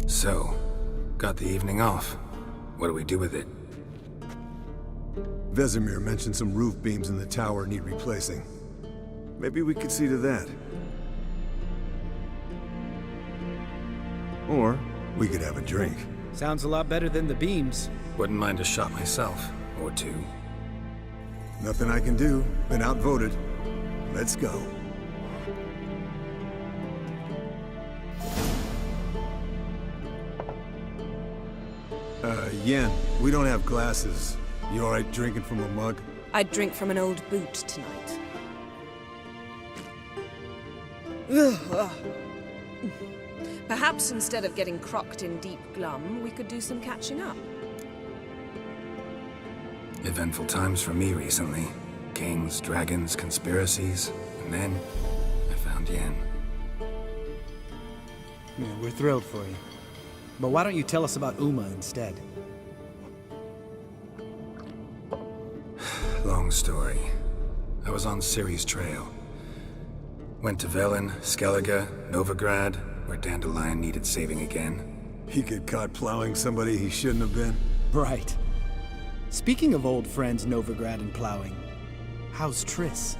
So, got the evening off. What do we do with it? Vesemir mentioned some roof beams in the tower need replacing. Maybe we could see to that. Or we could have a drink. Sounds a lot better than the beams. Wouldn't mind a shot myself, or two. Nothing I can do. Been outvoted. Let's go. Yen, we don't have glasses. You alright drinking from a mug? I'd drink from an old boot tonight. Ugh. Perhaps instead of getting crocked in deep glum, we could do some catching up. Eventful times for me recently. Kings, dragons, conspiracies, and then I found Yen. Yeah, we're thrilled for you. But why don't you tell us about Uma instead? Long story. I was on Ciri's trail. Went to Velen, Skellige, Novigrad, where Dandelion needed saving again. He get caught plowing somebody he shouldn't have been? Right. Speaking of old friends Novigrad and plowing, how's Triss?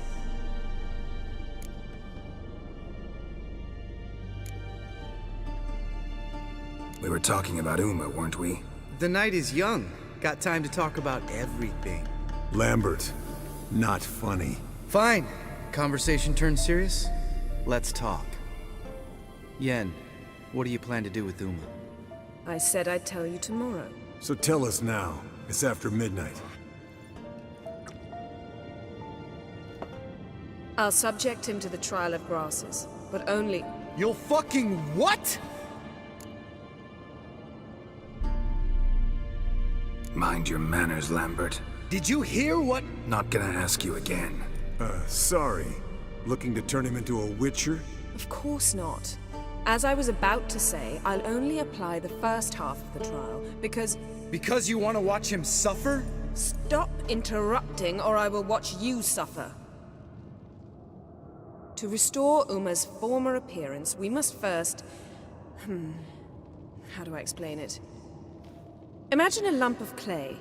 We were talking about Uma, weren't we? The night is young. Got time to talk about everything. Lambert, not funny. Fine. Conversation turned serious? Let's talk. Yen, what do you plan to do with Uma? I said I'd tell you tomorrow. So tell us now. It's after midnight. I'll subject him to the trial of grasses, but only... You'll fucking what? Mind your manners, Lambert. Did you hear what? Not gonna ask you again. Sorry. Looking to turn him into a witcher? Of course not. As I was about to say, I'll only apply the first half of the trial, because... Because you want to watch him suffer? Stop interrupting, or I will watch you suffer. To restore Uma's former appearance, we must first... How do I explain it? Imagine a lump of clay.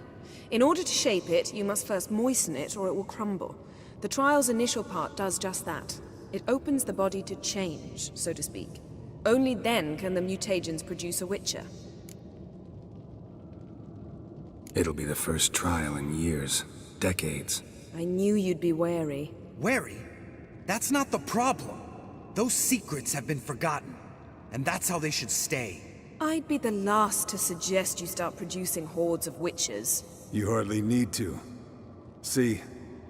In order to shape it, you must first moisten it, or it will crumble. The trial's initial part does just that. It opens the body to change, so to speak. Only then can the mutagens produce a witcher. It'll be the first trial in years. Decades. I knew you'd be wary. Wary? That's not the problem. Those secrets have been forgotten. And that's how they should stay. I'd be the last to suggest you start producing hordes of witches. You hardly need to. See,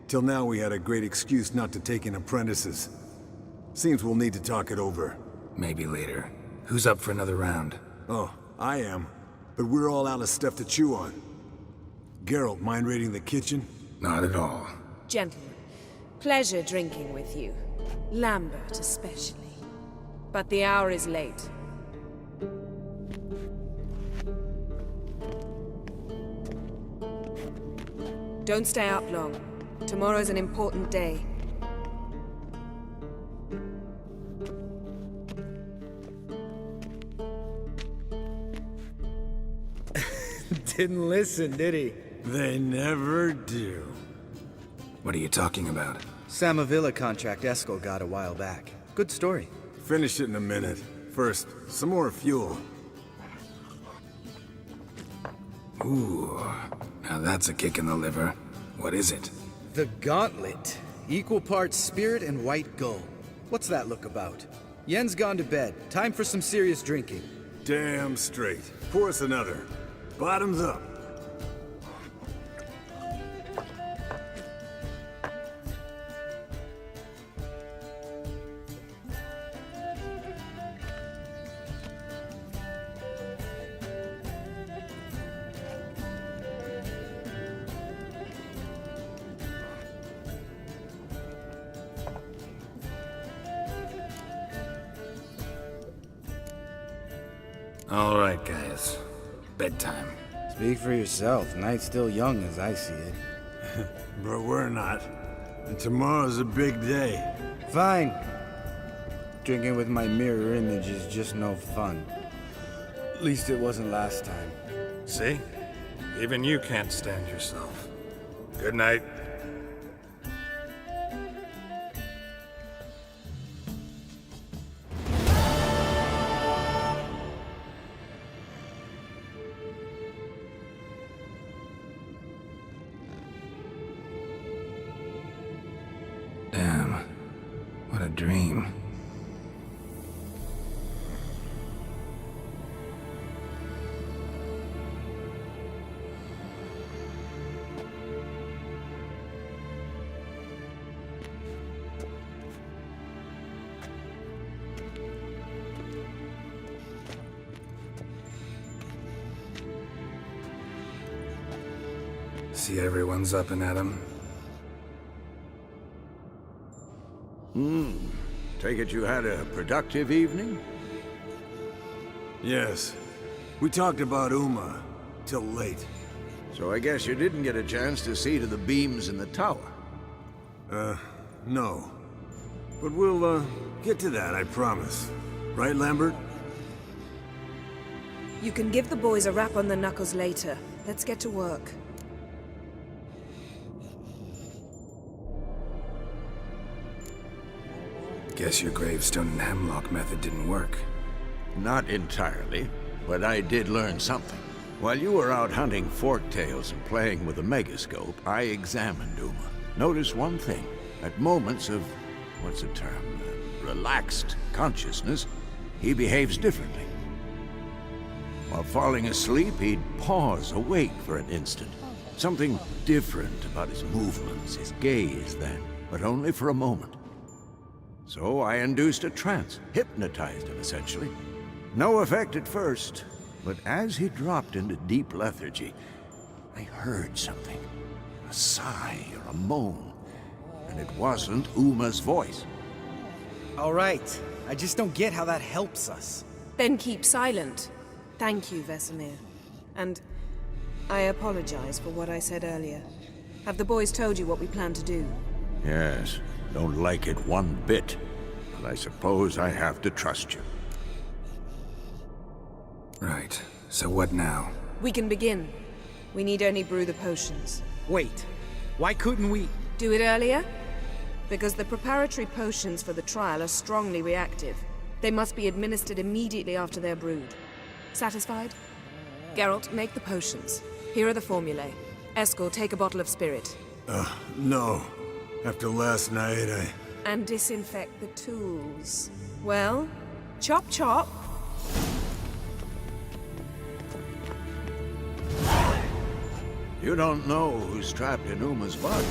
till now we had a great excuse not to take in apprentices. Seems we'll need to talk it over. Maybe later. Who's up for another round? Oh, I am. But we're all out of stuff to chew on. Geralt, mind raiding the kitchen? Not at all. Gentlemen, pleasure drinking with you. Lambert especially. But the hour is late. Don't stay up long. Tomorrow's an important day. Didn't listen, did he? They never do. What are you talking about? Samavilla contract Eskel got a while back. Good story. Finish it in a minute. First, some more fuel. Ooh, now that's a kick in the liver. What is it? The Gauntlet. Equal parts spirit and white gull. What's that look about? Yen's gone to bed. Time for some serious drinking. Damn straight. Pour us another. Bottoms up. All right, guys. Bedtime. Speak for yourself. Night's still young as I see it. But we're not. And tomorrow's a big day. Fine. Drinking with my mirror image is just no fun. At least it wasn't last time. See? Even you can't stand yourself. Good night. a dream. See everyone's up and at 'em. Take it you had a productive evening? Yes. We talked about Uma till late. So I guess you didn't get a chance to see to the beams in the tower. No. But we'll, get to that, I promise. Right, Lambert? You can give the boys a rap on the knuckles later. Let's get to work. Guess your gravestone and hemlock method didn't work. Not entirely, but I did learn something. While you were out hunting forktails and playing with a megascope, I examined Uma. Noticed one thing. At moments of, what's the term, relaxed consciousness, he behaves differently. While falling asleep, he'd pause, awake for an instant. Something different about his movements, his gaze then, but only for a moment. So I induced a trance, hypnotized him essentially. No effect at first, but as he dropped into deep lethargy, I heard something. A sigh or a moan, and it wasn't Uma's voice. All right. I just don't get how that helps us. Then keep silent. Thank you, Vesemir. And I apologize for what I said earlier. Have the boys told you what we plan to do? Yes, don't like it one bit, but I suppose I have to trust you. Right. So what now? We can begin. We need only brew the potions. Wait. Why couldn't we... Do it earlier? Because the preparatory potions for the trial are strongly reactive. They must be administered immediately after they're brewed. Satisfied? Geralt, make the potions. Here are the formulae. Eskel, take a bottle of spirit. No. After last night, And disinfect the tools. Well, chop chop. You don't know who's trapped in Uma's body.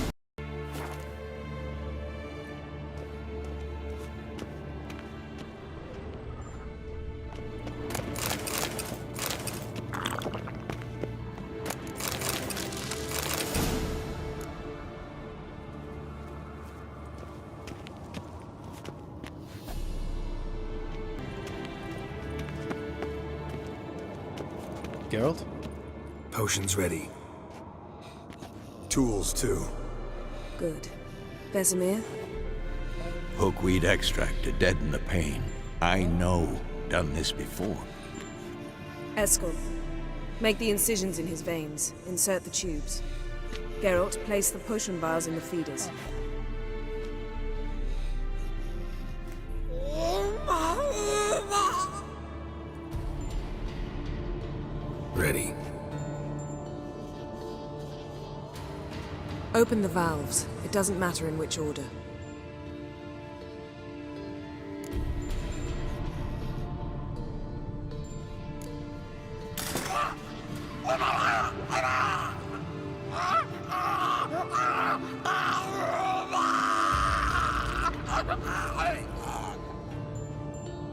Geralt? Potions ready. tools too. Good. Vesemir? Hookweed extract to deaden the pain. I know. Done this before. Eskel, make the incisions in his veins. Insert the tubes. Geralt, place the potion vials in the feeders. Ready. Open the valves. It doesn't matter in which order.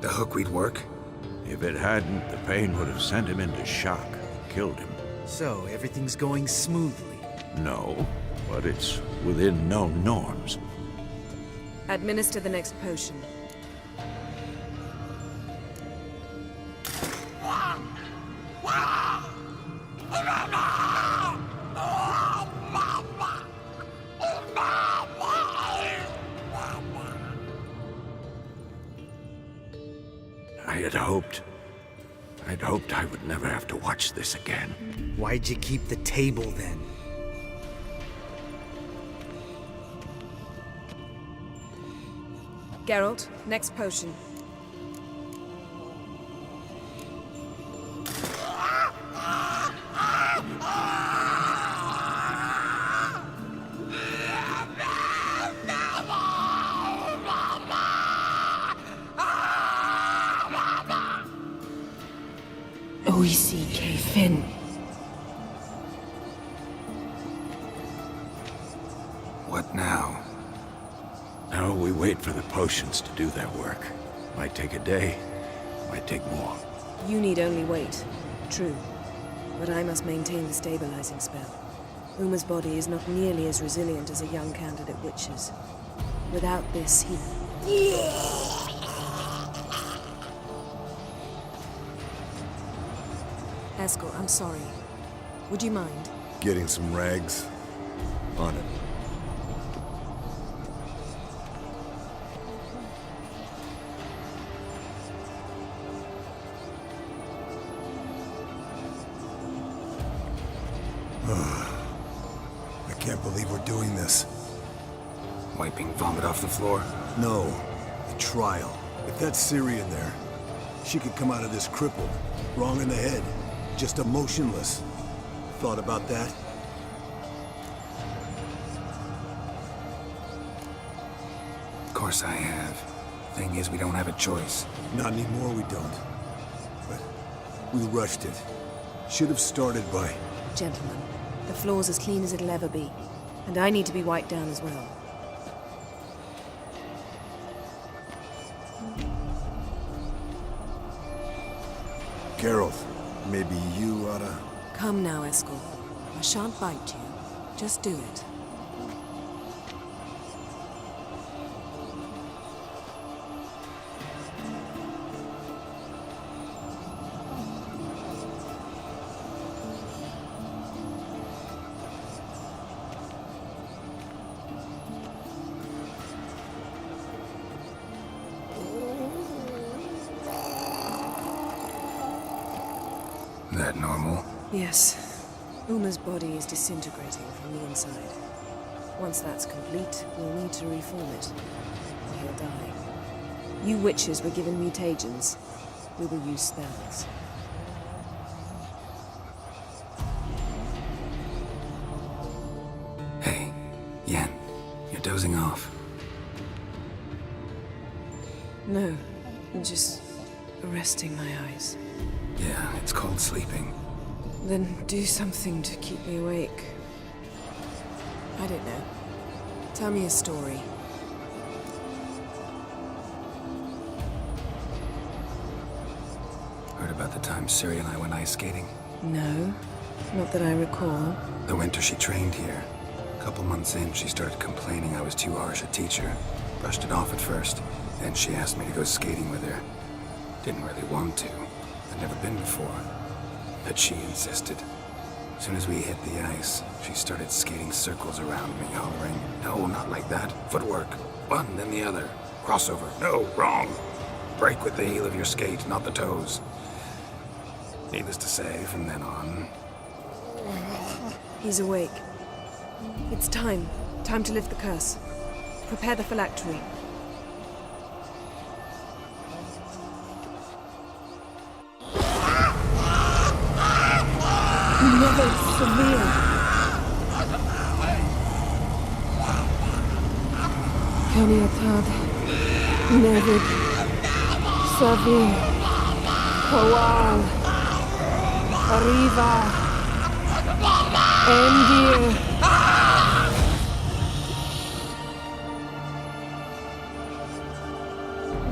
The hookweed work? If it hadn't, the pain would have sent him into shock, killed him. So, everything's going smoothly? No, but it's within known norms. Administer the next potion. I'd hoped I would never have to watch this again. Why'd you keep the table then? Geralt, next potion. Oisi Ke Fin. What now? Now we wait for the potions to do their work. Might take a day, might take more. You need only wait. True. But I must maintain the stabilizing spell. Uma's body is not nearly as resilient as a young candidate witch's. Without this, he... Escort, I'm sorry. Would you mind? Getting some rags? On it. I can't believe we're doing this. Wiping vomit off the floor? No, the trial. If that's Ciri in there, she could come out of this crippled, wrong in the head, just emotionless. Thought about that? Of course I have. Thing is, we don't have a choice. Not anymore, we don't. But we rushed it. Should have started by... Gentlemen, the floor's as clean as it'll ever be. And I need to be wiped down as well. Geralt, maybe you oughta... Come now, Escort. I shan't bite you. Just do it. That normal? Yes. Uma's body is disintegrating from the inside. Once that's complete, we'll need to reform it. Or he'll die. You witches were given mutagens. We will use spells. Hey, Yen, you're dozing off. No, I'm just resting my eyes. Yeah, it's called sleeping. Then do something to keep me awake. I don't know. Tell me a story. Heard about the time Ciri and I went ice skating? No, not that I recall. The winter she trained here. A couple months in, she started complaining I was too harsh a teacher. Brushed it off at first. Then she asked me to go skating with her. Didn't really want to. I'd never been before. But she insisted. As soon as we hit the ice, she started skating circles around me, hollering, "No, not like that. Footwork. One, then the other. Crossover. No, wrong. Break with the heel of your skate, not the toes." Needless to say, from then on... He's awake. It's time. Time to lift the curse. Prepare the phylactery. Never severe. Kaniatad. Nevid. Savir. Kawal. Arriva. Endir.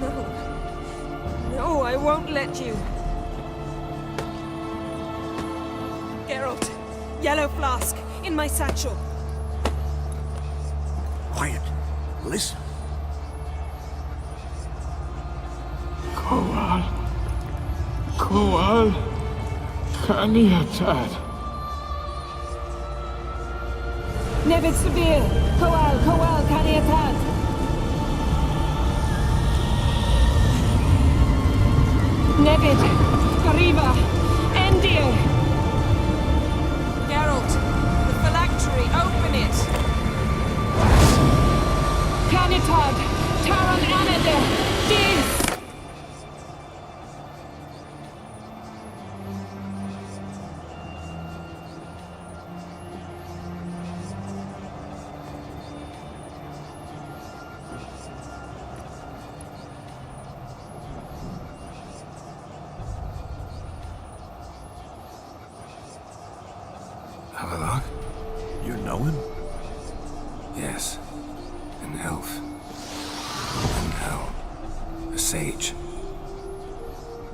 No. No, I won't let you. Geralt. Yellow flask. In my satchel. Quiet. Listen. Kowal. Kowal. Kaniatad. Nevid Severe. Kowal, Kaniatad. Nevid. Arriva. Endir. Geralt, the phylactery, open it! Canitad, Taran Anada, Diz! Avalok? You know him? Yes. An elf. And hell. A sage.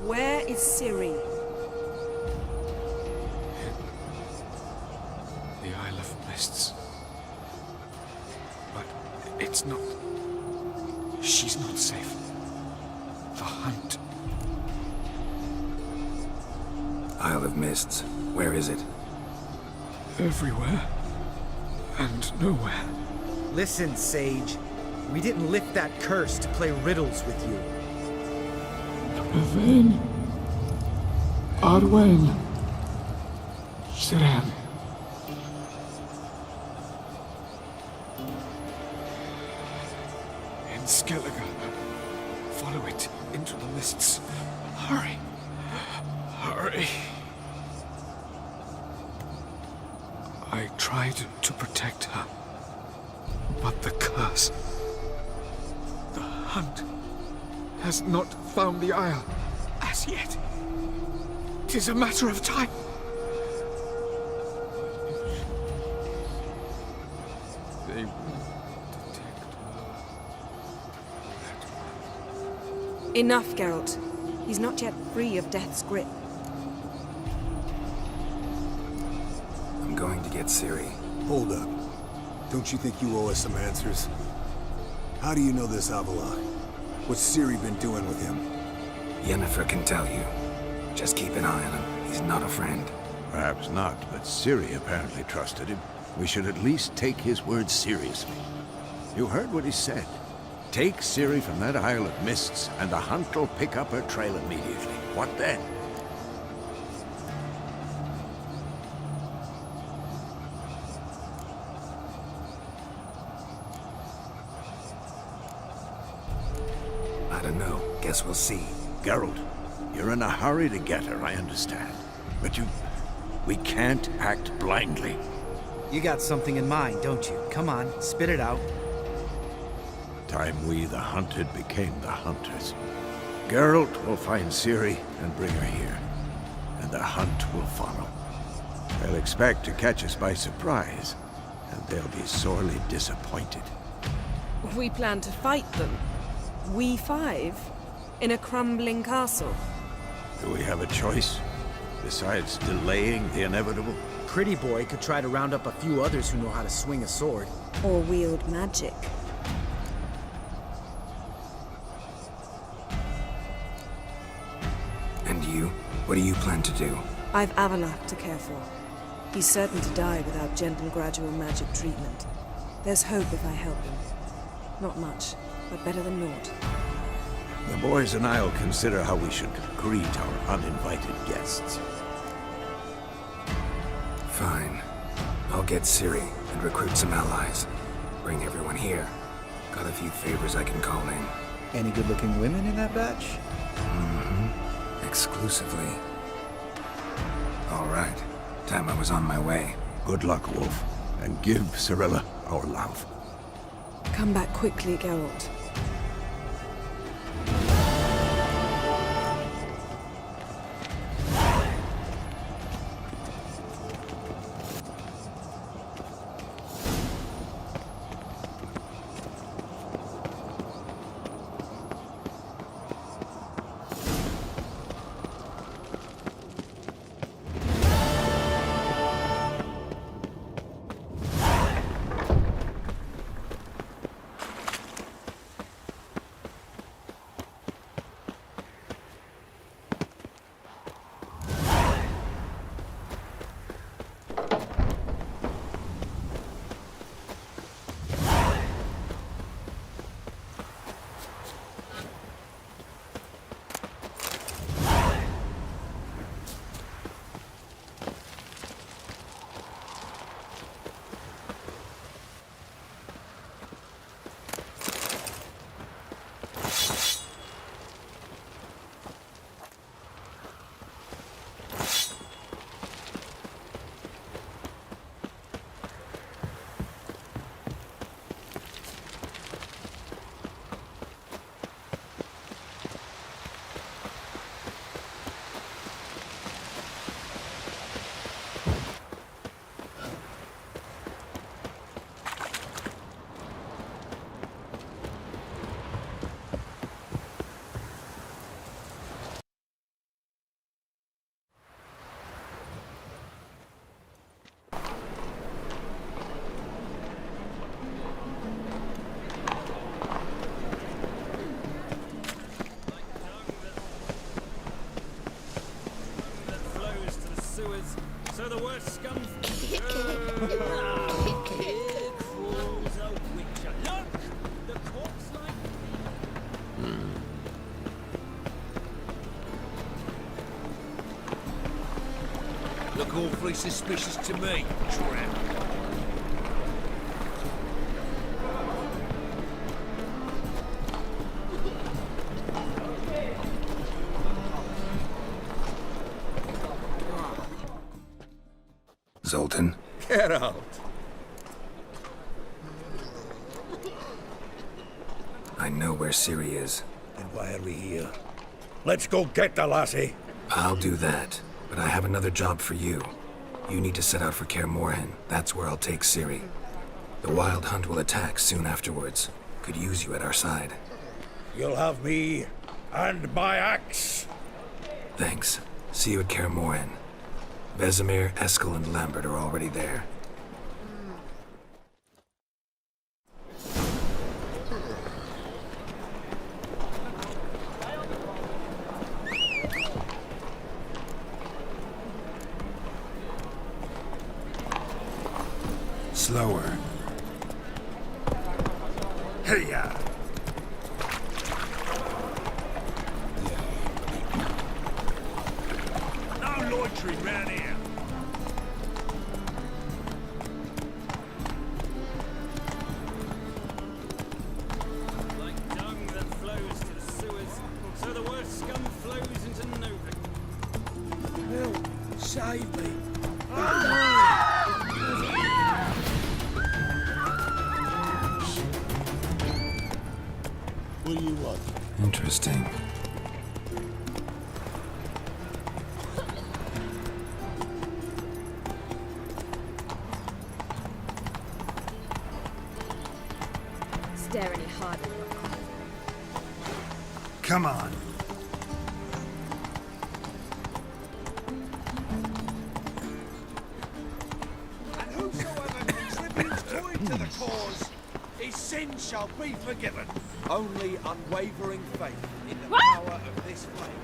Where is Ciri? The Isle of Mists. But it's not... She's not safe. The hunt. Isle of Mists. Where is it? Everywhere. And nowhere. Listen, Sage. We didn't lift that curse to play riddles with you. Yvain. Arwen. Siran. In Skellige. Follow it into the mists. Hurry. Hurry. I tried to protect her. But the curse... The hunt has not found the Isle as yet. 'Tis a matter of time. They will detect her. Enough, Geralt. He's not yet free of death's grip. I'm going to get Ciri. Hold up. Don't you think you owe us some answers? How do you know this Avalok? What's Ciri been doing with him? Yennefer can tell you. Just keep an eye on him. He's not a friend. Perhaps not, but Ciri apparently trusted him. We should at least take his words seriously. You heard what he said. Take Ciri from that Isle of Mists, and the hunt will pick up her trail immediately. What then? I don't know. Guess we'll see. Geralt, you're in a hurry to get her, I understand. But we can't act blindly. You got something in mind, don't you? Come on, spit it out. Time we, the hunted, became the hunters. Geralt will find Ciri and bring her here. And the hunt will follow. They'll expect to catch us by surprise, and they'll be sorely disappointed. We plan to fight them. We five? In a crumbling castle? Do we have a choice? Besides delaying the inevitable? Pretty Boy could try to round up a few others who know how to swing a sword. Or wield magic. And you? What do you plan to do? I've Avalok to care for. He's certain to die without gentle, gradual magic treatment. There's hope if I help him. Not much, but better than naught. The boys and I'll consider how we should greet our uninvited guests. Fine. I'll get Ciri and recruit some allies. Bring everyone here. Got a few favors I can call in. Any good-looking women in that batch? Mm-hmm. Exclusively. All right. Time I was on my way. Good luck, Wolf. And give Cirilla our love. Come back quickly, Geralt. scum... Here crawls a witcher. Look! The corpse-like... Look awfully suspicious to me, tramp. Zoltan? Get out. I know where Ciri is. And why are we here? Let's go get the lassie. I'll do that, but I have another job for you. You need to set out for Kaer Morhen. That's where I'll take Ciri. The Wild Hunt will attack soon afterwards. Could use you at our side. You'll have me and my axe. Thanks. See you at Kaer Morhen. Vesemir, Eskel, and Lambert are already there. Slower. Hey-ya! No loitering round here. Like dung that flows to the sewers, so the worst scum flows into nowhere. Help! Save me! What do you want? Interesting. Stare any harder. Come on. And whosoever makes Libyan's joined to the cause, his sins shall be forgiven. Only unwavering faith in the power of this flame.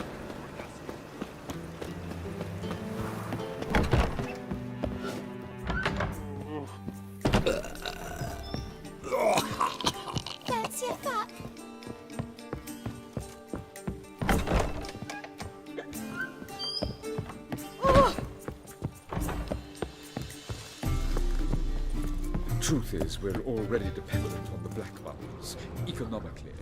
That's your fuck. Truth is, we're already dependent on the Black Bubbles, economically.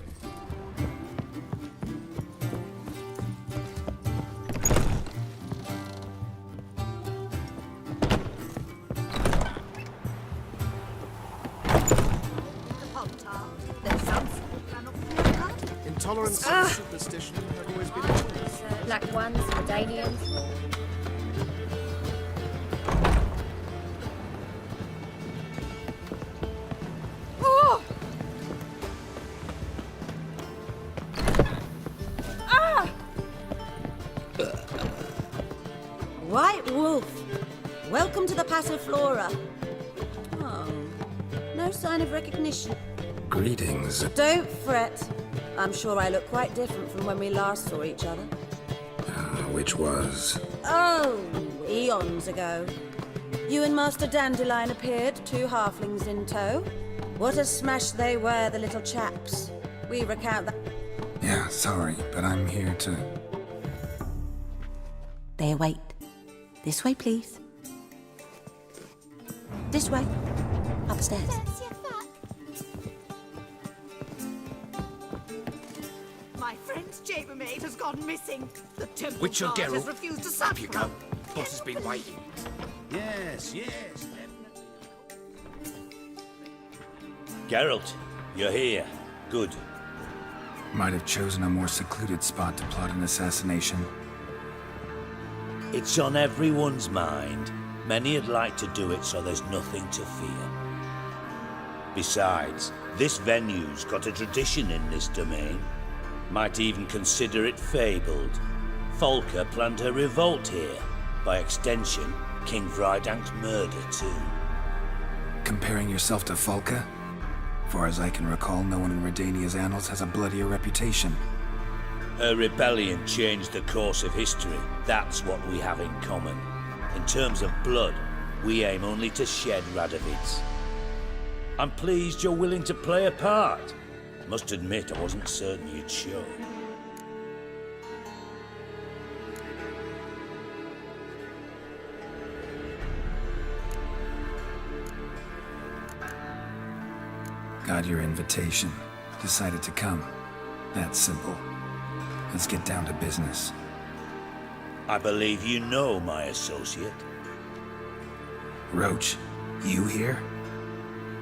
Intolerance and superstition have always been a choice. Black ones, Redanians. White Wolf, welcome to the Passiflora. Oh, no sign of recognition. Greetings. Don't fret. I'm sure I look quite different from when we last saw each other. Which was? Oh, eons ago. You and Master Dandelion appeared, two halflings in tow. What a smash they were, the little chaps. We recount that. Yeah, sorry, but I'm here to... They await. This way, please. This way. Upstairs. That's your fuck. My friend Chambermaid has gone missing. The temple Witcher guard has Geralt, refused to up serve you her. go. Boss has been waiting. Yes, yes. Geralt, you're here. Good. Might have chosen a more secluded spot to plot an assassination. It's on everyone's mind. Many would like to do it, so there's nothing to fear. Besides, this venue's got a tradition in this domain. Might even consider it fabled. Folka planned her revolt here. By extension, King Vrydank's murder too. Comparing yourself to Folka? Far as I can recall, no one in Redania's annals has a bloodier reputation. Her rebellion changed the course of history. That's what we have in common. In terms of blood, We aim only to shed Radovids. I'm pleased you're willing to play a part. Must admit, I wasn't certain you'd show. Got your invitation. Decided to come. That's simple. Let's get down to business. I believe you know my associate. Roach, you here?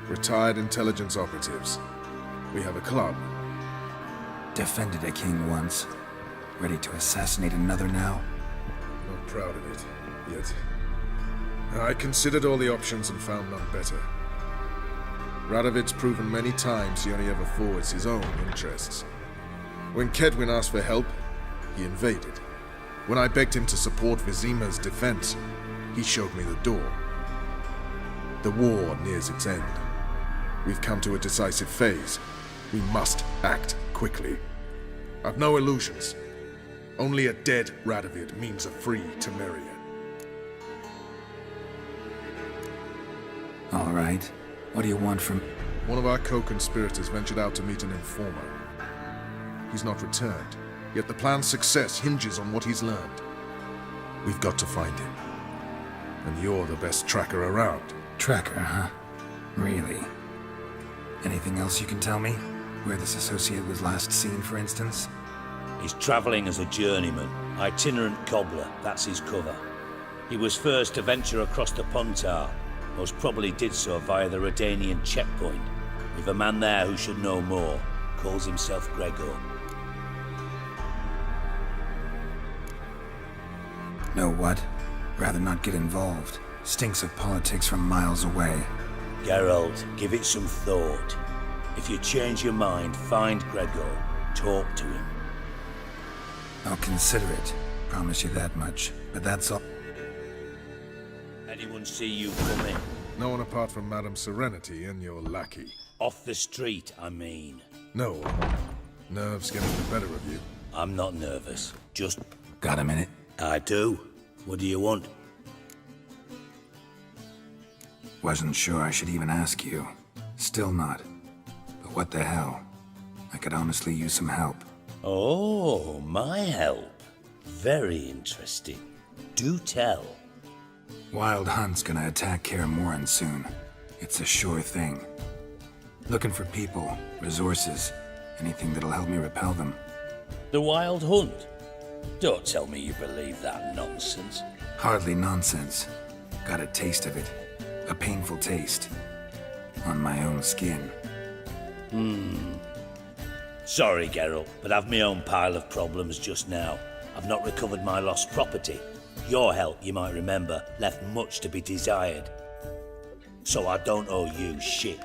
Retired intelligence operatives. We have a club. Defended a king once. Ready to assassinate another now? Not proud of it, yet. I considered all the options and found none better. Radovid's proven many times he only ever forwards his own interests. When Kedwin asked for help, he invaded. When I begged him to support Vizima's defense, he showed me the door. The war nears its end. We've come to a decisive phase. We must act quickly. I've no illusions. Only a dead Radovid means a free Temeria. All right. What do you want from... One of our co-conspirators ventured out to meet an informer. He's not returned, yet the plan's success hinges on what he's learned. We've got to find him. And you're the best tracker around. Tracker, huh? Really? Anything else you can tell me? Where this associate was last seen, for instance? He's travelling as a journeyman, itinerant cobbler, that's his cover. He was first to venture across the Pontar, most probably did so via the Redanian checkpoint. We've a man there who should know more, calls himself Gregor. Know what? Rather not get involved. Stinks of politics from miles away. Geralt, give it some thought. If you change your mind, find Gregor. Talk to him. I'll consider it. Promise you that much. But that's all. Anyone see you coming? No one apart from Madame Serenity and your lackey. Off the street, I mean. No one. Nerves getting the better of you. I'm not nervous. Just... Got a minute? I do. What do you want? Wasn't sure I should even ask you. Still not. But what the hell? I could honestly use some help. Oh, my help. Very interesting. Do tell. Wild Hunt's gonna attack Kaer Morhen soon. It's a sure thing. Looking for people, resources, anything that'll help me repel them. The Wild Hunt? Don't tell me you believe that nonsense. Hardly nonsense. Got a taste of it. A painful taste. On my own skin. Sorry, Geralt, but I've my own pile of problems just now. I've not recovered my lost property. Your help, you might remember, left much to be desired. So I don't owe you shit.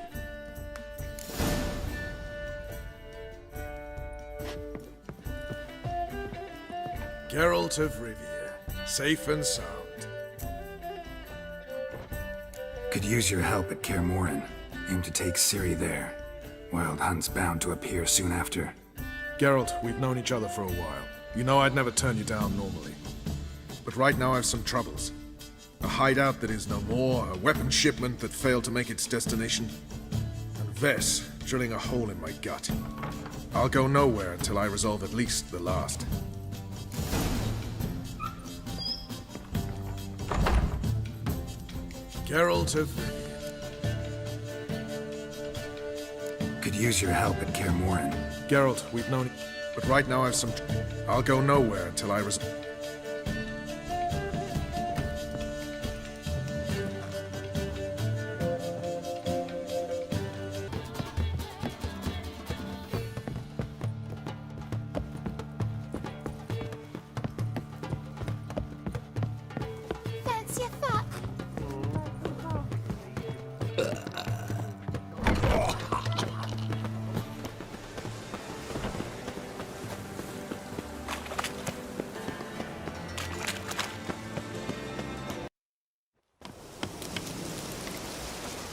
Geralt of Rivia, safe and sound. Could use your help at Kaer Morhen. Aim to take Ciri there. Wild Hunt's bound to appear soon after. Geralt, we've known each other for a while. You know I'd never turn you down normally. But right now I've some troubles. A hideout that is no more, a weapon shipment that failed to make its destination, and Vess drilling a hole in my gut. I'll go nowhere until I resolve at least the last. Geralt of Rivia. Could use your help at Kaer Morhen. Geralt, we've known... But right now I've some... I'll go nowhere until I resolve... Fancy a fuck?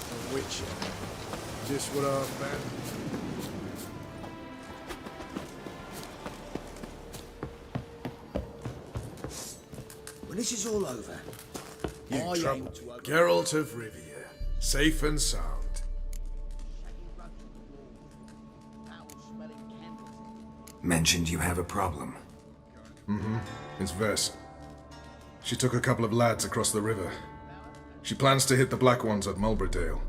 A witcher. Just what our man... When this is all over, You trouble. Geralt of Rivia. Safe and sound. Mentioned you have a problem. Mm-hmm. It's Vess. She took a couple of lads across the river. She plans to hit the Black Ones at Mulberdale.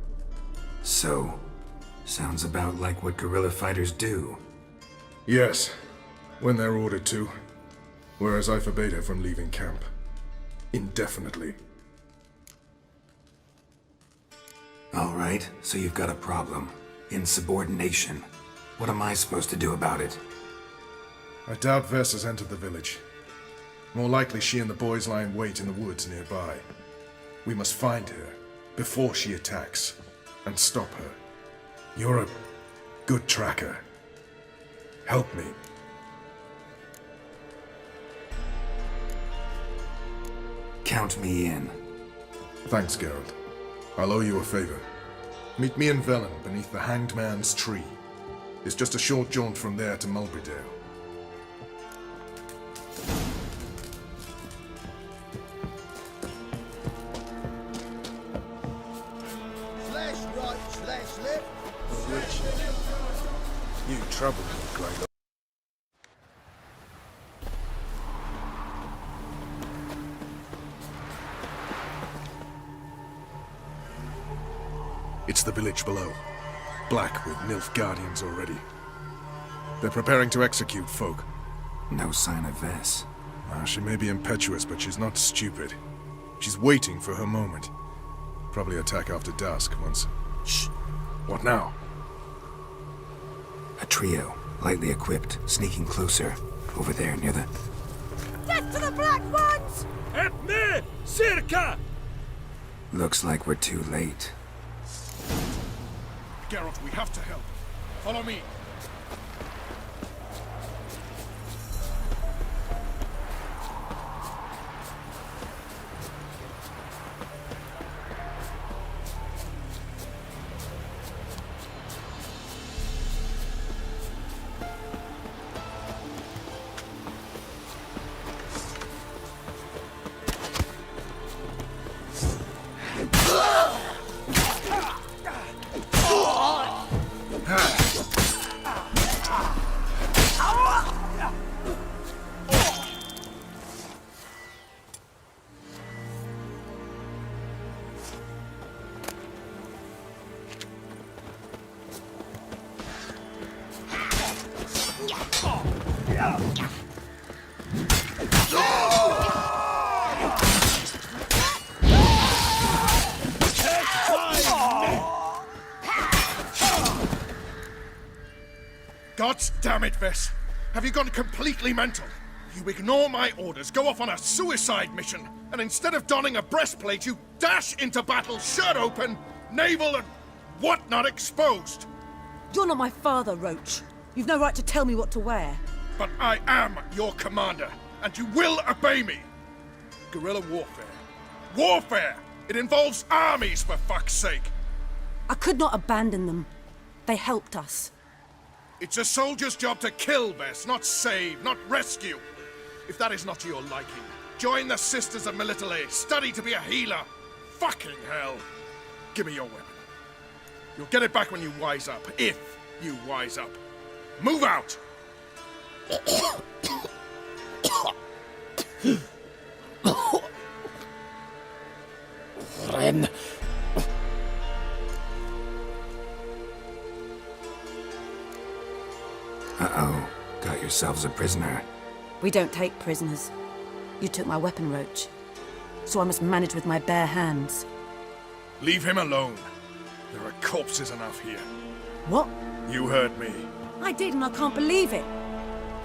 So, sounds about like what guerrilla fighters do. Yes, when they're ordered to. Whereas I forbade her from leaving camp. Indefinitely. Alright, so you've got a problem. Insubordination. What am I supposed to do about it? I doubt Vess has entered the village. More likely she and the boys lie in wait in the woods nearby. We must find her before she attacks and stop her. You're a good tracker. Help me. Count me in. Thanks, Geralt. I'll owe you a favor. Meet me in Velen beneath the Hanged Man's tree. It's just a short jaunt from there to Mulberdale. You trouble me, Greylock. It's the village below. Black with Nilfgaardians already. They're preparing to execute folk. No sign of Vess. She may be impetuous, but she's not stupid. She's waiting for her moment. Probably attack after dusk once... Shh! What now? A trio, lightly equipped, sneaking closer. Over there, near the... Get to the Black Ones! Help me! Circa! Looks like we're too late. Geralt, we have to help. Follow me. God damn it, Vess! Have you gone completely mental? You ignore my orders, go off on a suicide mission, and instead of donning a breastplate, you dash into battle, shirt open, navel and whatnot exposed! You're not my father, Roach. You've no right to tell me what to wear. But I am your commander, and you will obey me! Guerrilla warfare. Warfare! It involves armies, for fuck's sake! I could not abandon them. They helped us. It's a soldier's job to kill, Vess, not save, not rescue. If that is not to your liking, join the Sisters of Melitele, study to be a healer. Fucking hell. Give me your weapon. You'll get it back when you wise up, if you wise up. Move out! Ren. Uh-oh. Got yourselves a prisoner. We don't take prisoners. You took my weapon, Roach. So I must manage with my bare hands. Leave him alone. There are corpses enough here. What? You heard me. I did, and I can't believe it.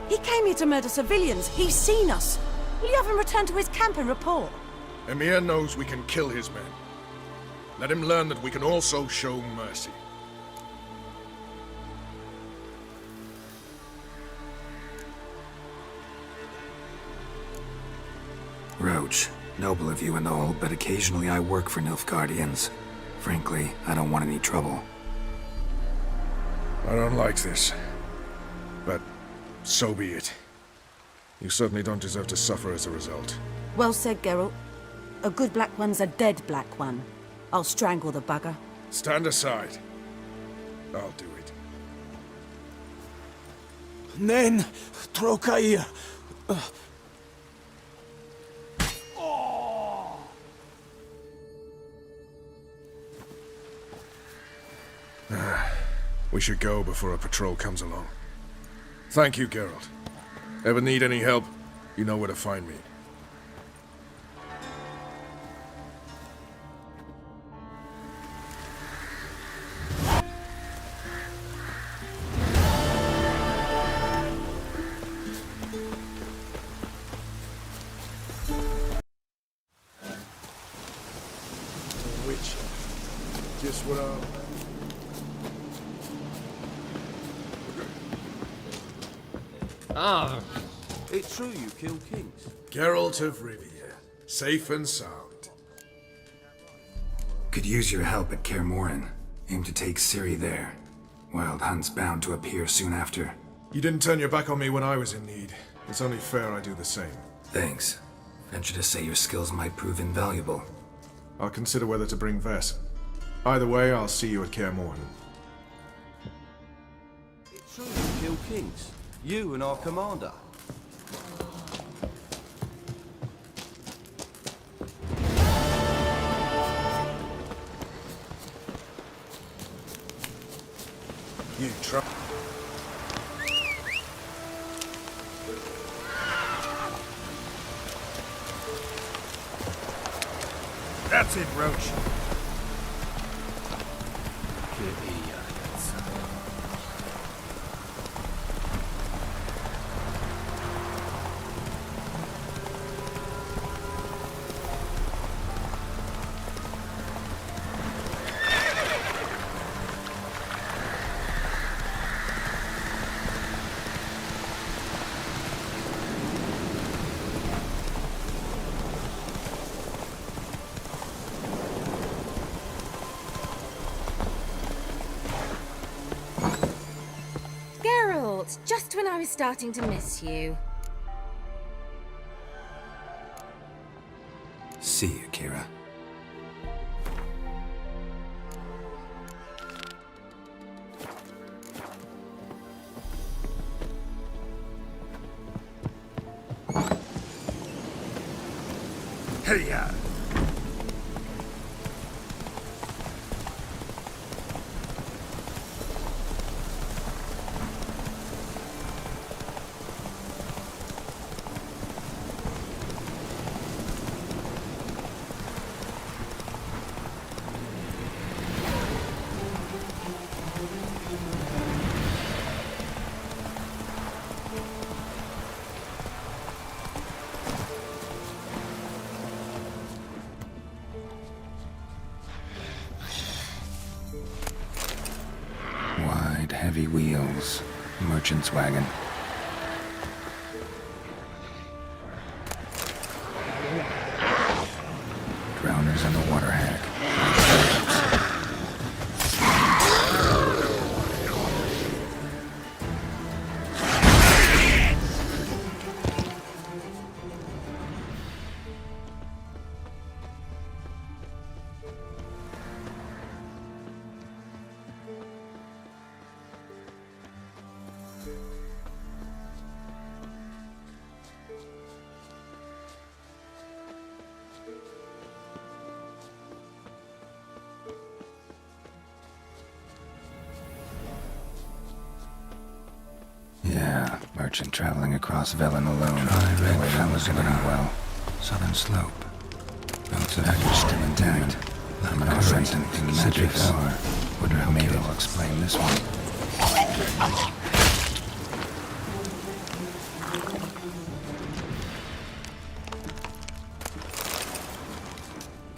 He came here to murder civilians. He's seen us. Will you have him return to his camp and report? Emir knows we can kill his men. Let him learn that we can also show mercy. Roach, noble of you and all, but occasionally I work for Nilfgaardians. Frankly, I don't want any trouble. I don't like this. But so be it. You certainly don't deserve to suffer as a result. Well said, Geralt. A good black one's a dead black one. I'll strangle the bugger. Stand aside. I'll do it. Nen, Trokair. We should go before a patrol comes along. Thank you, Geralt. Ever need any help, you know where to find me. Witch. Just what Ah, it's true you kill kings. Geralt of Rivia, safe and sound. Could use your help at Kaer Morhen. Aim to take Ciri there. Wild Hunt's bound to appear soon after. You didn't turn your back on me when I was in need. It's only fair I do the same. Thanks. Venture to say your skills might prove invaluable. I'll consider whether to bring Vess. Either way, I'll see you at Kaer Morhen. It's true you kill kings. You and our commander. You try. That's it, Roach. Just when I was starting to miss you. See you, Kira. Hey-ya! Heavy wheels. Merchant's wagon. Drowners and the water hag. Yeah, merchant traveling across Velen alone. That was going well. Southern slope. Boats of Echo still intact. Current and magic power. Wonder how maybe they'll explain this one.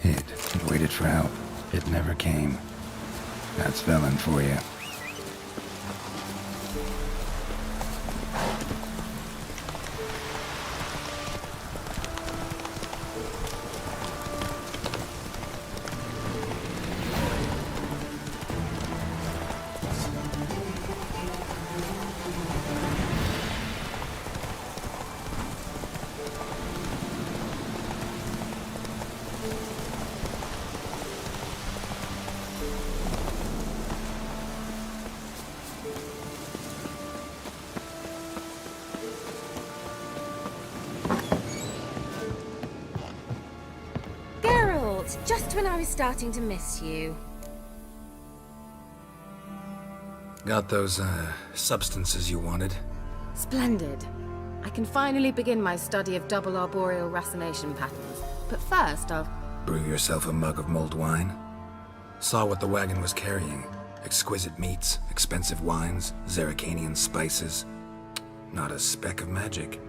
Hid and waited for help. It never came. That's Velen for you. just when I was starting to miss you. Got those, substances you wanted? Splendid. I can finally begin my study of double arboreal racination patterns. But first, I'll... Brew yourself a mug of mulled wine? Saw what the wagon was carrying. Exquisite meats, expensive wines, Zerrikanian spices. Not a speck of magic.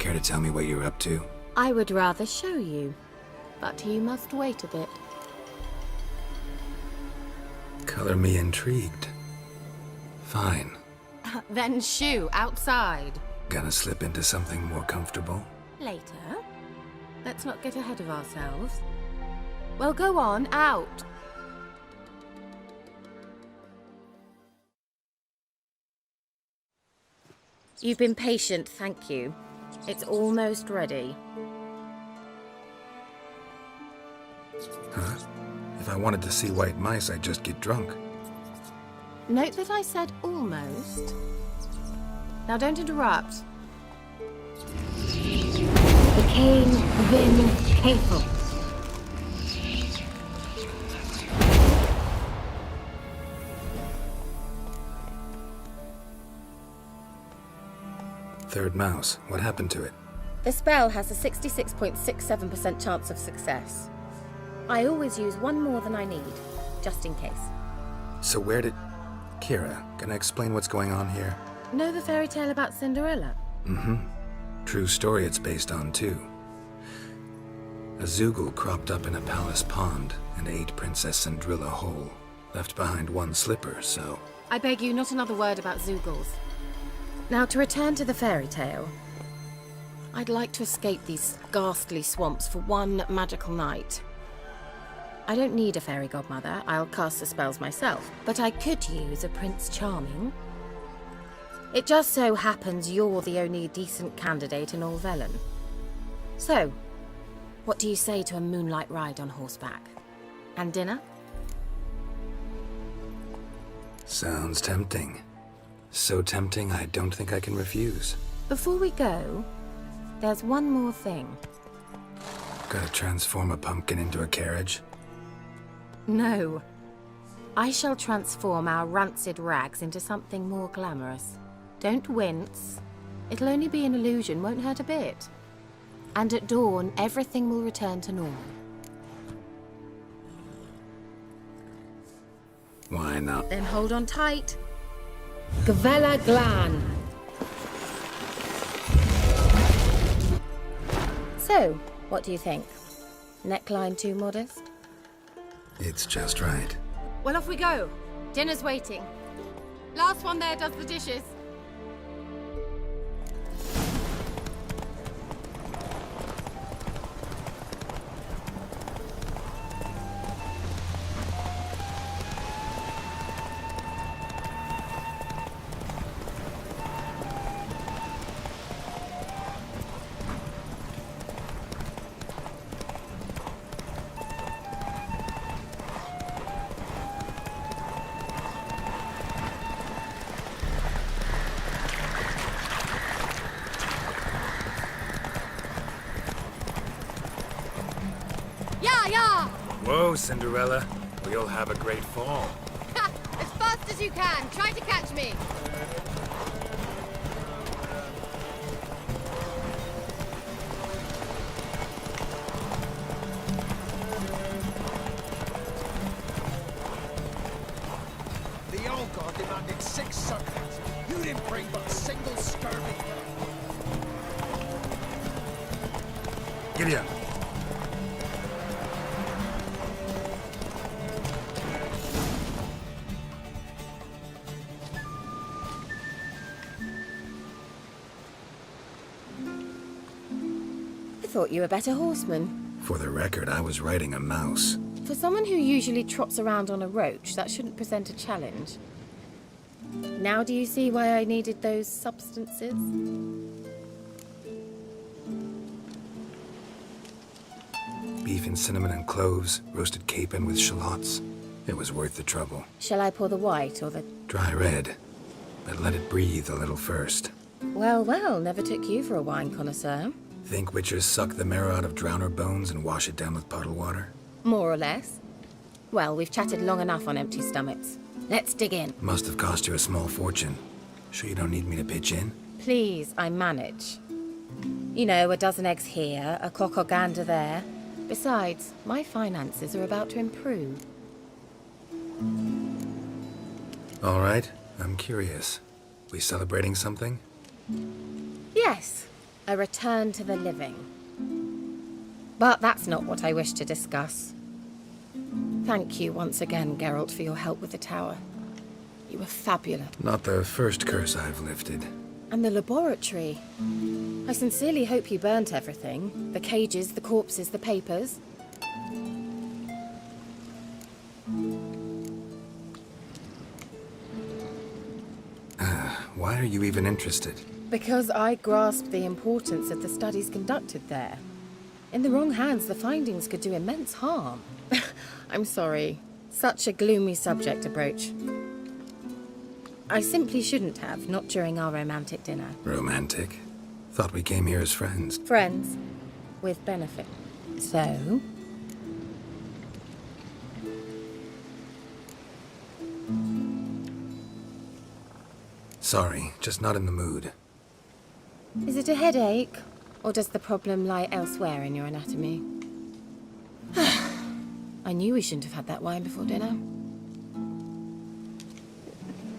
Care to tell me what you're up to? I would rather show you, but you must wait a bit. Color me intrigued. Fine. Then shoo, outside. Gonna slip into something more comfortable? Later. Let's not get ahead of ourselves. Well, go on, out. You've been patient, thank you. It's almost ready. Huh? If I wanted to see white mice, I'd just get drunk. Note that I said almost. Now don't interrupt. Became Vin Hateful. Third mouse. What happened to it? The spell has a 66.67% chance of success. I always use one more than I need, just in case. So where did... Kira, can I explain what's going on here? Know the fairy tale about Cinderella? Mm-hmm. True story it's based on, too. A Zoogle cropped up in a palace pond and ate Princess Cinderella whole. Left behind one slipper, so... I beg you, not another word about Zoogles. Now, to return to the fairy tale. I'd like to escape these ghastly swamps for one magical night. I don't need a fairy godmother, I'll cast the spells myself, but I could use a Prince Charming. It just so happens you're the only decent candidate in all Velen. So, what do you say to a moonlight ride on horseback? And dinner? Sounds tempting. So tempting, I don't think I can refuse. Before we go, there's one more thing. Gotta transform a pumpkin into a carriage? No. I shall transform our rancid rags into something more glamorous. Don't wince. It'll only be an illusion, won't hurt a bit. And at dawn, everything will return to normal. Why not? Then hold on tight. Gavella Glan. So, what do you think? Neckline too modest? It's just right. Well, off we go. Dinner's waiting. Last one there does the dishes. Whoa, Cinderella. We'll have a great fall. Ha! As fast as you can. Try to catch me. The old god demanded 6 subjects. You didn't bring but a single scurvy. Giddy up. I thought you were a better horseman. For the record, I was riding a mouse. For someone who usually trots around on a roach, that shouldn't present a challenge. Now do you see why I needed those substances? Beef and cinnamon and cloves, roasted capon with shallots. It was worth the trouble. Shall I pour the white or the... Dry red, but let it breathe a little first. Well, well, never took you for a wine connoisseur. Think witchers suck the marrow out of drowner bones and wash it down with puddle water? More or less. Well, we've chatted long enough on empty stomachs. Let's dig in. Must have cost you a small fortune. Sure you don't need me to pitch in? Please, I manage. You know, a dozen eggs here, a cock or gander there. Besides, my finances are about to improve. All right, I'm curious. We celebrating something? Yes, a return to the living. But that's not what I wish to discuss. Thank you once again, Geralt, for your help with the tower. You were fabulous. Not the first curse I've lifted. And the laboratory. I sincerely hope you burnt everything. The cages, the corpses, the papers. Why are you even interested? Because I grasped the importance of the studies conducted there. In the wrong hands, the findings could do immense harm. I'm sorry. Such a gloomy subject to broach. I simply shouldn't have, not during our romantic dinner. Romantic? Thought we came here as friends. Friends. With benefit. So? Sorry, just not in the mood. Is it a headache? Or does the problem lie elsewhere in your anatomy? I knew we shouldn't have had that wine before dinner.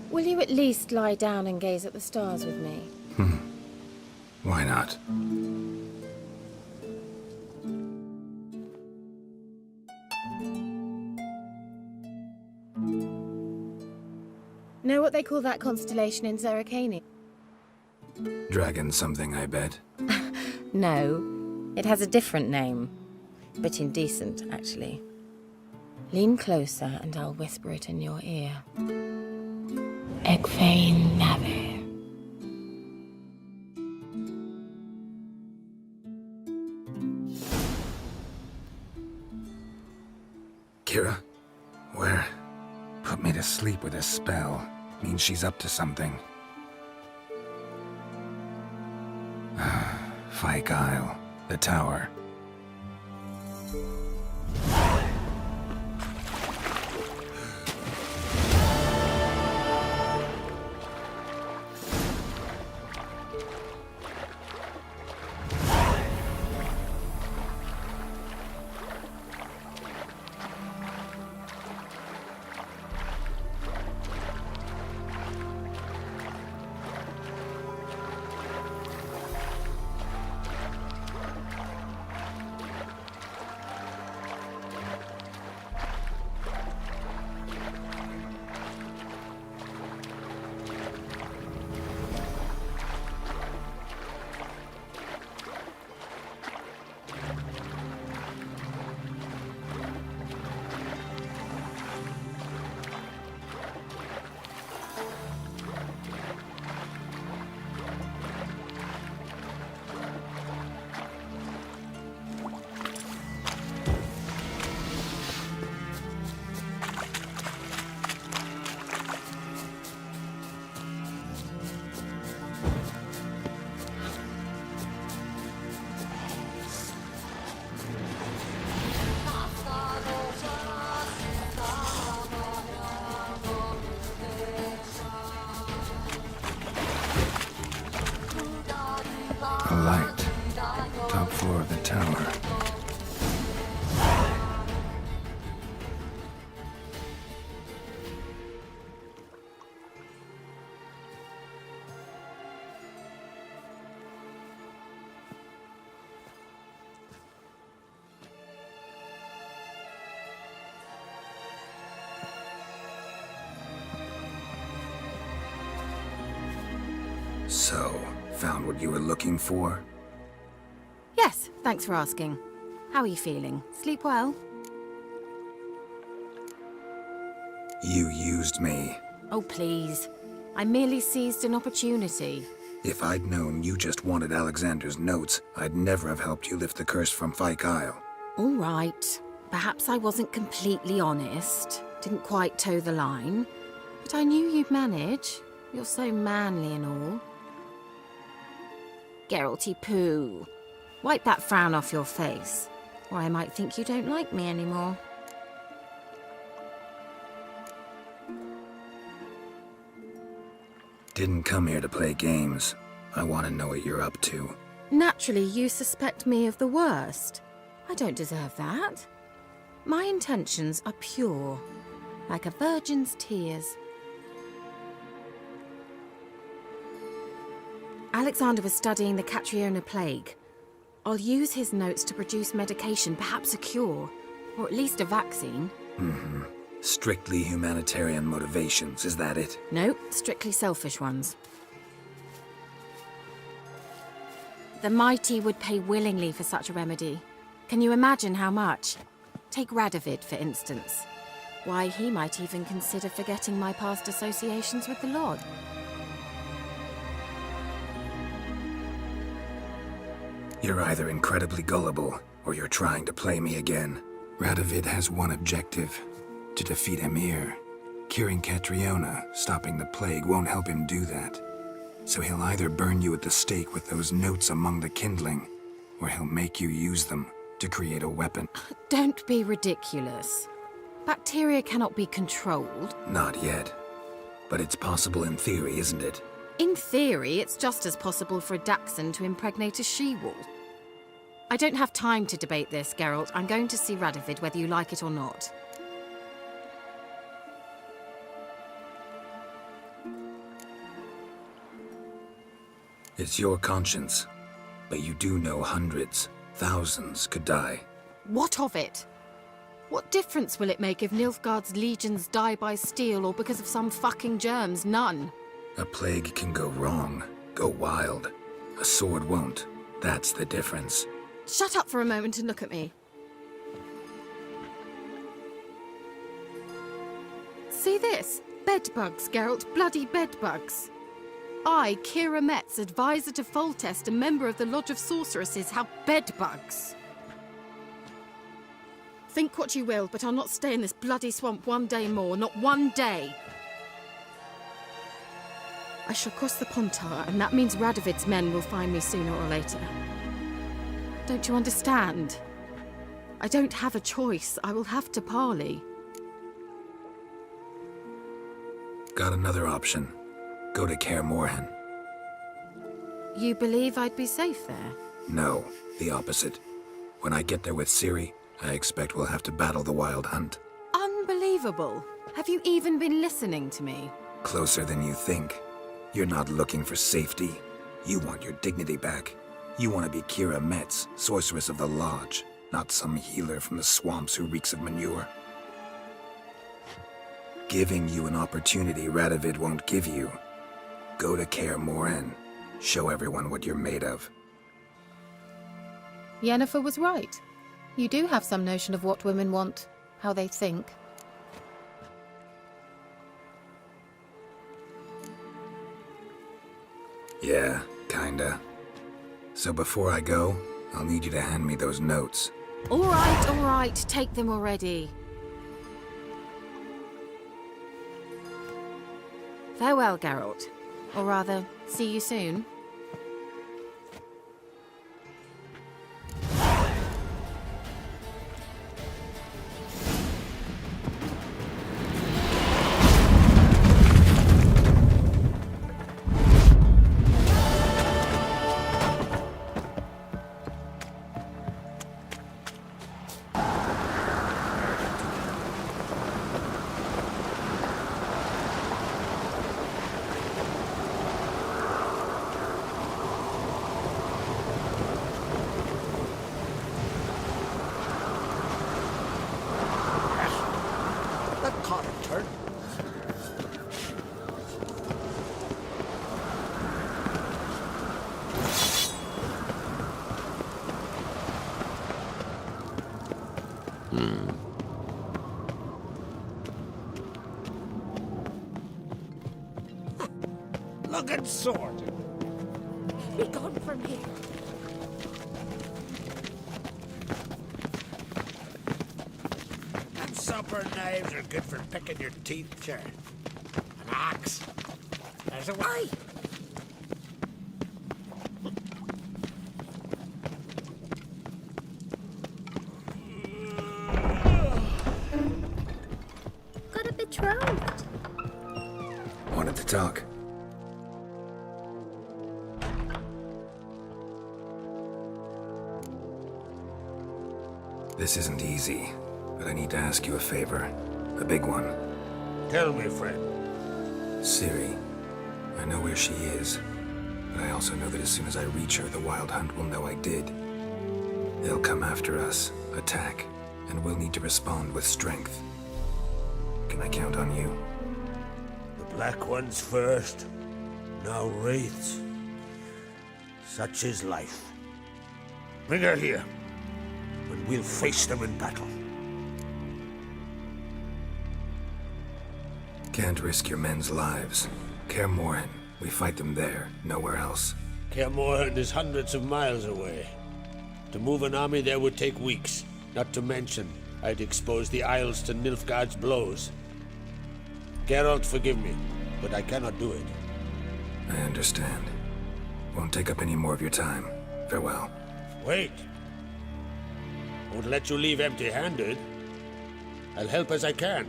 Will you at least lie down and gaze at the stars with me? Why not? Know what they call that constellation in Zerrikania? Dragon something, I bet. No, it has a different name. Bit indecent, actually. Lean closer and I'll whisper it in your ear. Egfain Nave. Kira? Where? Put me to sleep with a spell. Means she's up to something. Fyke Isle. The tower. A light. Top floor of the tower. So, found what you were looking for? Yes, thanks for asking. How are you feeling? Sleep well? You used me. Oh, please. I merely seized an opportunity. If I'd known you just wanted Alexander's notes, I'd never have helped you lift the curse from Fyke Isle. All right. Perhaps I wasn't completely honest. Didn't quite toe the line. But I knew you'd manage. You're so manly and all. Geralty poo. Wipe that frown off your face, or I might think you don't like me anymore. Didn't come here to play games. I want to know what you're up to. Naturally, you suspect me of the worst. I don't deserve that. My intentions are pure, like a virgin's tears. Alexander was studying the Catriona plague. I'll use his notes to produce medication, perhaps a cure, or at least a vaccine. Mm-hmm. Strictly humanitarian motivations, is that it? Nope, strictly selfish ones. The mighty would pay willingly for such a remedy. Can you imagine how much? Take Radovid, for instance. Why, he might even consider forgetting my past associations with the Lord. You're either incredibly gullible, or you're trying to play me again. Radovid has one objective: to defeat Emir. Curing Catriona, stopping the plague, won't help him do that. So he'll either burn you at the stake with those notes among the kindling, or he'll make you use them to create a weapon. Don't be ridiculous. Bacteria cannot be controlled. Not yet. But it's possible in theory, isn't it? In theory, it's just as possible for a Dachshund to impregnate a she-wolf. I don't have time to debate this, Geralt. I'm going to see Radovid whether you like it or not. It's your conscience. But you do know hundreds, thousands could die. What of it? What difference will it make if Nilfgaard's legions die by steel or because of some fucking germs? None. A plague can go wrong, go wild. A sword won't. That's the difference. Shut up for a moment and look at me. See this? Bedbugs, Geralt. Bloody bedbugs. I, Kira Metz, advisor to Foltest, a member of the Lodge of Sorceresses, have bedbugs. Think what you will, but I'll not stay in this bloody swamp one day more. Not one day. I shall cross the Pontar, and that means Radovid's men will find me sooner or later. Don't you understand? I don't have a choice. I will have to parley. Got another option. Go to Kaer Morhen. You believe I'd be safe there? No, the opposite. When I get there with Ciri, I expect we'll have to battle the Wild Hunt. Unbelievable. Have you even been listening to me? Closer than you think. You're not looking for safety. You want your dignity back. You want to be Kira Metz, sorceress of the Lodge, not some healer from the swamps who reeks of manure. Giving you an opportunity Radovid won't give you. Go to Kaer Morhen. Show everyone what you're made of. Yennefer was right. You do have some notion of what women want, how they think. Yeah, kinda. So before I go, I'll need you to hand me those notes. All right, take them already. Farewell, Geralt. Or rather, see you soon. Looking sword. Be gone from here. Them supper knives are good for picking your teeth, sure. An axe. There's a way. What's wrong? Wanted to talk. This isn't easy, but I need to ask you a favor. A big one. Tell me, friend. Ciri. I know where she is, but I also know that as soon as I reach her, the Wild Hunt will know I did. They'll come after us, attack, and we'll need to respond with strength. Can I count on you? The Black Ones first, now Wraiths. Such is life. Bring her here, and we'll face them in battle. Can't risk your men's lives. Kaer Morhen, we fight them there, nowhere else. Kaer Morhen is hundreds of miles away. To move an army there would take weeks, not to mention I'd expose the Isles to Nilfgaard's blows. Geralt, forgive me, but I cannot do it. I understand. Won't take up any more of your time. Farewell. Wait! Won't let you leave empty-handed. I'll help as I can.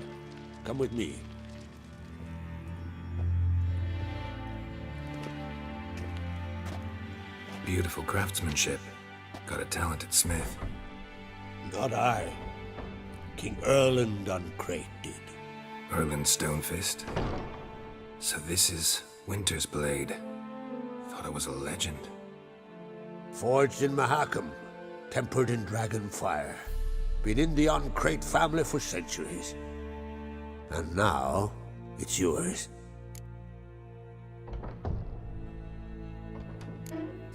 Come with me. Beautiful craftsmanship. Got a talented smith. Not I. King Erland Uncrate did. Erland Stonefist? So this is Winter's Blade. Thought it was a legend. Forged in Mahakam, tempered in dragon fire. Been in the Uncrate family for centuries. And now, it's yours.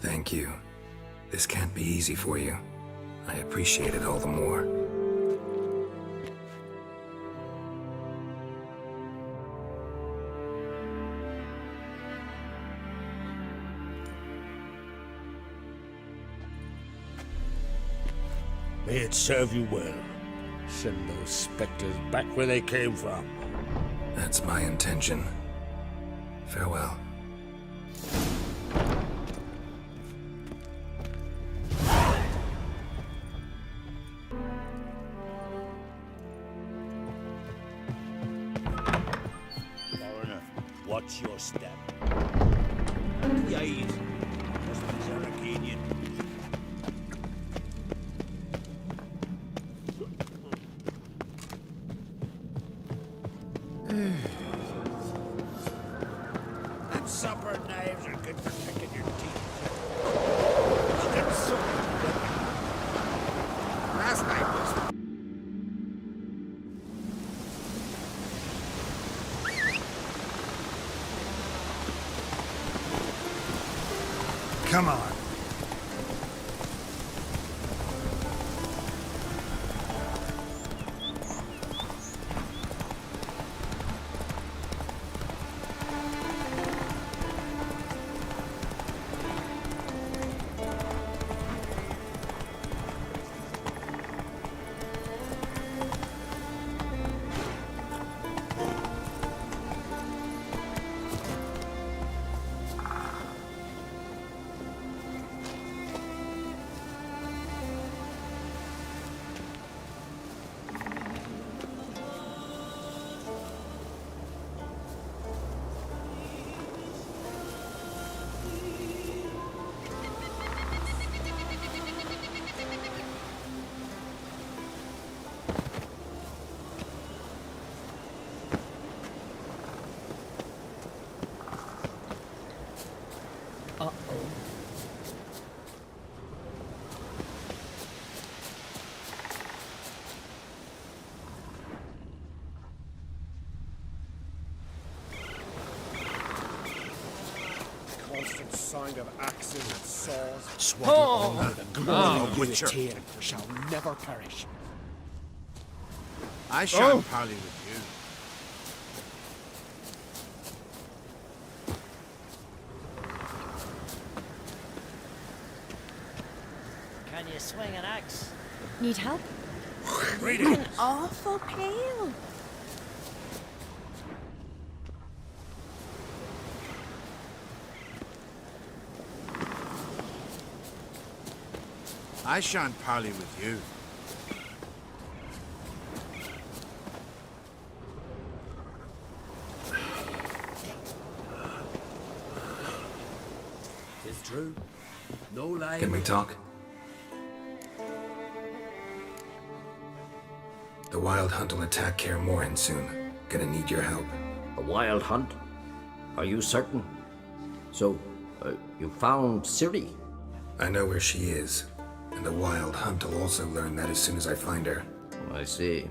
Thank you. This can't be easy for you. I appreciate it all the more. May it serve you well. Send those specters back where they came from. That's my intention. Farewell. Foreigner, watch your step. Yade. Must be Zaracanian. Them supper knives are good for picking your teeth. Look at so last night was... Come on. Constant sound of axes and saws. Swatted all over the glory of Witcher. Tear shall never perish. I shan't parley with you. Can you swing an axe? Need help? Read You're it. an awful pale. I shan't parley with you. 'Tis true. No lie. Can we talk? The Wild Hunt will attack Kaer Morhen soon. Gonna need your help. A wild hunt? Are you certain? So, you found Ciri? I know where she is, and the Wild Hunt will also learn that as soon as I find her. I see.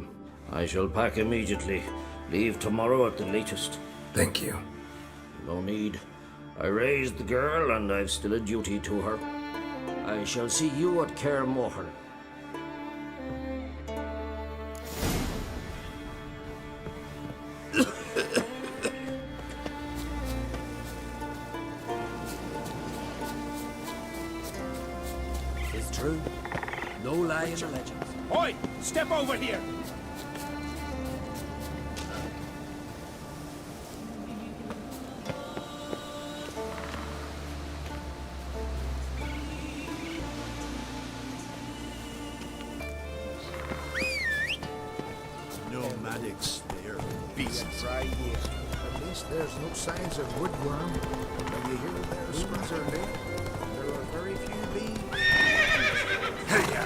I shall pack immediately. Leave tomorrow at the latest. Thank you. No need. I raised the girl, and I've still a duty to her. I shall see you at Kaer Morhen. Tis true. No lie in the legends. Oi! Step over here! Nomadics, they're beasts. Right here. At least there's no signs of woodworm. When you hear their screams are lit, there are very few bees. Hey-ya!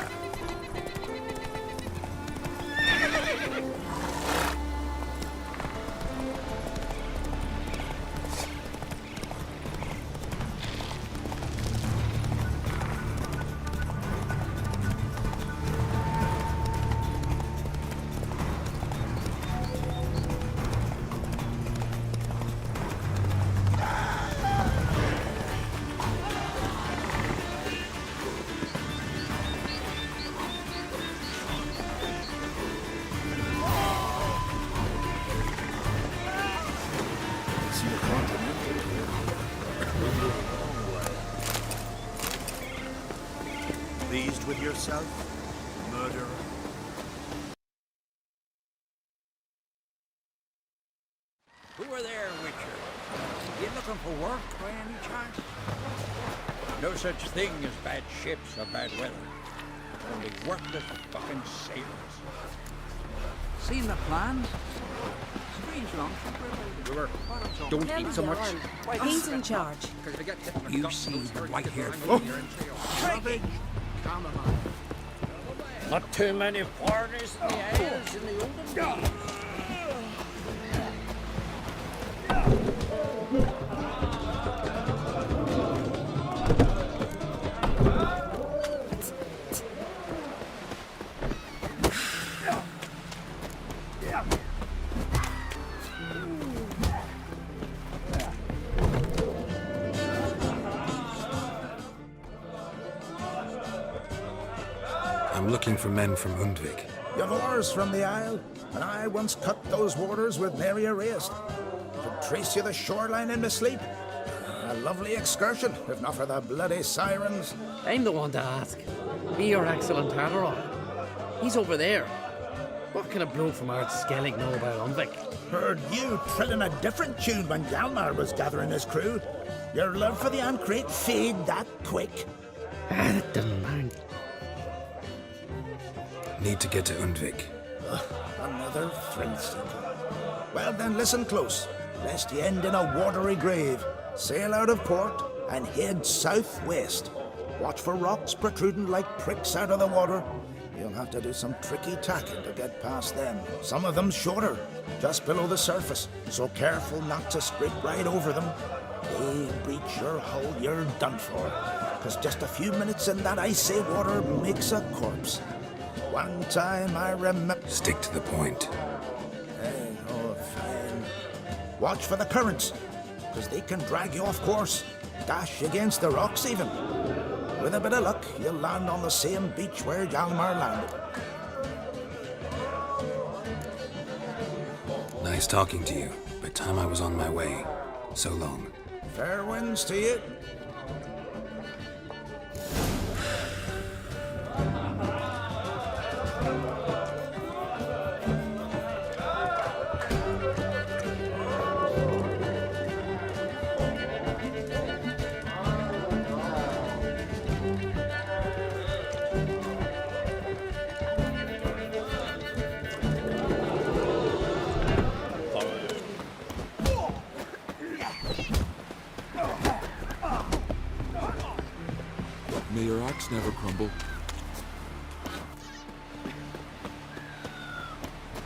Pleased with yourself, murderer? Who are there, Witcher? You looking for work by any chance? No such thing as bad ships or bad weather. Only worthless fucking sailors. Seen the plans? Strange long. Don't eat so much. He's in charge. You see the white-haired Not too many foreigners in the Isles in the olden days. I'm looking for men from Undvik. You've oars from the Isle, and I once cut those waters with nary a race. Could trace you the shoreline in my sleep. A lovely excursion, if not for the bloody sirens. I'm the one to ask. Be your excellent Hadrock. He's over there. What can a bloke from Ard Skellig know about Undvik? Heard you trilling a different tune when Hjalmar was gathering his crew. Your love for the Ancrate fade that quick. That doesn't mind. Need to get to Undvik. Another thrill seeker. Well then, listen close, lest you end in a watery grave. Sail out of port and head southwest. Watch for rocks protruding like pricks out of the water. You'll have to do some tricky tacking to get past them. Some of them shorter, just below the surface, so careful not to scrape right over them. They breach your hull, you're done for. 'Cause just a few minutes in that icy water makes a corpse. One time I remember... Stick to the point. Oh, fine. Watch for the currents, because they can drag you off course. Dash against the rocks even. With a bit of luck, you'll land on the same beach where Hjalmar landed. Nice talking to you. By time I was on my way. So long. Fair winds to you. May your axe never crumble.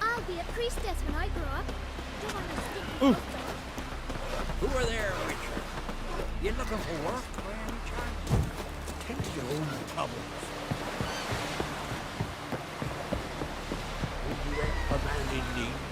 I'll be a priestess when I grow up. Don't want to stick Ooh. Who are there, Witcher? You looking for work by any chance? Tend to your own troubles. Would you help a man in need?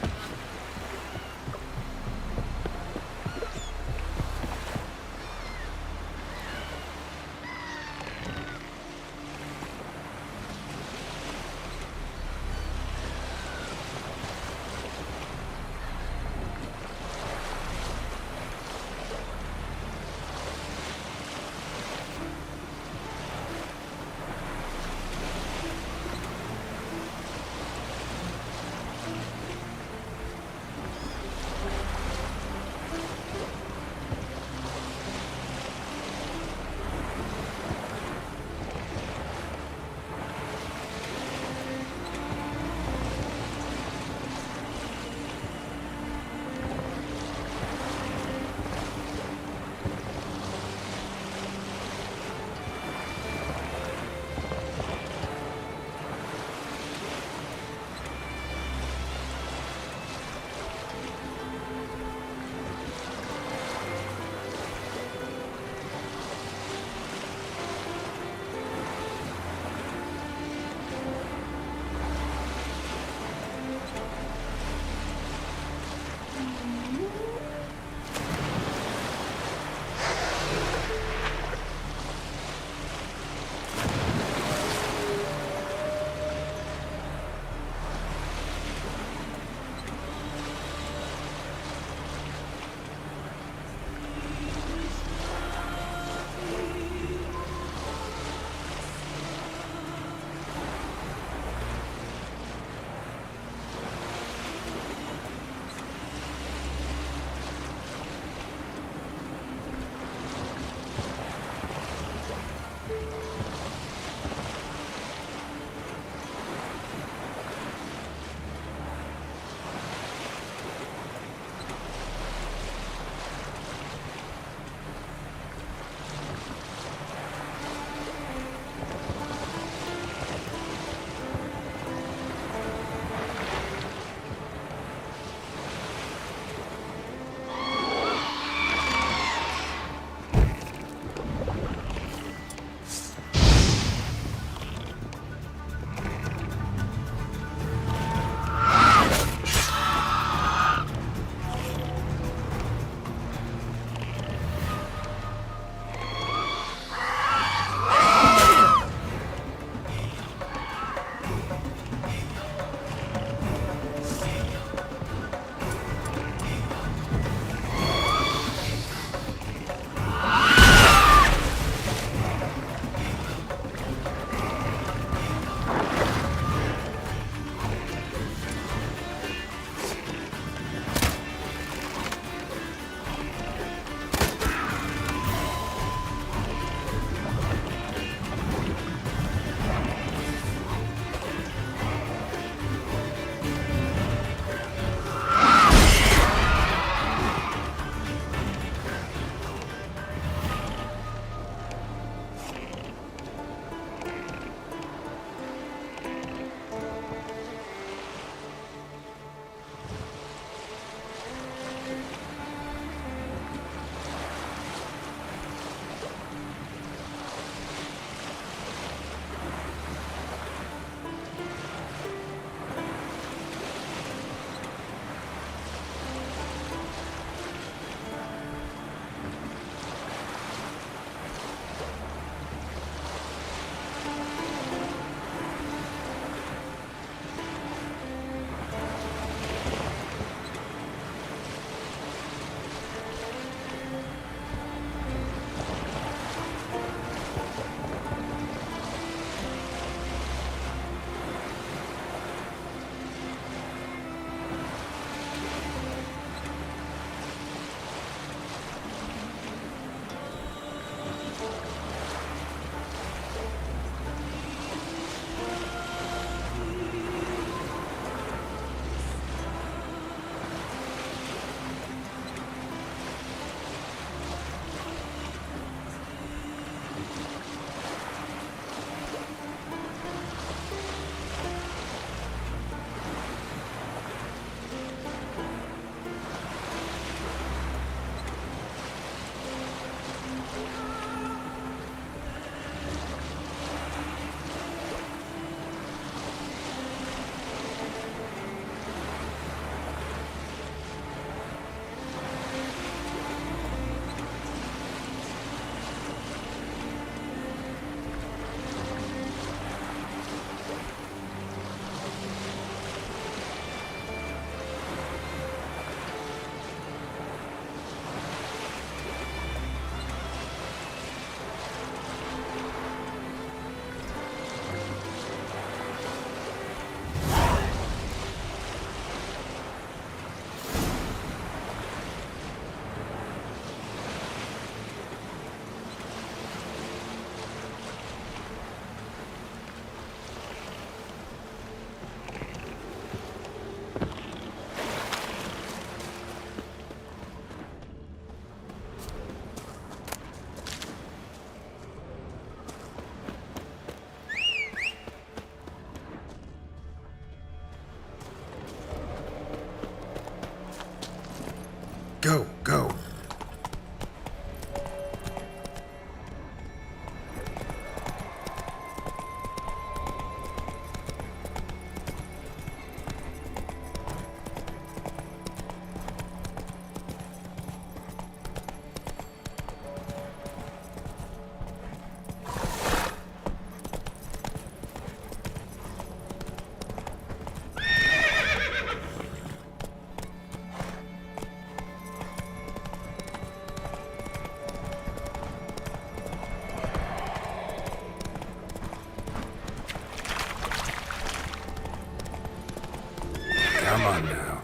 Come on now.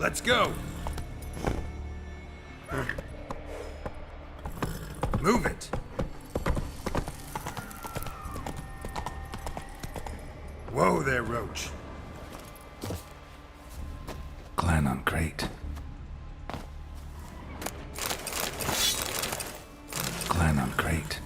Let's go. Move it. Whoa there, Roach. Clan on crate. Clan on crate.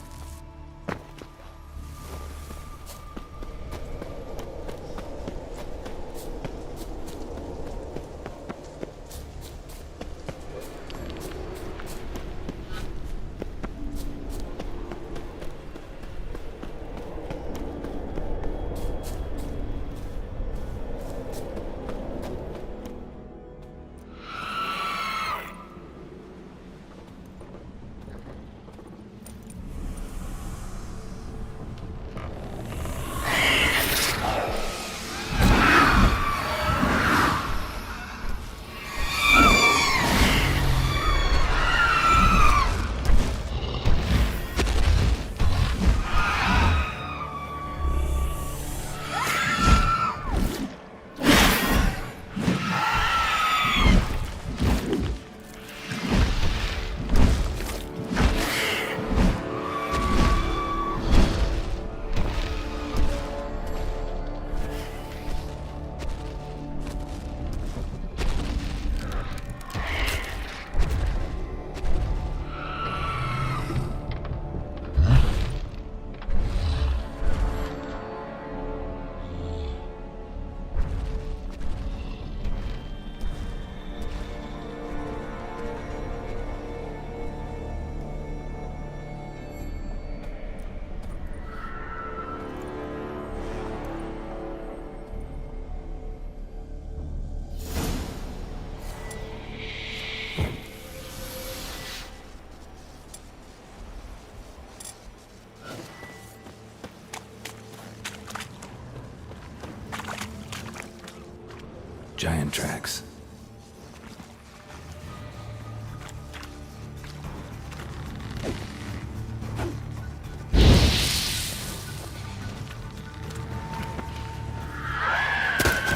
Giant tracks.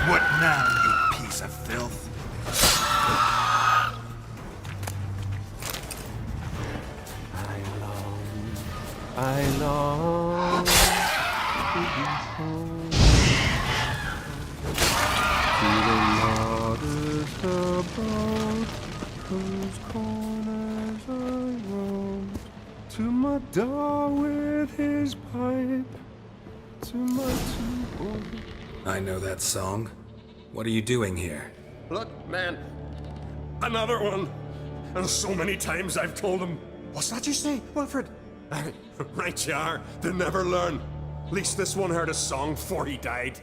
What now, you piece of filth? I long to be home, to the waters above, whose corners I roamed, to my dog with his pipe, to my two boys. I know that song. What are you doing here? Look, man. Another one. And so many times I've told him. What's that you say, Wilfred? Right you are. They never learn. At least this one heard a song before he died.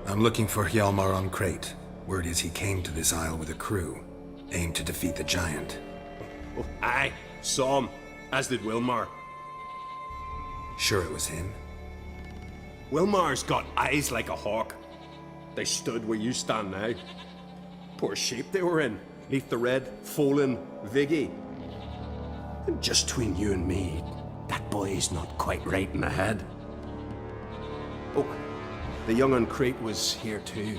I'm looking for Hjalmar on crate. Word is he came to this isle with a crew, aimed to defeat the giant. Oh, aye, saw him. As did Wilmar. Sure it was him? Wilmar's got eyes like a hawk. They stood where you stand now. Poor shape they were in. Neath the red, Folin, Viggy. And just between you and me, that boy's not quite right in the head. Oh, the young on crate was here too.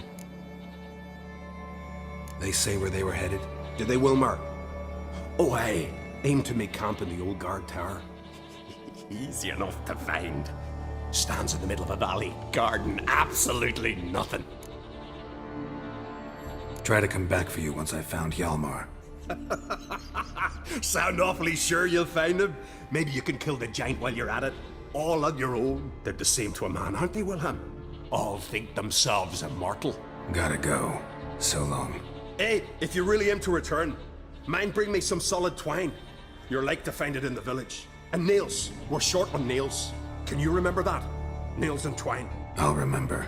They say where they were headed? Did they, Wilmar? Oh, aye. Aim to make camp in the old guard tower. Easy enough to find. Stands in the middle of a valley, garden absolutely nothing. Try to come back for you once I've found Hjalmar. Sound awfully sure you'll find him? Maybe you can kill the giant while you're at it. All on your own. They're the same to a man, aren't they, Wilhelm? All think themselves immortal. Gotta go. So long. Hey, if you really aim to return, mind bring me some solid twine. You're like to find it in the village. And nails. We're short on nails. Can you remember that? Nails and twine. I'll remember.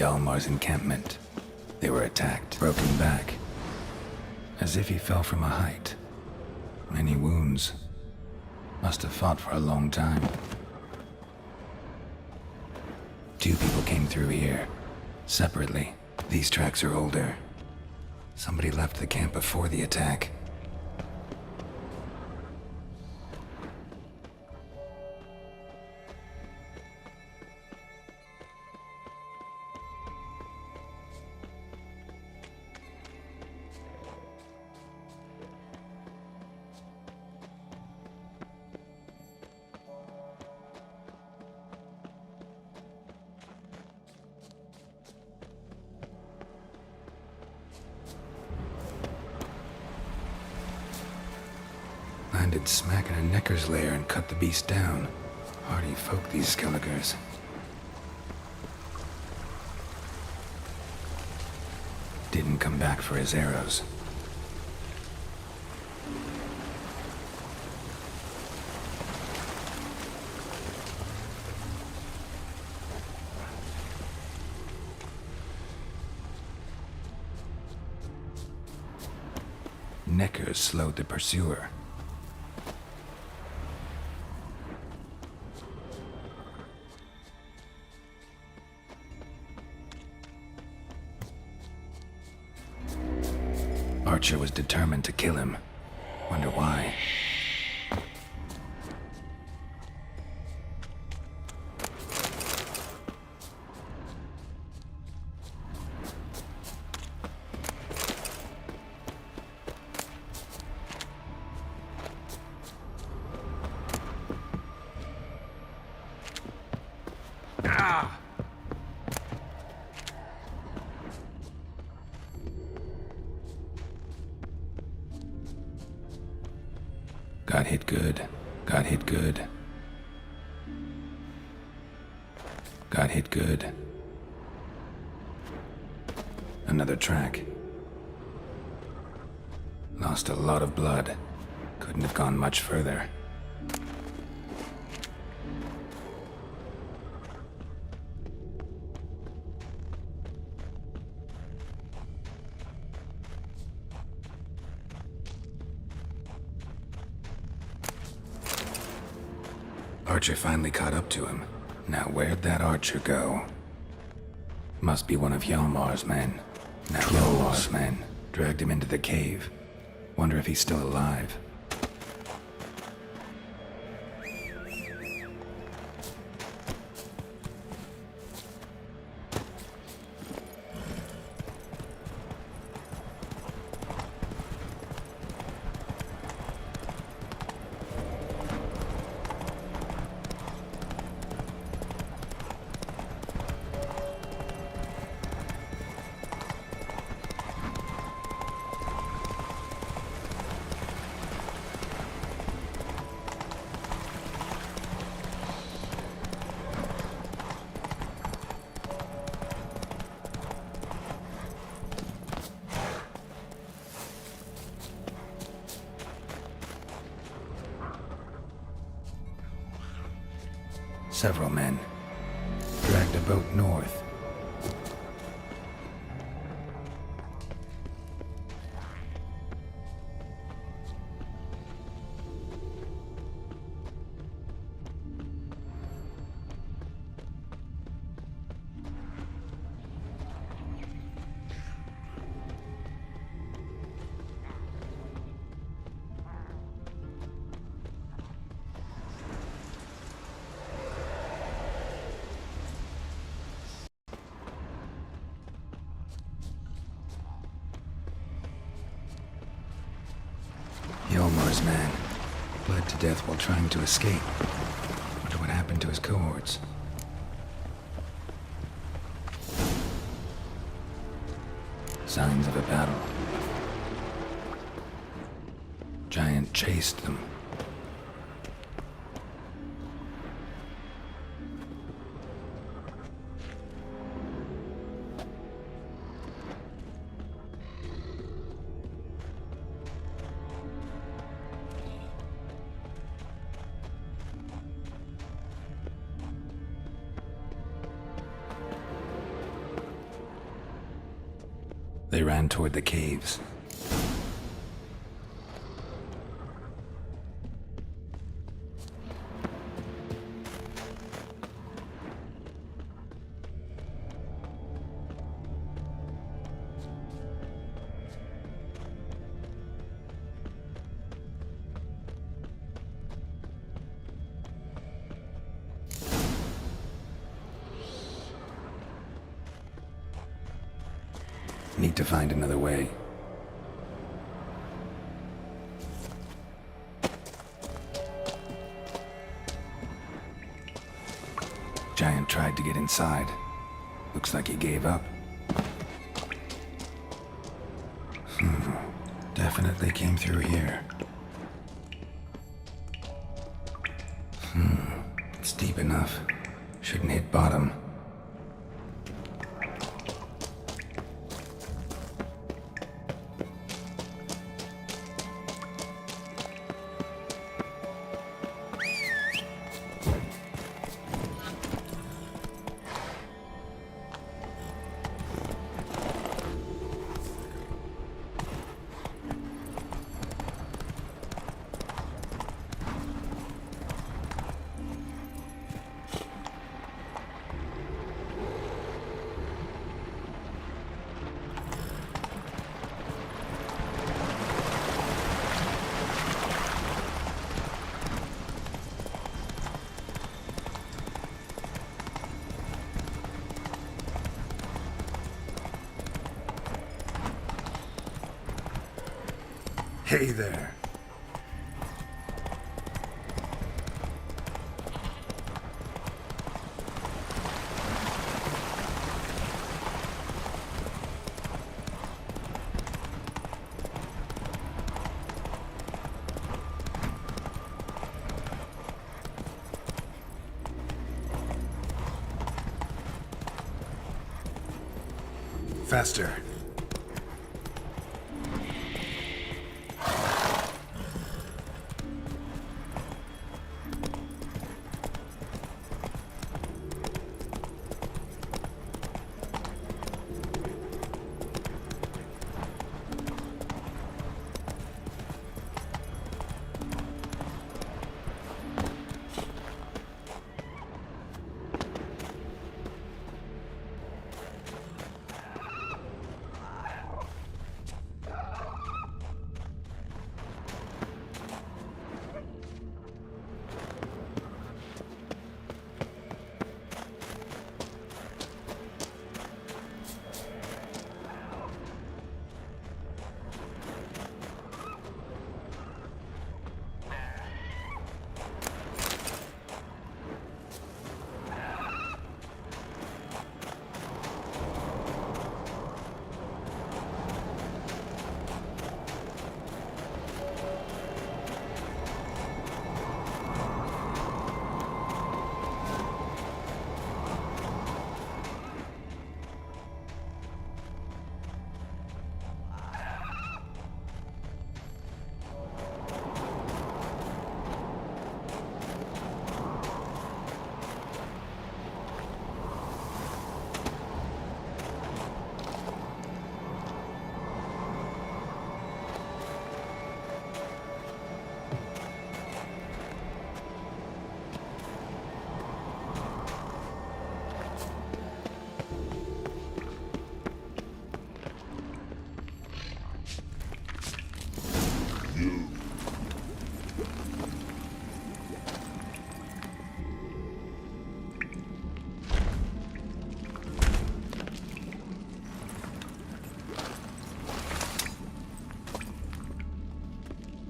Hjalmar's encampment. They were attacked, broken back, as if he fell from a height. Many wounds. Must have fought for a long time. 2 people came through here, separately. These tracks are older. Somebody left the camp before the attack. Landed smack in a necker's lair and cut the beast down. Hardy folk, these Skelligers. Didn't come back for his arrows. Neckers slowed the pursuer. Archer was determined to kill him. Wonder why. Got hit good. Got hit good. Got hit good. Another track. Lost a lot of blood. Couldn't have gone much further. Archer finally caught up to him. Now where'd that archer go? Must be one of Hjalmar's men. Now Hjalmar's men dragged him into the cave. Wonder if he's still alive. Several men dragged a boat north. Hjalmar's man bled to death while trying to escape. Wonder what happened to his cohorts. Signs of a battle. Giant chased them. They ran toward the caves. Need to find another way. Giant tried to get inside. Looks like he gave up. Definitely came through here. It's deep enough. Shouldn't hit bottom. Hey there. Faster.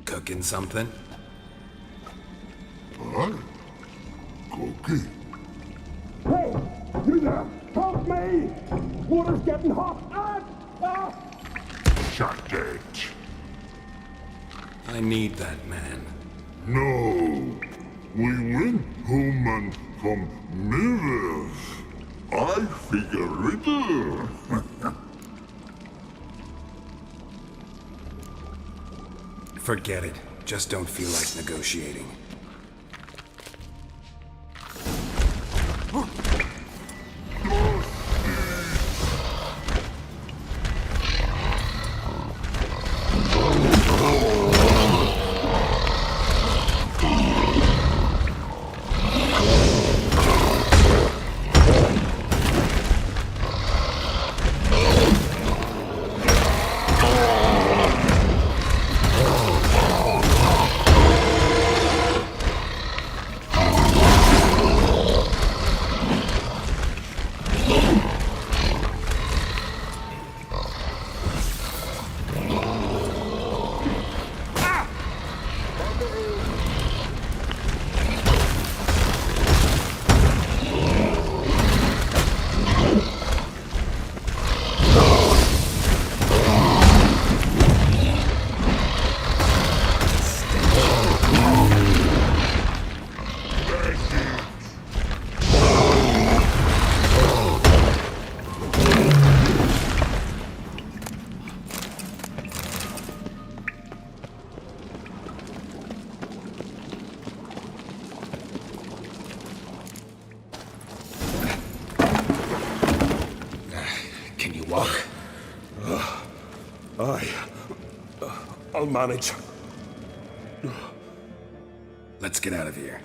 Cooking something? What? Cookie? Hey! You there! Help me! Water's getting hot! Shut it! I need that man. No! We went home and from mirrors. I figure riddle. Forget it. Just don't feel like negotiating. I'll manage. Let's get out of here.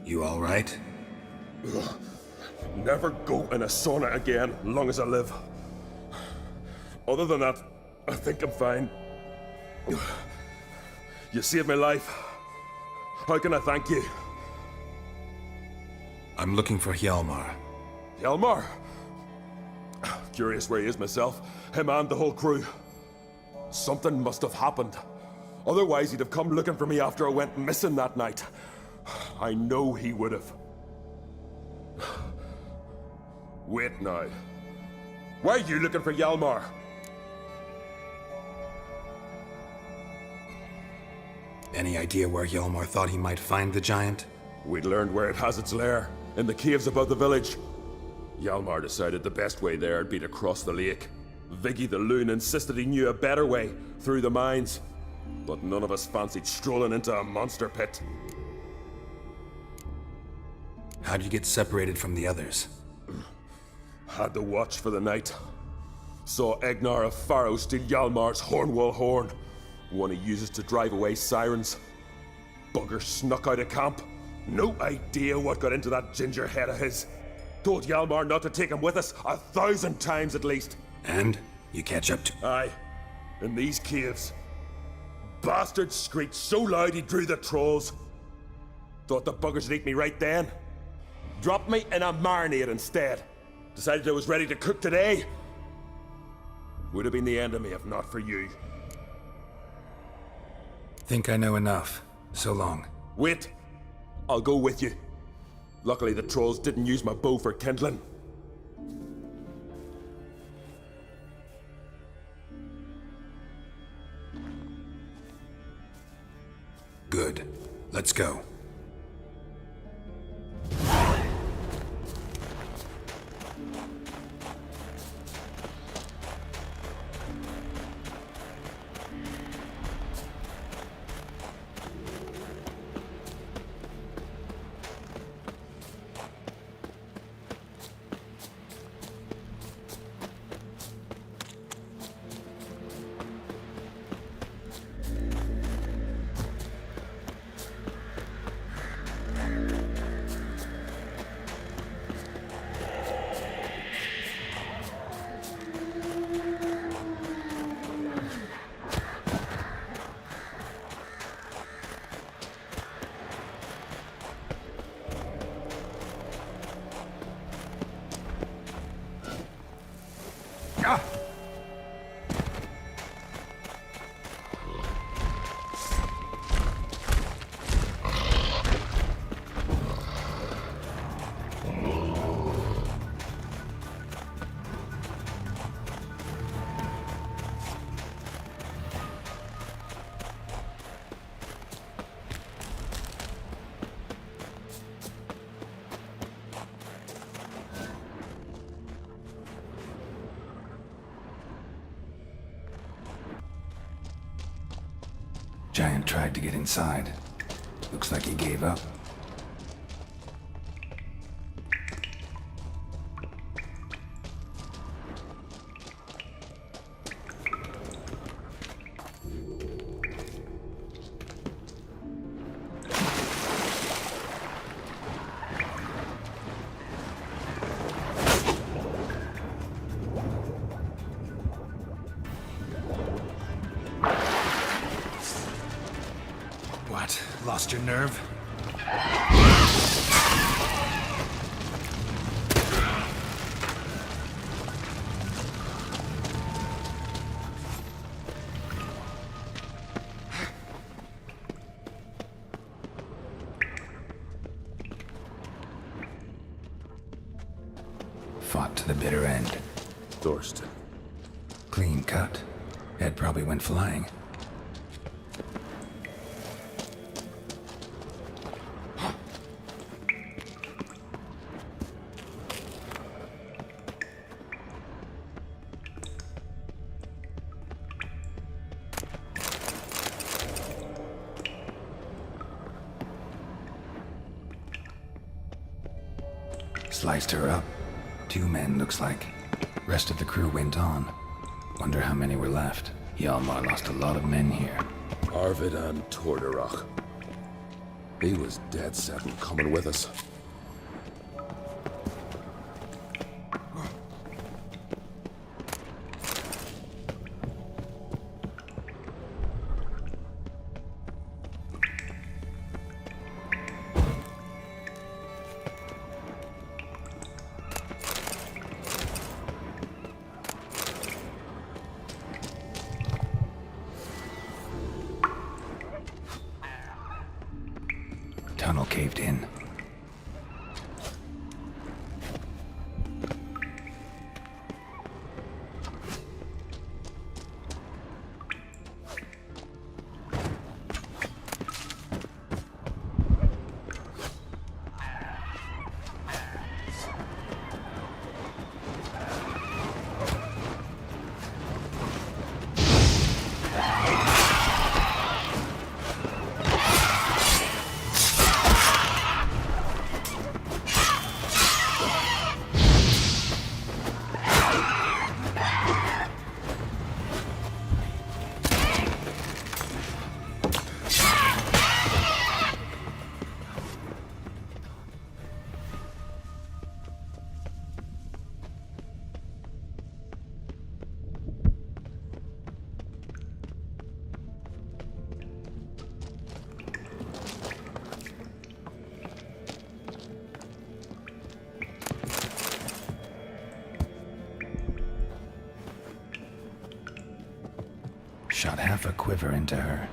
You all right? Never go in a sauna again, long as I live. Other than that, I think I'm fine. You saved my life. How can I thank you? I'm looking for Hjalmar. Hjalmar? Curious where he is myself. Him and the whole crew. Something must have happened. Otherwise, he'd have come looking for me after I went missing that night. I know he would have. Wait now. Why are you looking for Hjalmar? Any idea where Hjalmar thought he might find the giant? We'd learned where it has its lair, in the caves above the village. Hjalmar decided the best way there would be to cross the lake. Viggy the loon insisted he knew a better way, through the mines. But none of us fancied strolling into a monster pit. How'd you get separated from the others? Had to watch for the night. Saw Egnar of Pharaoh steal Hjalmar's Hornwall horn, one he uses to drive away sirens. Bugger snuck out of camp. No idea what got into that ginger head of his. Told Hjalmar not to take him with us 1,000 times at least. And? You catch up to... Aye. In these caves. Bastard screeched so loud he drew the trolls. Thought the buggers would eat me right then. Dropped me in a marinade instead. Decided I was ready to cook today. Would have been the end of me if not for you. Think I know enough. So long. Wait. I'll go with you. Luckily the trolls didn't use my bow for kindling. Good. Let's go. Giant tried to get inside. Looks like he gave up. What? Lost your nerve? Fought to the bitter end. Thorsten. Clean cut. Head probably went flying. Sliced her up. 2 men, looks like. Rest of the crew went on. Wonder how many were left. Hjalmar lost a lot of men here. Arvid and Torderach. He was dead set on coming with us. Tunnel caved in. Shot half a quiver into her.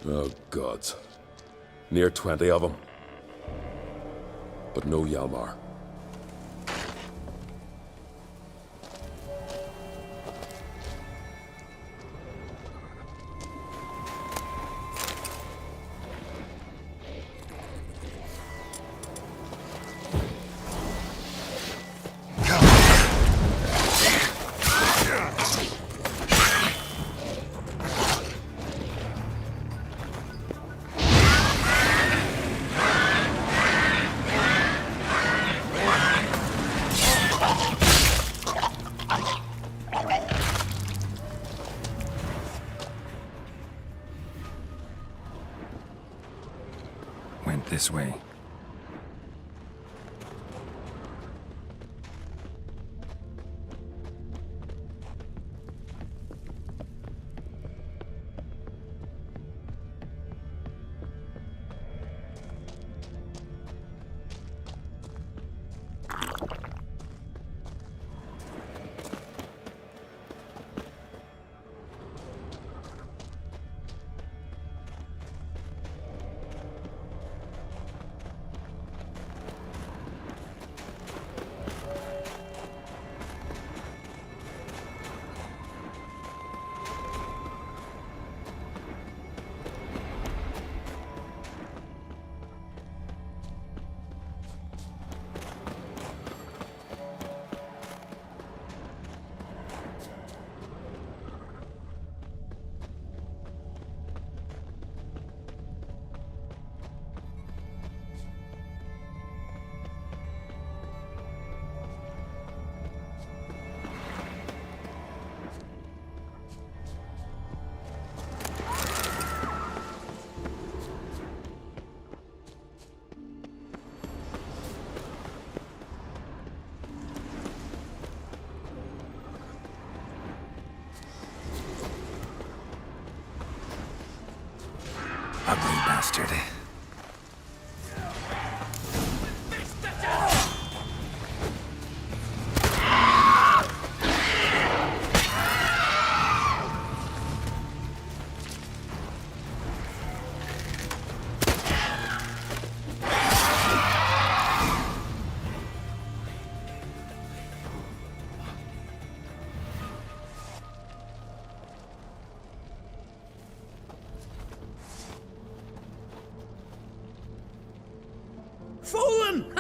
Oh, gods. Near 20 of them. But no Hjalmar. Went this way. Fallen!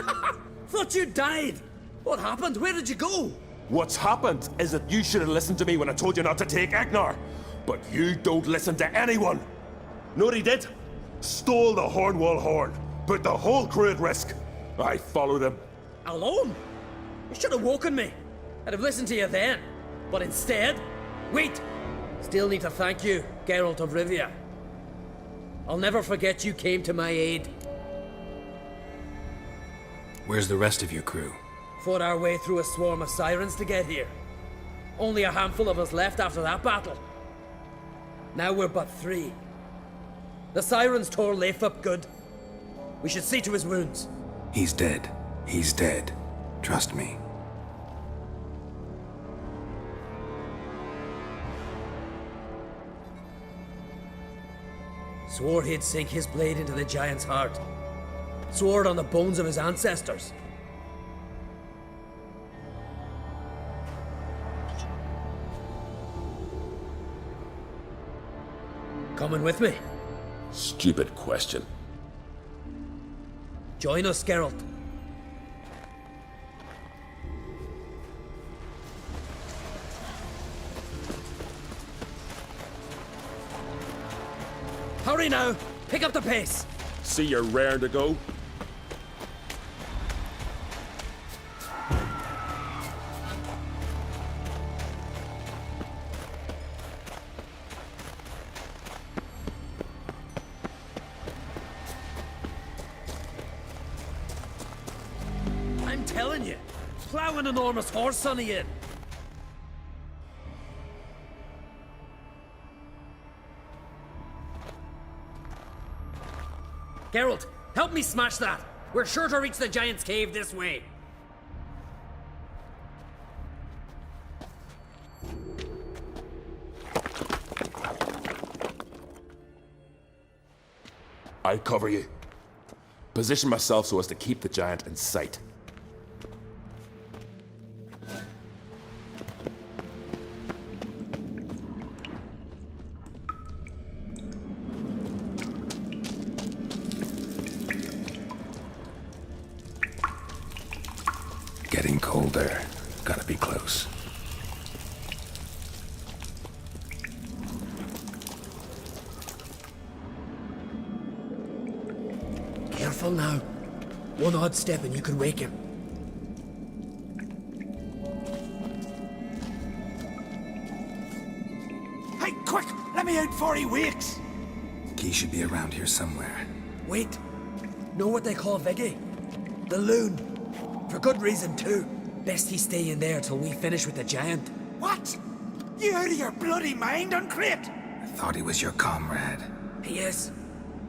Thought you died. What happened? Where did you go? What's happened is that you should have listened to me when I told you not to take Agnar. But you don't listen to anyone. Know what he did? Stole the Hornwall horn. Put the whole crew at risk. I followed him. Alone? You should have woken me. I'd have listened to you then. But instead... Wait! Still need to thank you, Geralt of Rivia. I'll never forget you came to my aid. Where's the rest of your crew? Fought our way through a swarm of sirens to get here. Only a handful of us left after that battle. Now we're but 3. The sirens tore Leif up good. We should see to his wounds. He's dead. He's dead. Trust me. Swore he'd sink his blade into the giant's heart. Swore it on the bones of his ancestors. Coming with me? Stupid question. Join us, Geralt. Hurry now! Pick up the pace! See you're raring to go? I'm telling you, plow an enormous horse on the in. Geralt, help me smash that! We're sure to reach the giant's cave this way. I'll cover you. Position myself so as to keep the giant in sight. Getting colder. Gotta be close. Careful now. One odd step and you could wake him. Hey, quick! Let me out before he wakes! Key should be around here somewhere. Wait. Know what they call Viggy? The loon. For good reason, too. Best he stay in there till we finish with the giant. What? You out of your bloody mind, Uncrate? I thought he was your comrade. He is.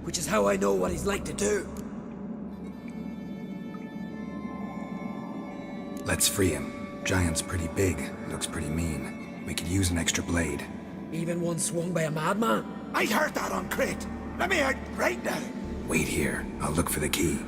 Which is how I know what he's like to do. Let's free him. Giant's pretty big. Looks pretty mean. We could use an extra blade. Even one swung by a madman. I heard that, Uncrate. Let me out right now. Wait here. I'll look for the key.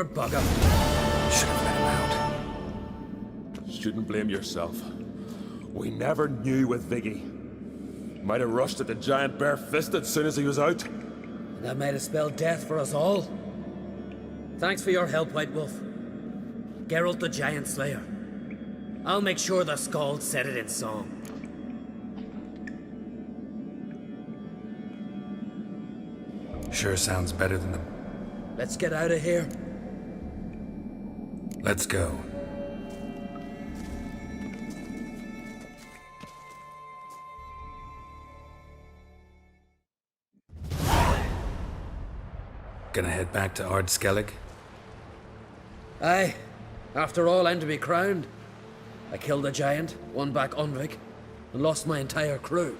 bugger. Should have let him out. Shouldn't blame yourself. We never knew with Viggy. Might have rushed at the giant bare-fisted as soon as he was out. And that might have spelled death for us all. Thanks for your help, White Wolf. Geralt the Giant Slayer. I'll make sure the Scald said it in song. Sure sounds better than the... Let's get out of here. Let's go. Gonna head back to Ard Skellig? Aye. After all, I'm to be crowned. I killed a giant, won back Unvik, and lost my entire crew.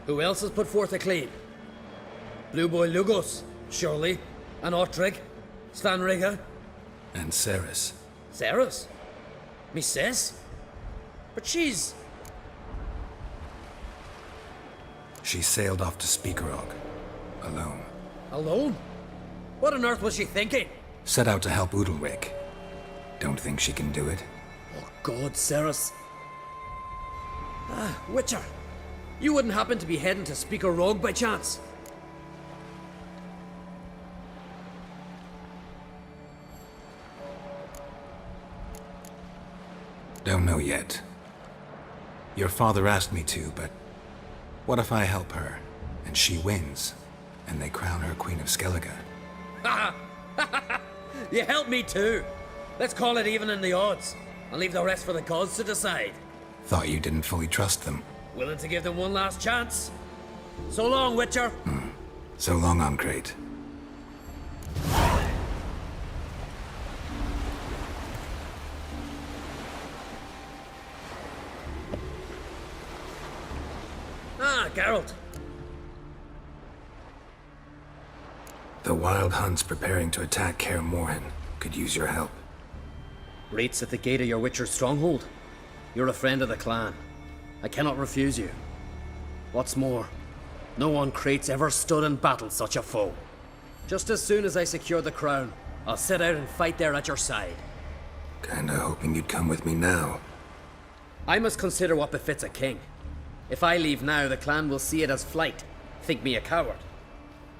Who else has put forth a claim? Blue Boy Lugos, surely, and Ottrig, Svanrigga. And Ceres. Ceres? Me sis? But she's... She sailed off to Speakerog. Alone. Alone? What on earth was she thinking? Set out to help Udalric. Don't think she can do it? Oh God, Ceres. Ah, Witcher. You wouldn't happen to be heading to Speaker Rogue by chance? Don't know yet. Your father asked me to, but what if I help her, and she wins, and they crown her Queen of Skellige? You helped me too. Let's call it even in the odds, and leave the rest for the gods to decide. Thought you didn't fully trust them. Willing to give them one last chance? So long, Witcher. So long, Ancrate. Ah, Geralt. The Wild Hunt's preparing to attack Kaer Morhen. Could use your help. Rates at the gate of your Witcher's stronghold. You're a friend of the clan. I cannot refuse you. What's more, no one Crate's ever stood and battled such a foe. Just as soon as I secure the crown, I'll set out and fight there at your side. Kinda hoping you'd come with me now. I must consider what befits a king. If I leave now, the clan will see it as flight, think me a coward.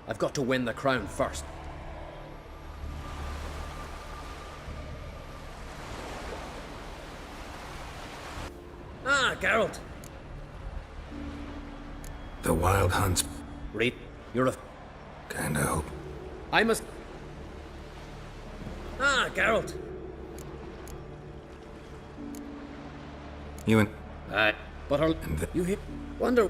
I've got to win the crown first. Ah, Geralt. The Wild Hunt's... Reed, you're a... Kinda hope. I must... Ah, Geralt. You and... Aye, but her... You hit... Wonder...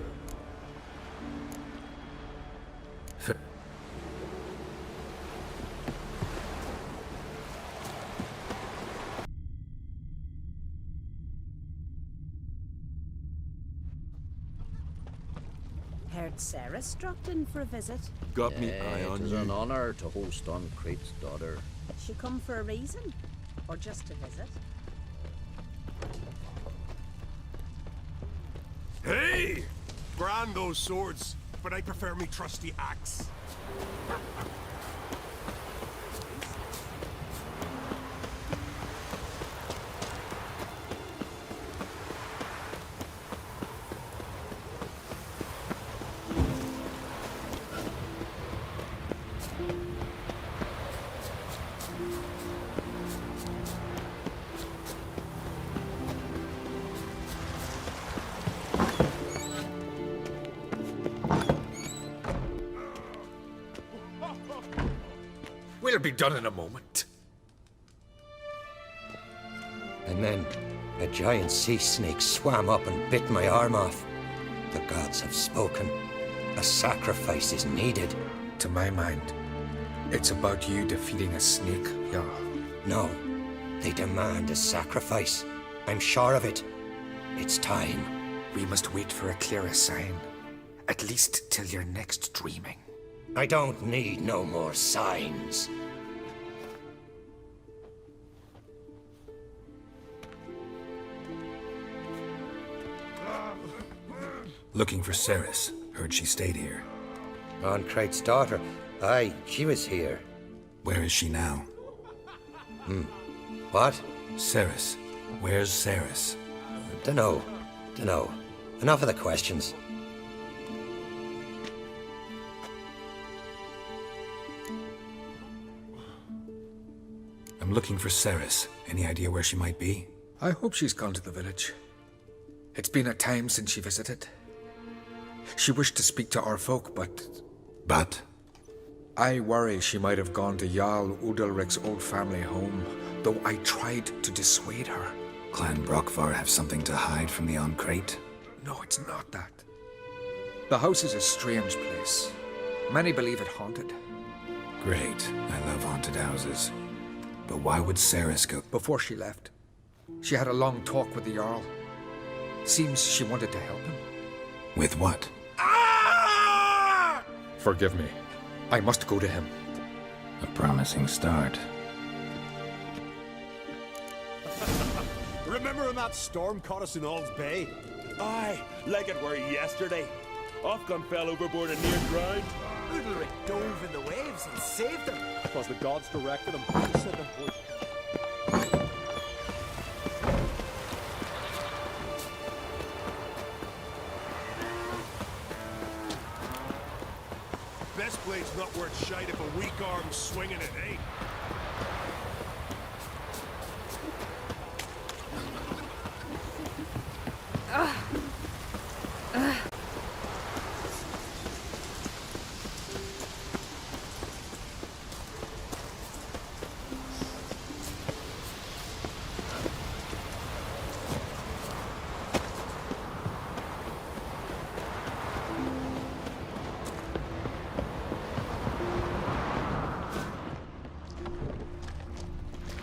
Heard Ceres dropped in for a visit. Got me eye on It is you. an honor to host on Crate's daughter. She come for a reason? Or just to visit? Hey! Grand those swords, but I prefer me trusty axe. We'll be done in a moment. And then a giant sea snake swam up and bit my arm off. The gods have spoken. A sacrifice is needed. To my mind, it's about you defeating a snake, yeah. No, they demand a sacrifice. I'm sure of it. It's time. We must wait for a clearer sign. At least till your next dreaming. I don't need no more signs. Looking for Ceres. Heard she stayed here. Ancrate's daughter. Aye, she was here. Where is she now? What? Ceres. Where's Ceres? Dunno. Enough of the questions. I'm looking for Ceres. Any idea where she might be? I hope she's gone to the village. It's been a time since she visited. She wished to speak to our folk, but... But? I worry she might have gone to Jarl Udalric's old family home, though I tried to dissuade her. Clan Brockvar have something to hide from the Oncrate? No, it's not that. The house is a strange place. Many believe it haunted. Great. I love haunted houses. But why would Ceres go? Before she left, she had a long talk with the Jarl. Seems she wanted to help him. With what? Forgive me. I must go to him. A promising start. Remember when that storm caught us in All's Bay? Aye, like it were yesterday. Ofcom fell overboard and near drowned. Udalric dove in the waves and saved them. Because the gods directed him. He said them would. Best blade's not worth shite if a weak arm's swinging it, eh?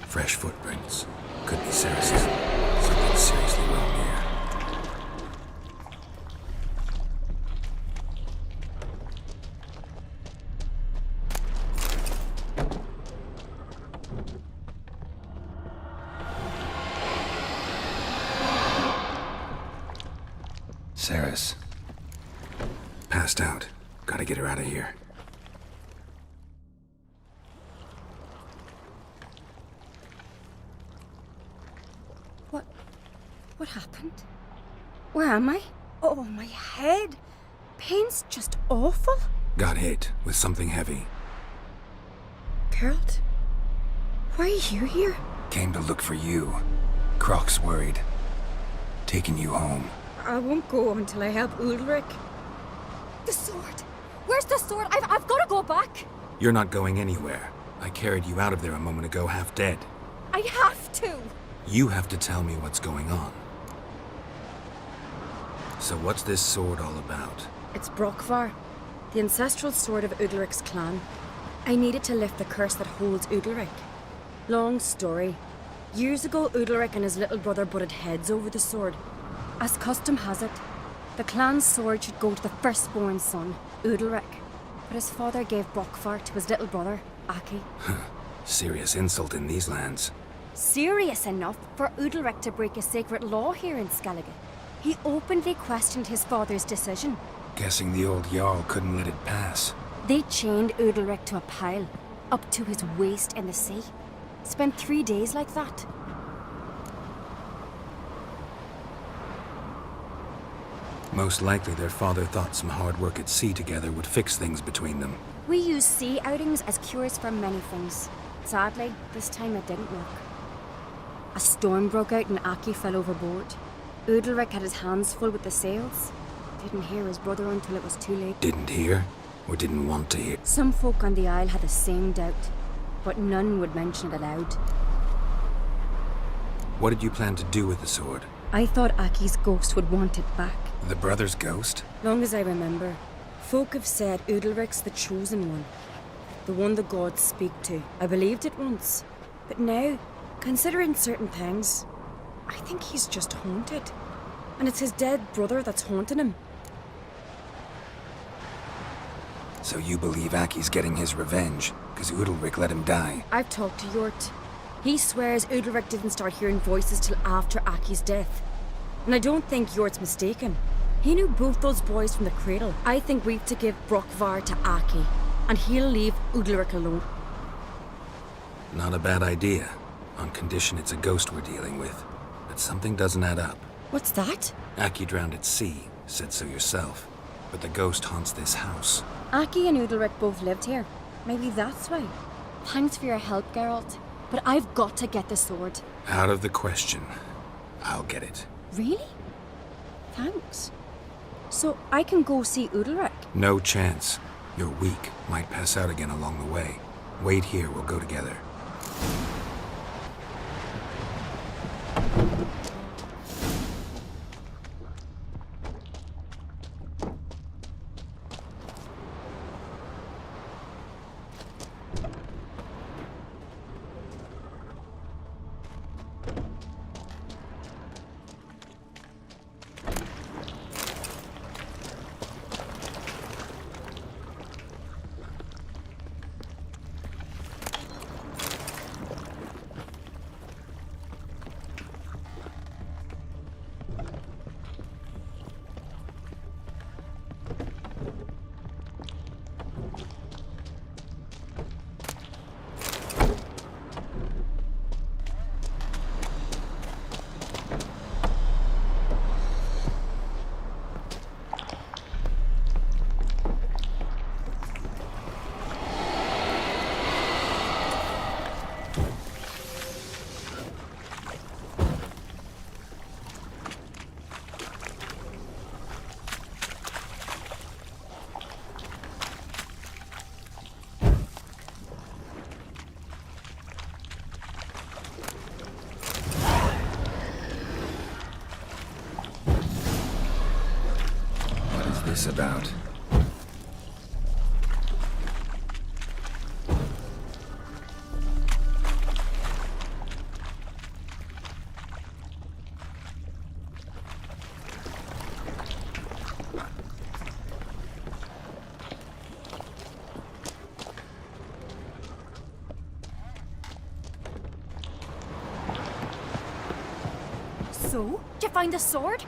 Fresh footprints. Could be Ceres's. Something seriously wrong here. Ceres. Passed out. Gotta get her out of here. What happened? Where am I? Oh, my head. Pain's just awful. Got hit with something heavy. Geralt? Why are you here? Came to look for you. Croc's worried. Taking you home. I won't go until I help Udalric. The sword! Where's the sword? I've got to go back! You're not going anywhere. I carried you out of there a moment ago half dead. I have to! You have to tell me what's going on. So what's this sword all about? It's Brockvar, the ancestral sword of Udalric's clan. I needed to lift the curse that holds Udalric. Long story. Years ago, Udalric and his little brother butted heads over the sword. As custom has it, the clan's sword should go to the firstborn son, Udalric. But his father gave Brockvar to his little brother, Aki. Serious insult in these lands. Serious enough for Udalric to break a sacred law here in Skellige. He openly questioned his father's decision. Guessing the old Jarl couldn't let it pass. They chained Udalric to a pile, up to his waist in the sea. Spent 3 days like that. Most likely their father thought some hard work at sea together would fix things between them. We use sea outings as cures for many things. Sadly, this time it didn't work. A storm broke out and Aki fell overboard. Udalric had his hands full with the sails. Didn't hear his brother until it was too late. Didn't hear? Or didn't want to hear? Some folk on the Isle had the same doubt, but none would mention it aloud. What did you plan to do with the sword? I thought Aki's ghost would want it back. The brother's ghost? Long as I remember, folk have said Udalric's the chosen one. The one the gods speak to. I believed it once. But now, considering certain things, I think he's just haunted. And it's his dead brother that's haunting him. So you believe Aki's getting his revenge, because Udalric let him die? I've talked to Yort. He swears Udalric didn't start hearing voices till after Aki's death. And I don't think Yort's mistaken. He knew both those boys from the cradle. I think we've to give Brockvar to Aki. and he'll leave Udalric alone. Not a bad idea, on condition it's a ghost we're dealing with. But something doesn't add up. What's that? Aki drowned at sea, said so yourself. But the ghost haunts this house. Aki and Udalric both lived here. Maybe that's why. Thanks for your help, Geralt. But I've got to get the sword. Out of the question. I'll get it. Really? Thanks. So I can go see Udalric? No chance. You're weak. Might pass out again along the way. Wait here, we'll go together. About. So, did you find the sword?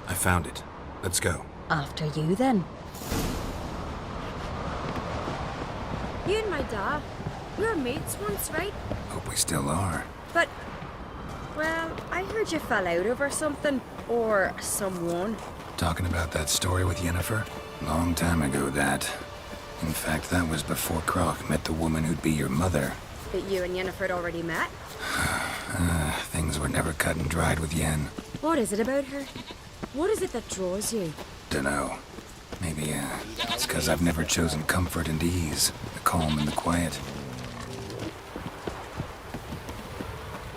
I found it. Let's go. After you, then. You and my dad, we were mates once, right? Hope we still are. But, well, I heard you fell out over something. Or someone. Talking about that story with Yennefer? Long time ago, that. In fact, that was before Croc met the woman who'd be your mother. But you and Yennefer had already met? Things were never cut and dried with Yen. What is it about her? What is it that draws you? Dunno. Maybe, it's because I've never chosen comfort and ease, the calm and the quiet.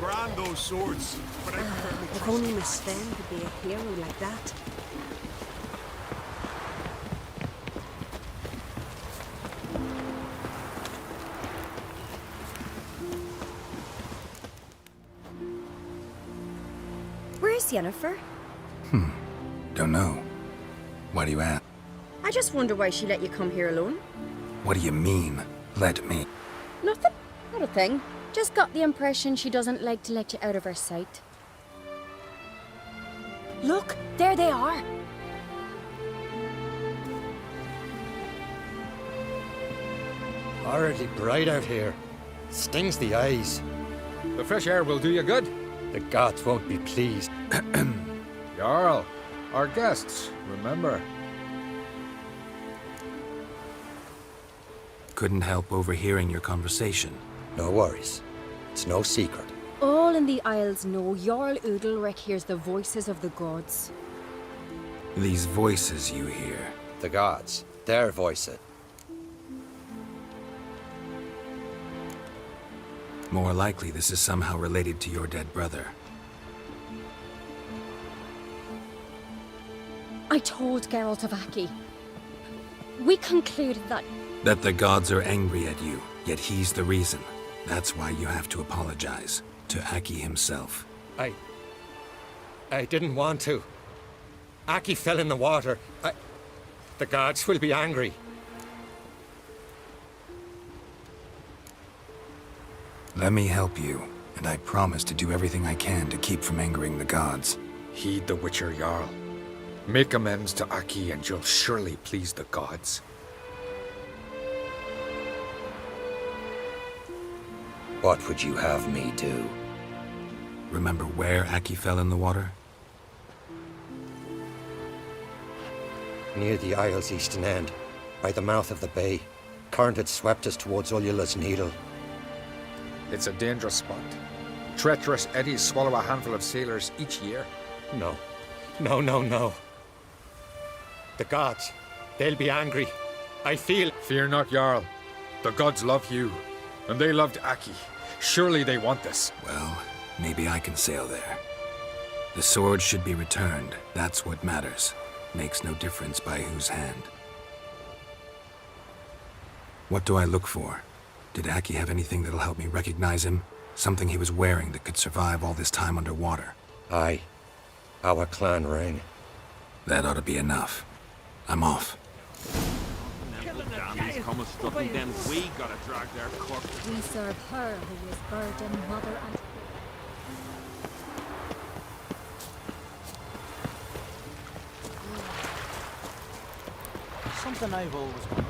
Grand those swords, but I If only Miss Sven could be a hero like that. Where's Yennefer? Don't know. Why do you ask? I just wonder why she let you come here alone. What do you mean, let me? Nothing. Not a thing. Just got the impression she doesn't like to let you out of her sight. Look, there they are. Horridly bright out here. Stings the eyes. The fresh air will do you good. The gods won't be pleased. Jarl, our guests, remember. Couldn't help overhearing your conversation. No worries. It's no secret. All in the Isles know Jarl Udalric hears the voices of the gods. These voices you hear. The gods. Their voices. More likely this is somehow related to your dead brother. I told Geralt of Aki. We concluded that... That the gods are angry at you, yet he's the reason. That's why you have to apologize. To Aki himself. I didn't want to. Aki fell in the water. The gods will be angry. Let me help you, and I promise to do everything I can to keep from angering the gods. Heed the Witcher Jarl. Make amends to Aki and you'll surely please the gods. What would you have me do? Remember where Aki fell in the water? Near the Isle's eastern end, by the mouth of the bay. Current had swept us towards Ullula's Needle. It's a dangerous spot. Treacherous eddies swallow a handful of sailors each year. No. No. The gods, they'll be angry. I feel... Fear not, Jarl. The gods love you, and they loved Aki. Surely they want this. Well, maybe I can sail there. The sword should be returned. That's what matters. Makes no difference by whose hand. What do I look for? Did Aki have anything that'll help me recognize him? Something he was wearing that could survive all this time underwater? Aye. Our clan ring. That ought to be enough. I'm off. We gotta drag their corpses. We serve her who is burden, mother, and... Something I've always wondered.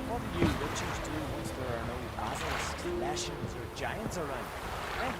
What do you witches do once there are no basilisks, lashings, or giants around? Eh?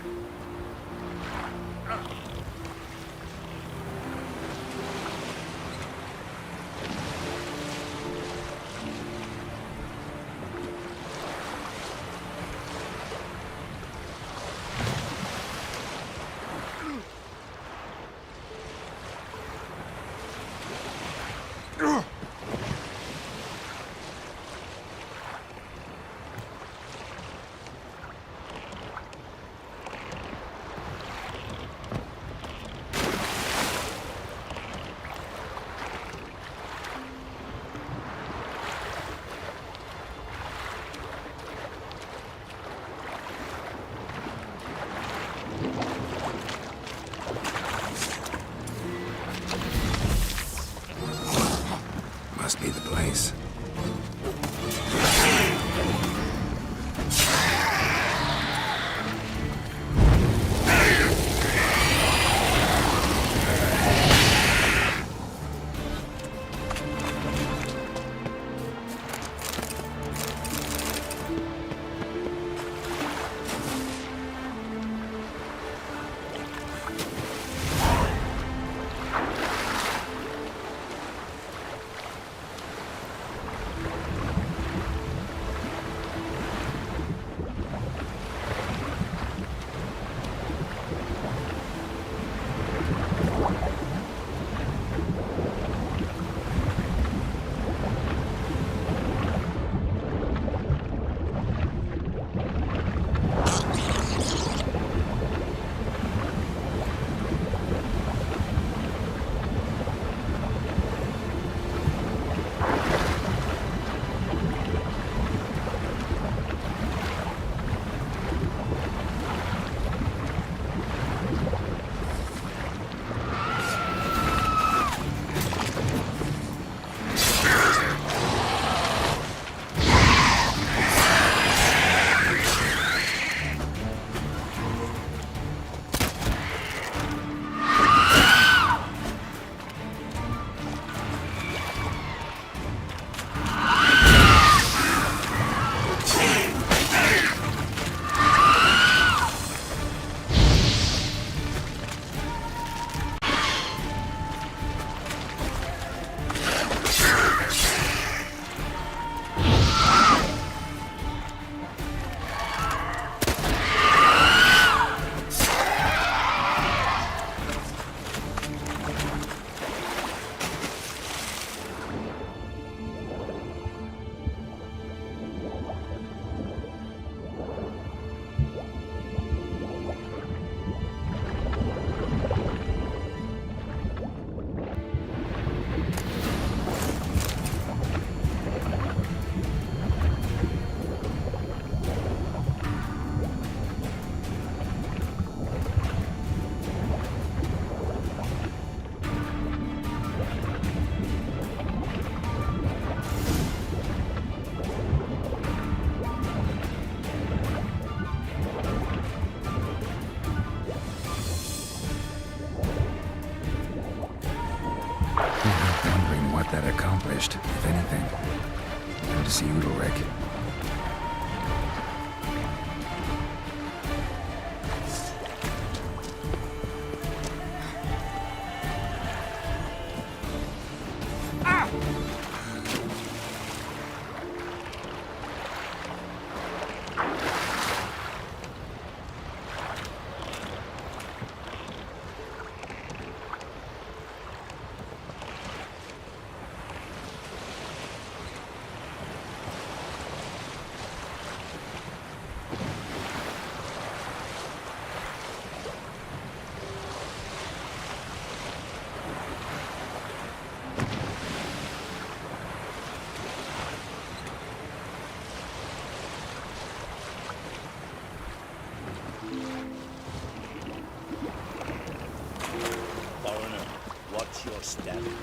stab him.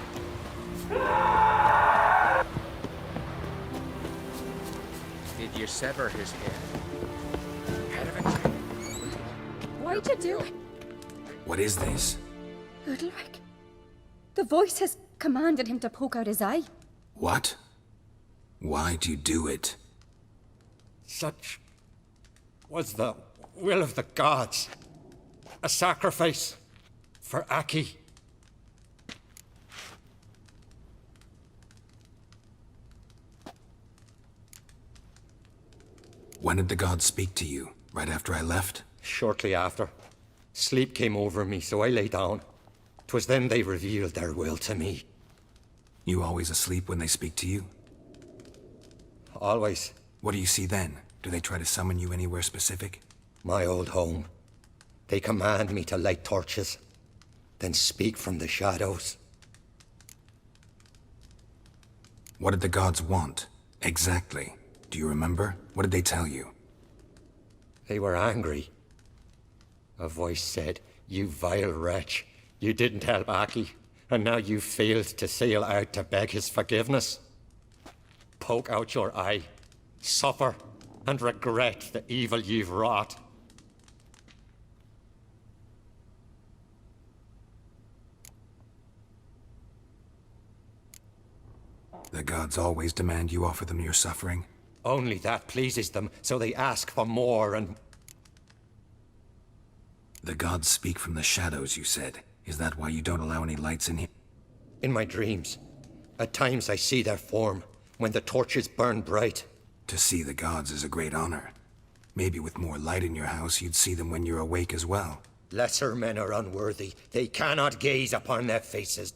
Did you sever his head? Head of it? Why'd you do it, What is this? Udalric? The voices commanded him to poke out his eye. What? Why'd you do it? Such was the will of the gods. A sacrifice for Aki. When did the gods speak to you? Right after I left? Shortly after. Sleep came over me, so I lay down. 'Twas then they revealed their will to me. You always asleep when they speak to you? Always. What do you see then? Do they try to summon you anywhere specific? My old home. They command me to light torches, then speak from the shadows. What did the gods want? Exactly. Do you remember? What did they tell you? They were angry. A voice said, "You vile wretch, you didn't help Aki, and now you failed to sail out to beg his forgiveness. Poke out your eye, suffer, and regret the evil you've wrought." The gods always demand you offer them your suffering? Only that pleases them, so they ask for more and... The gods speak from the shadows, you said. Is that why you don't allow any lights in here? In my dreams, at times I see their form, when the torches burn bright. To see the gods is a great honor. Maybe with more light in your house, you'd see them when you're awake as well. Lesser men are unworthy. They cannot gaze upon their faces.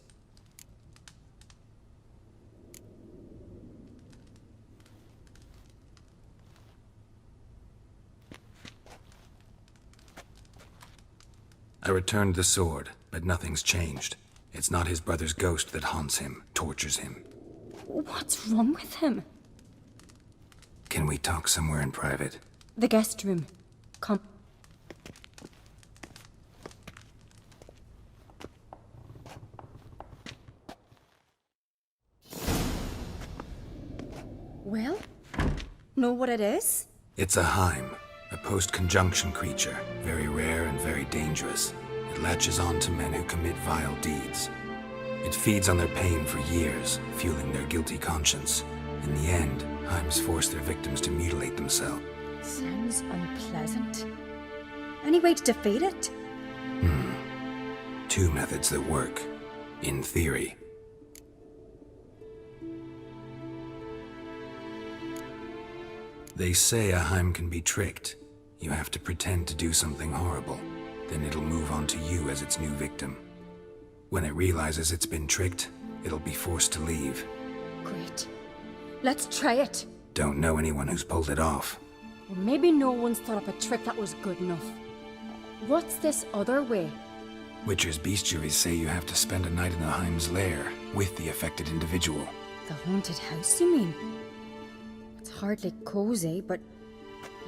I returned the sword, but nothing's changed. It's not his brother's ghost that haunts him, tortures him. What's wrong with him? Can we talk somewhere in private? The guest room. Come. Well, know what it is? It's a Heim, a post-conjunction creature, very rare and very dangerous. It latches on to men who commit vile deeds. It feeds on their pain for years, fueling their guilty conscience. In the end, Heims force their victims to mutilate themselves. Sounds unpleasant. Any way to defeat it? Two methods that work. In theory. They say a Heim can be tricked. You have to pretend to do something horrible. Then it'll move on to you as its new victim. When it realizes it's been tricked, it'll be forced to leave. Great. Let's try it. Don't know anyone who's pulled it off. Or maybe no one's thought up a trick that was good enough. What's this other way? Witcher's bestiaries say you have to spend a night in the Heim's lair with the affected individual. The haunted house, you mean? It's hardly cozy, but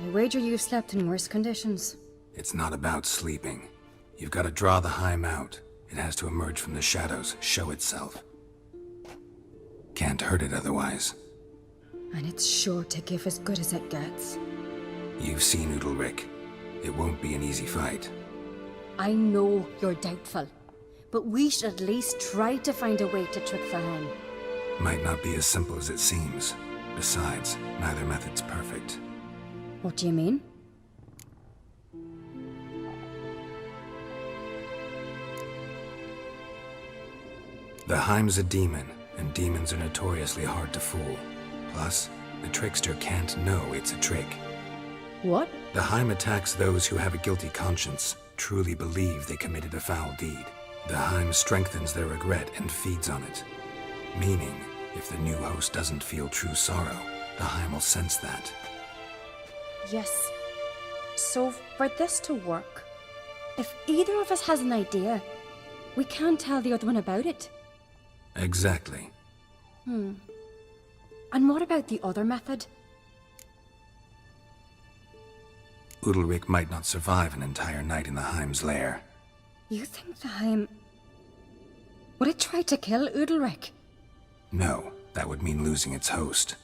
I wager you've slept in worse conditions. It's not about sleeping. You've got to draw the Heim out. It has to emerge from the shadows, show itself. Can't hurt it otherwise. And it's sure to give as good as it gets. You've seen Udalric. It won't be an easy fight. I know you're doubtful, but we should at least try to find a way to trick the Heim. Might not be as simple as it seems. Besides, neither method's perfect. What do you mean? The Heim's a demon, and demons are notoriously hard to fool. Plus, the trickster can't know it's a trick. What? The Heim attacks those who have a guilty conscience, truly believe they committed a foul deed. The Heim strengthens their regret and feeds on it. Meaning, if the new host doesn't feel true sorrow, the Heim will sense that. Yes. So, for this to work, if either of us has an idea, we can't tell the other one about it. Exactly. And what about the other method? Udalric might not survive an entire night in the Heim's lair. You think the Heim... Would it try to kill Udalric? No, that would mean losing its host.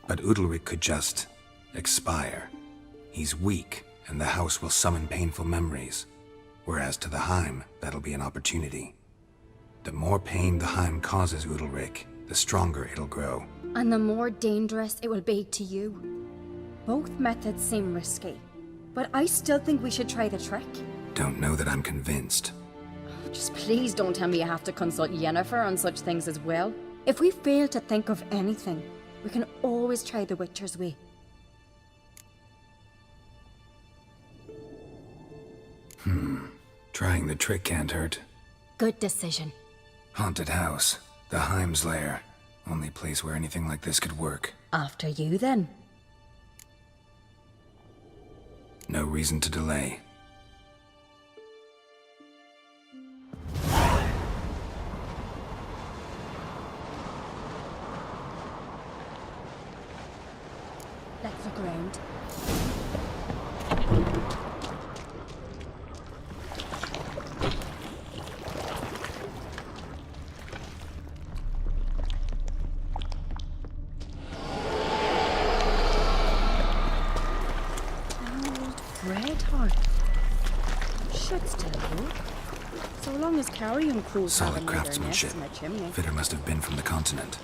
But Udalric could just expire. He's weak, and the house will summon painful memories. Whereas to the Heim, that'll be an opportunity. The more pain the Heim causes Udalric, the stronger it'll grow. And the more dangerous it will be to you. Both methods seem risky, but I still think we should try the trick. Don't know that I'm convinced. Just please don't tell me you have to consult Yennefer on such things as well. If we fail to think of anything, we can always try the Witcher's way. Trying the trick can't hurt. Good decision. Haunted house. The Heim's lair. Only place where anything like this could work. After you, then. No reason to delay. Let's look around. Red heart. Should still work. So long as carrion crews Solid haven't made their nests craftsmanship. in my chimney. Fitter must have been from the continent.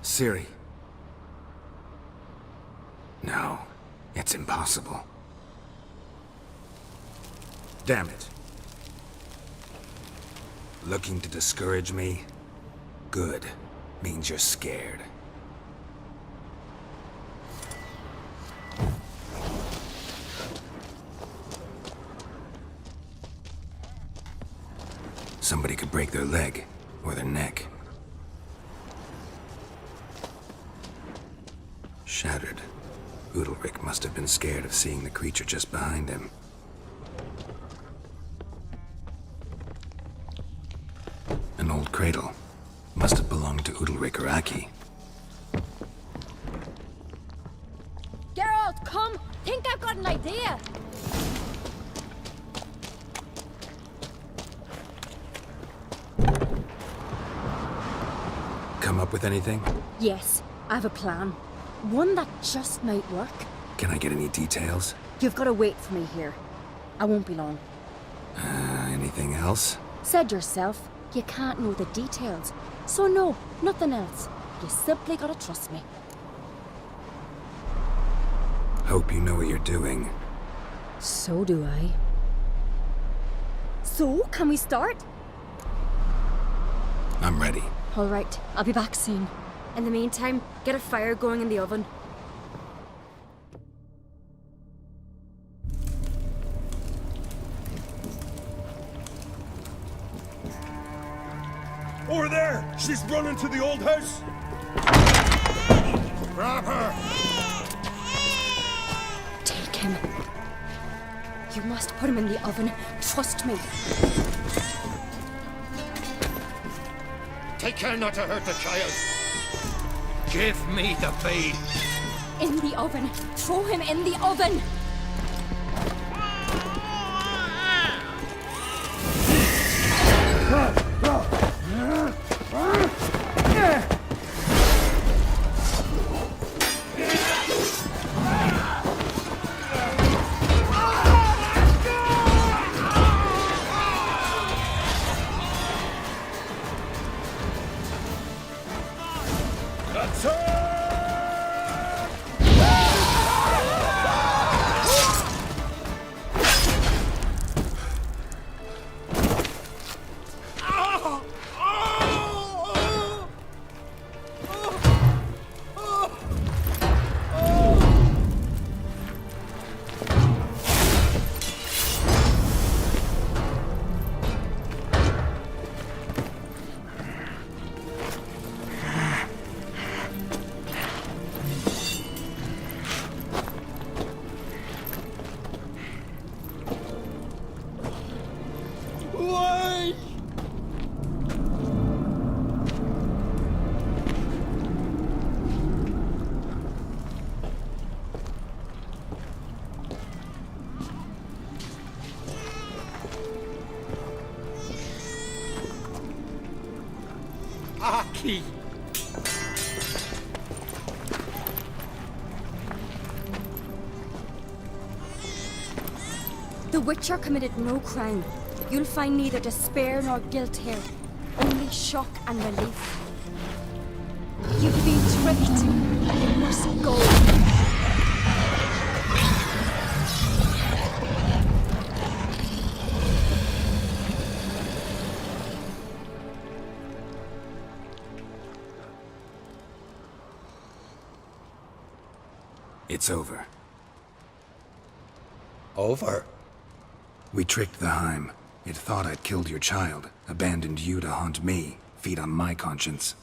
Ciri. No, it's impossible. Damn it. Looking to discourage me? Good. Means you're scared. Somebody could break their leg, or their neck. Shattered. Udalric must have been scared of seeing the creature just behind him. An old cradle. Must have belonged to Udalric or Aki. Geralt, come! Think I've got an idea! Come up with anything? Yes, I have a plan. One that just might work. Can I get any details? You've got to wait for me here. I won't be long. Anything else? Said yourself, you can't know the details. So no, nothing else. You simply gotta trust me. Hope you know what you're doing. So do I. So, can we start? I'm ready. All right, I'll be back soon. In the meantime, get a fire going in the oven. Over there! She's running to the old house! Grab her! Take him. You must put him in the oven. Trust me. Take care not to hurt the child. Give me the babe. In the oven. Throw him in the oven. Aki! The Witcher committed no crime. You'll find neither despair nor guilt here. Only shock and relief. You've been tricked. You must go. It's over. Over? We tricked the Heim. It thought I'd killed your child, abandoned you to haunt me, feed on my conscience.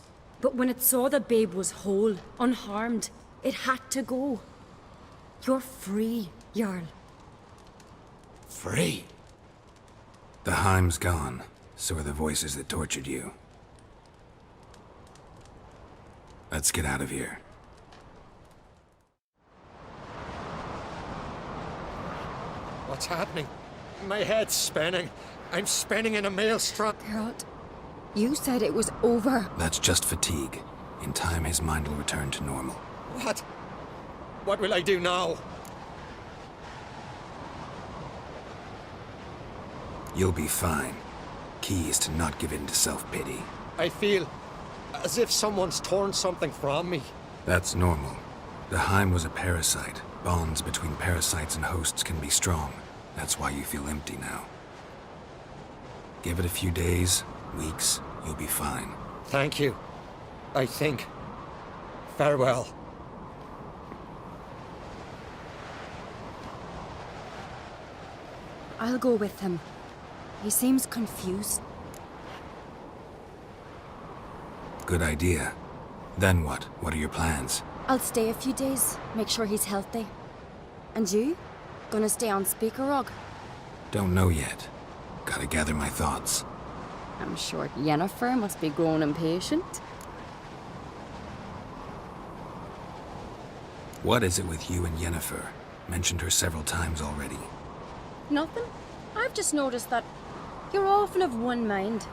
But when it saw the babe was whole, unharmed, it had to go. You're free, Jarl. Free? The Heim's gone, so are the voices that tortured you. Let's get out of here. What's happening? My head's spinning. I'm spinning in a maelstrom. Geralt, you said it was over. That's just fatigue. In time, his mind will return to normal. What? What will I do now? You'll be fine. Key is to not give in to self-pity. I feel as if someone's torn something from me. That's normal. The Heim was a parasite. Bonds between parasites and hosts can be strong. That's why you feel empty now. Give it a few days, weeks, you'll be fine. Thank you. I think. Farewell. I'll go with him. He seems confused. Good idea. Then what? What are your plans? I'll stay a few days, make sure he's healthy. And you? Gonna stay on Speaker Rog? Don't know yet. Gotta gather my thoughts. I'm sure Yennefer must be growing impatient. What is it with you and Yennefer? Mentioned her several times already. Nothing. I've just noticed that you're often of one mind.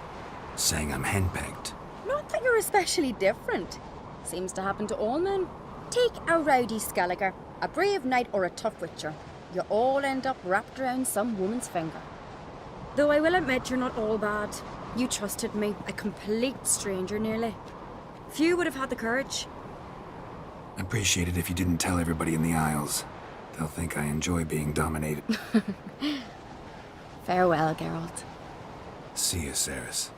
Saying I'm henpecked. Not that you're especially different. Seems to happen to all men. Take a rowdy Skelliger, a brave knight or a tough witcher. You all end up wrapped around some woman's finger. Though I will admit you're not all bad. You trusted me, a complete stranger nearly. Few would have had the courage. I'd appreciate it if you didn't tell everybody in the Isles. They'll think I enjoy being dominated. Farewell, Geralt. See you, Ceres.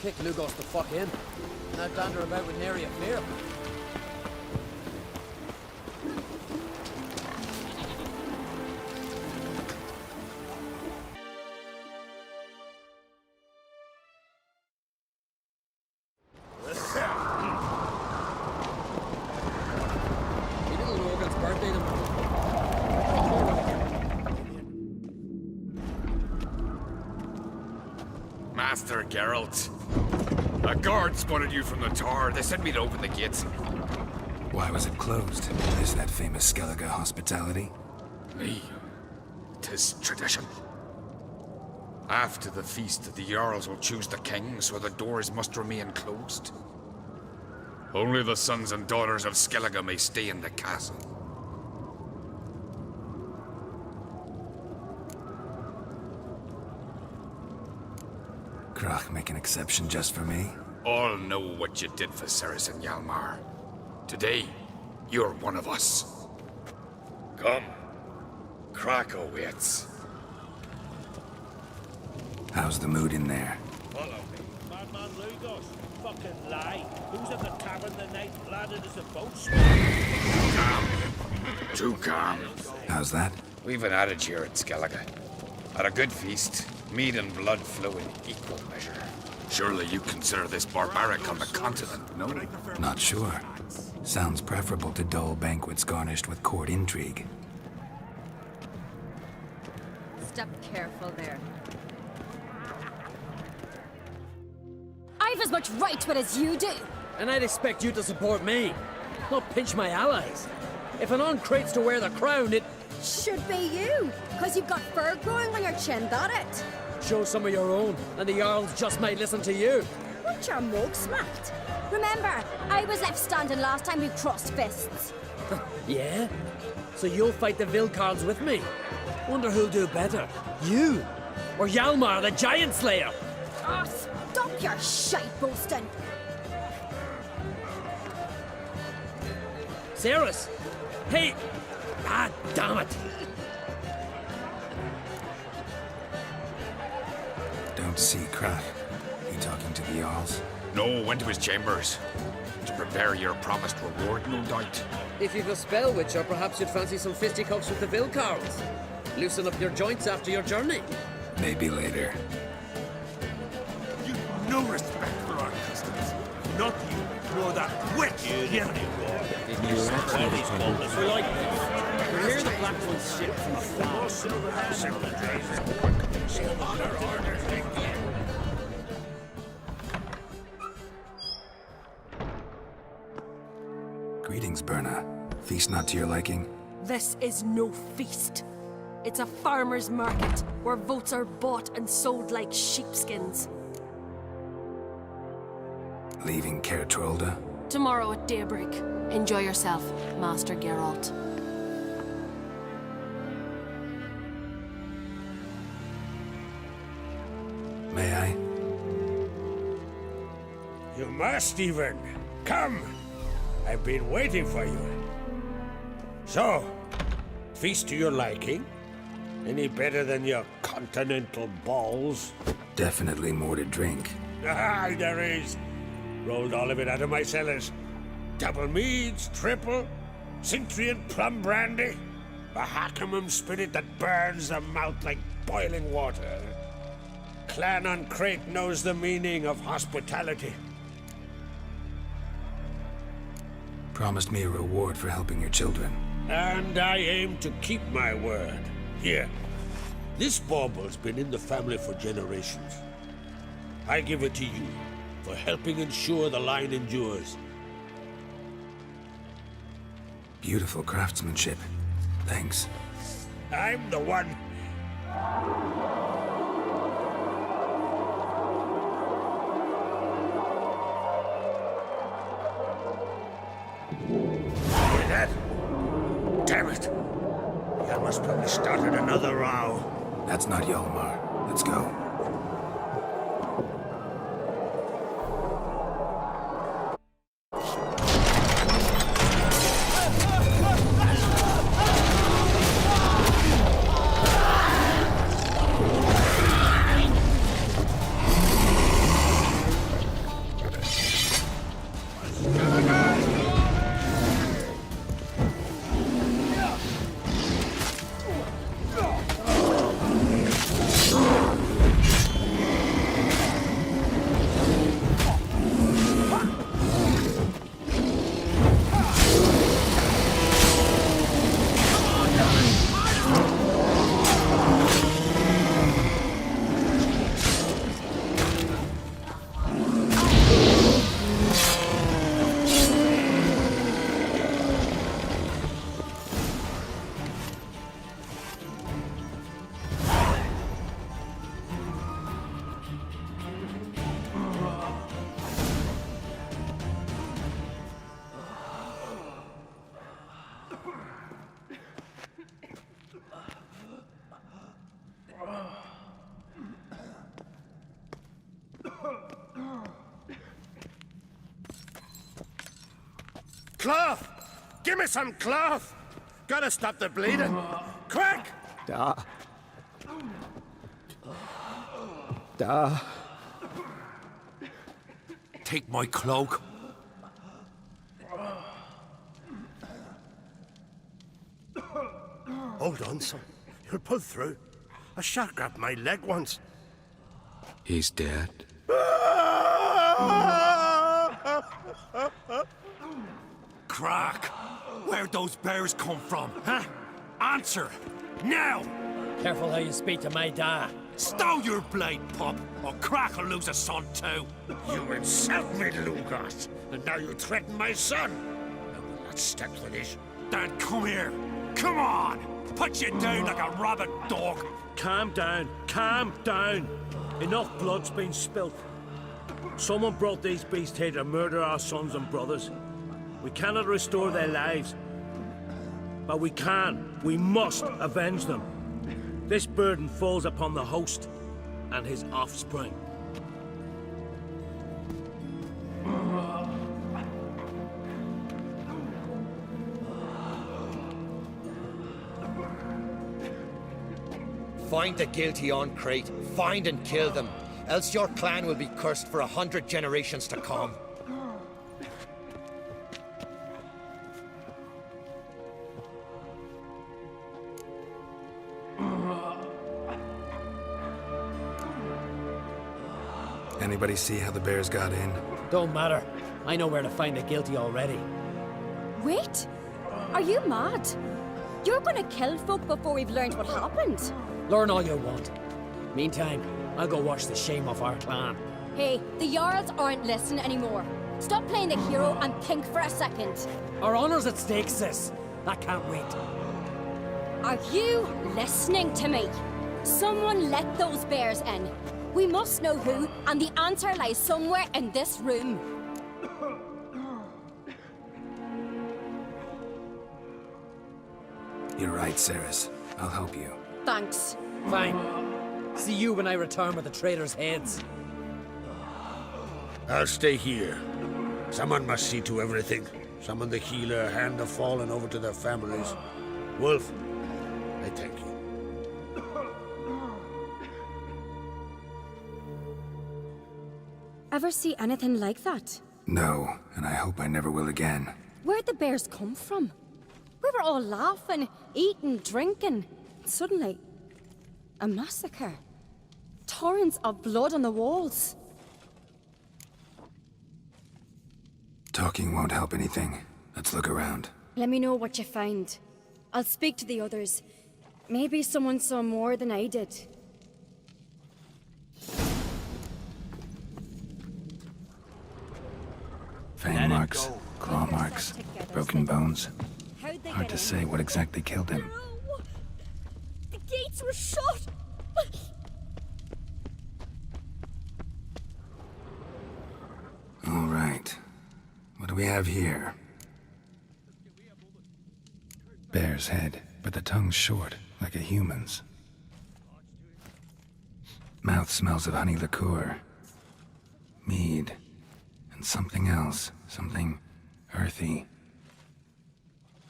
Kick Lugos the fuck in. Now dander about with nary a fear. Master Geralt. A guard spotted you from the tower. They sent me to open the gates. Why was it closed? Is that famous Skellige hospitality? Me. 'Tis tradition. After the feast, the Jarls will choose the king, so the doors must remain closed. Only the sons and daughters of Skellige may stay in the castle. Krach make an exception just for me? All know what you did for Ceres and Hjalmar. Today, you're one of us. Come. Krach awaits. How's the mood in there? Follow me. Madman Lugos. Fucking lie. Who's at the tavern the night bladdered as a boat? Calm. Too calm. How's that? We've an adage here at Skellige. At a good feast, meat and blood flow in equal measure. Surely you consider this barbaric on the continent, no? Not sure. Sounds preferable to dull banquets garnished with court intrigue. Step careful there. I've as much right to it as you do. And I'd expect you to support me, not pinch my allies. If an on-crate's to wear the crown, it should be you, because you've got fur growing on your chin, that it? Show some of your own, and the Jarls just might listen to you. Want your mug smacked? Remember, I was left standing last time we crossed fists. Yeah? So you'll fight the Vilcards with me? Wonder who'll do better, you or Hjalmar the Giant Slayer? Oh, stop your shite boasting. Cerys! Hey! Ah, damn it! Don't see Crack. You talking to the Jarls? No, went to his chambers. To prepare your promised reward, no doubt. If you've a spell witch, or perhaps you'd fancy some fisticuffs with the Vilcards. Loosen up your joints after your journey. Maybe later. You've no respect for our customs. Not you, nor that witch. We're like we hear the Black Ones ship from afar. Greetings, Berna. Feast not to your liking? This is no feast. It's a farmer's market, where votes are bought and sold like sheepskins. Leaving Caer Trolda? Tomorrow at daybreak. Enjoy yourself, Master Geralt. May I? You must, even. Come. I've been waiting for you. So, feast to your liking? Any better than your continental balls? Definitely more to drink. Ah, there is. Rolled all of it out of my cellars. Double meads, triple, Cintrian plum brandy, a Hackamum spirit that burns the mouth like boiling water. Clan on Crate knows the meaning of hospitality. Promised me a reward for helping your children. And I aim to keep my word. Here, this bauble's been in the family for generations. I give it to you for helping ensure the line endures. Beautiful craftsmanship. Thanks. I'm the one. Hear that? Damn it! Hjalmar's probably started another row. That's not Hjalmar. Let's go. Cloth! Give me some cloth! Gotta stop the bleeding. Quick! Da. Da. Take my cloak. Hold on, son. You'll pull through. A shark grabbed my leg once. He's dead. Crack! Where'd those bears come from, huh? Answer! Now! Careful how you speak to my dad. Stow your blade, pup, or Crack will lose a son too. You insult me, Lugas, and now you threaten my son. I will not stand for this. Then come here. Come on! Put you down like a rabid dog. Calm down. Calm down. Enough blood's been spilt. Someone brought these beasts here to murder our sons and brothers. We cannot restore their lives. But we must avenge them. This burden falls upon the host and his offspring. Find the guilty on Crate. Find and kill them. Else your clan will be cursed for 100 generations to come. Anybody see how the bears got in? Don't matter. I know where to find the guilty already. Wait! Are you mad? You're gonna kill folk before we've learned what happened? Learn all you want. Meantime, I'll go wash the shame off our clan. Hey, the Jarls aren't listening anymore. Stop playing the hero and think for a second. Our honor's at stake, sis. That can't wait. Are you listening to me? Someone let those bears in. We must know who, and the answer lies somewhere in this room. You're right, Ceres. I'll help you. Thanks. Fine. See you when I return with the traitors' heads. I'll stay here. Someone must see to everything. Summon the healer, hand the fallen over to their families. Wolf, I thank you. Ever see anything like that? No, and I hope I never will again. Where'd the bears come from? We were all laughing, eating, drinking. Suddenly, a massacre. Torrents of blood on the walls. Talking won't help anything. Let's look around. Let me know what you find. I'll speak to the others. Maybe someone saw more than I did. Fang marks, claw marks, broken bones. How'd they Hard get to in? say what exactly killed him. The gates were shut! All right. What do we have here? Bear's head, but the tongue's short, like a human's. Mouth smells of honey liqueur. Mead. And something else. Something earthy.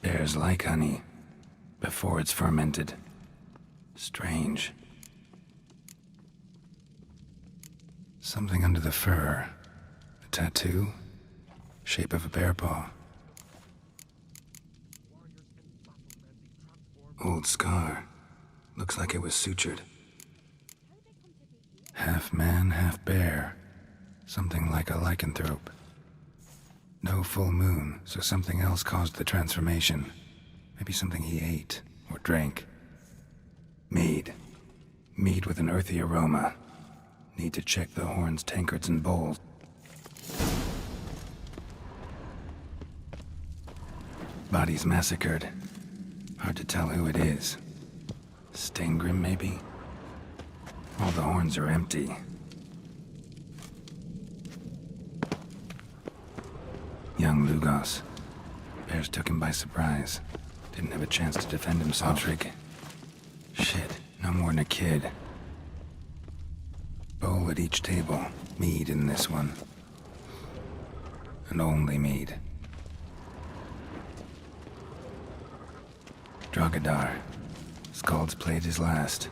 Bears like honey. Before it's fermented. Strange. Something under the fur. A tattoo? Shape of a bear paw. Old scar. Looks like it was sutured. Half man, half bear. Something like a lycanthrope. No full moon, so something else caused the transformation. Maybe something he ate or drank. Mead. Mead with an earthy aroma. Need to check the horns, tankards, and bowls. Bodies massacred. Hard to tell who it is. Stingrim, maybe? All the horns are empty. Young Lugos. Bears took him by surprise. Didn't have a chance to defend himself. Otrig. Shit, no more than a kid. Bowl at each table. Mead in this one. And only mead. Drogadar. Skald's played his last.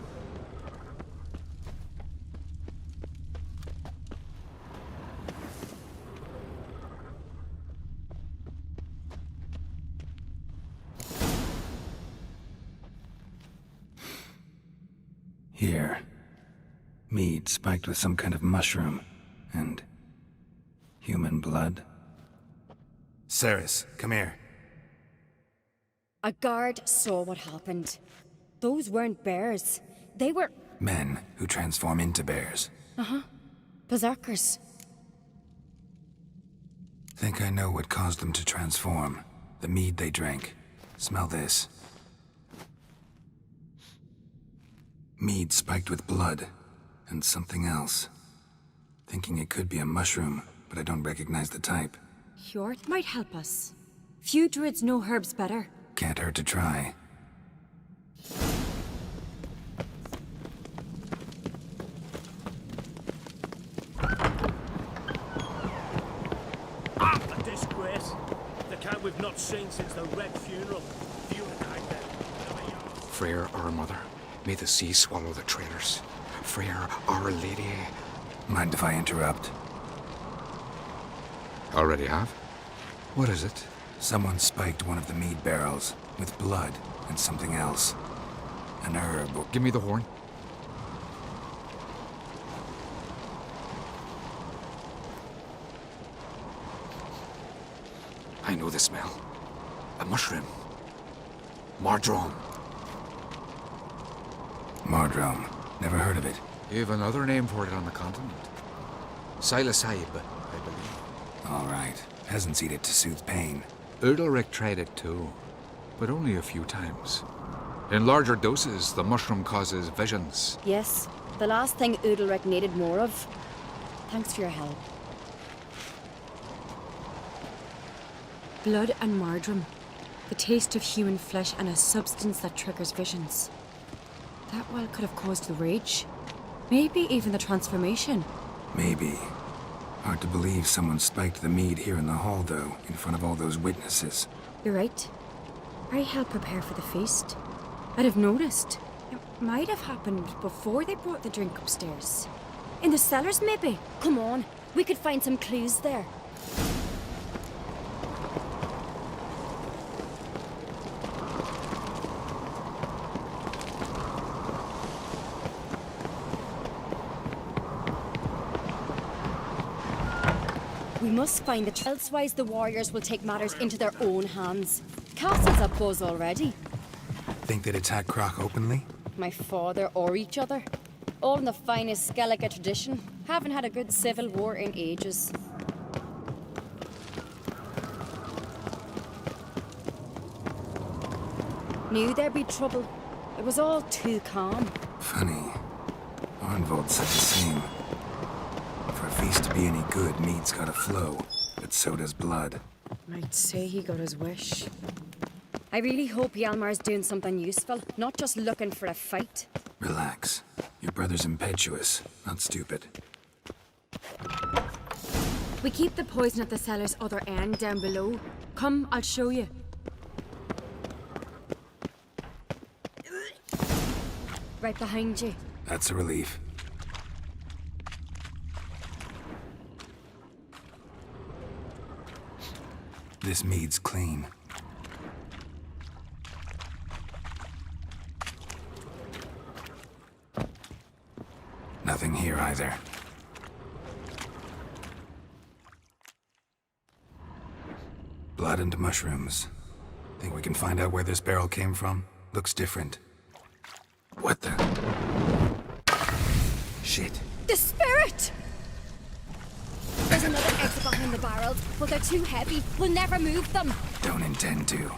Here. Mead spiked with some kind of mushroom. And... human blood. Ceres, come here. A guard saw what happened. Those weren't bears. They were... Men who transform into bears. Uh-huh. Berserkers. Think I know what caused them to transform. The mead they drank. Smell this. Mead spiked with blood. And something else. Thinking it could be a mushroom, but I don't recognize the type. Hjort might help us. Few druids know herbs better. Can't hurt to try. A disgrace. The cat we've not seen since the Red funeral. Freyr, our mother, may the sea swallow the traitors. Freyr, our lady. Mind if I interrupt? Already have? What is it? Someone spiked one of the mead barrels with blood and something else. An herb. Give me the horn. I know the smell. A mushroom. Mardrome. Mardrome. Never heard of it. You've another name for it on the continent. Psilocybe, I believe. All right. Peasants eat it to soothe pain. Udalric tried it too, but only a few times. In larger doses, the mushroom causes visions. Yes, the last thing Udalric needed more of. Thanks for your help. Blood and mardrome. The taste of human flesh and a substance that triggers visions. That well could have caused the rage. Maybe even the transformation. Maybe. Hard to believe someone spiked the mead here in the hall, though, in front of all those witnesses. You're right. I helped prepare for the feast. I'd have noticed. It might have happened before they brought the drink upstairs. In the cellars, maybe. Come on, we could find some clues there. We must find the elsewise the warriors will take matters into their own hands. Castle's a buzz already. Think they'd attack Croc openly? My father or each other. All in the finest Skellige tradition. Haven't had a good civil war in ages. Knew there'd be trouble. It was all too calm. Funny. Arnvold said the same. For a feast to be any good, mead's gotta flow, but so does blood. I'd say he got his wish. I really hope Hjalmar's doing something useful, not just looking for a fight. Relax. Your brother's impetuous, not stupid. We keep the poison at the cellar's other end down below. Come, I'll show you. Right behind you. That's a relief. This mead's clean. Nothing here either. Blood and mushrooms. Think we can find out where this barrel came from? Looks different. What the? Shit. The spirit! There's another exit behind the barrels, but they're too heavy. We'll never move them. Don't intend to.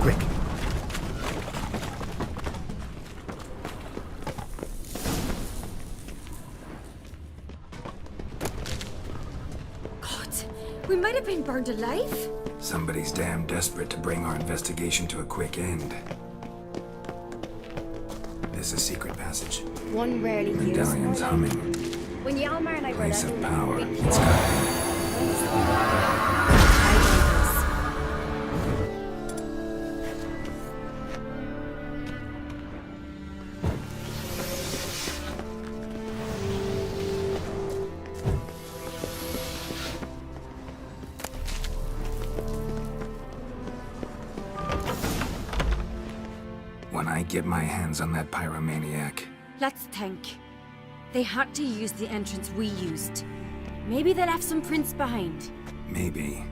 Quick. God, we might have been burned alive. Somebody's damn desperate to bring our investigation to a quick end. This is a secret passage. One rarely used. Medallion's humming. When Hjalmar and I were Place little, of power. we'd It's got When I get my hands on that pyromaniac? Let's think. They had to use the entrance we used. Maybe they left some prints behind. Maybe.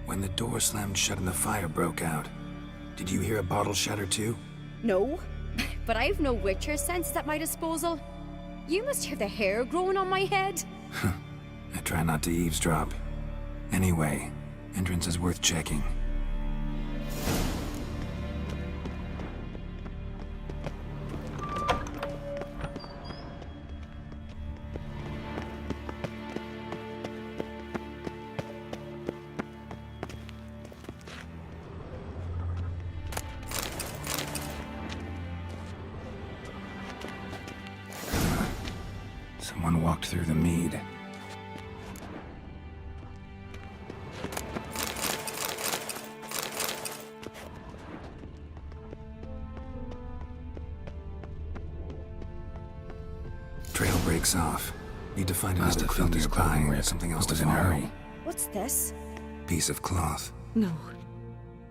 When the door slammed shut and the fire broke out, did you hear a bottle shatter too? No, but I've no witcher sense at my disposal. You must hear the hair growing on my head. I try not to eavesdrop. Anyway, entrance is worth checking. Someone walked through the mead. Trail breaks off. Need to find another clue nearby or something else to follow. What's this? Piece of cloth. No,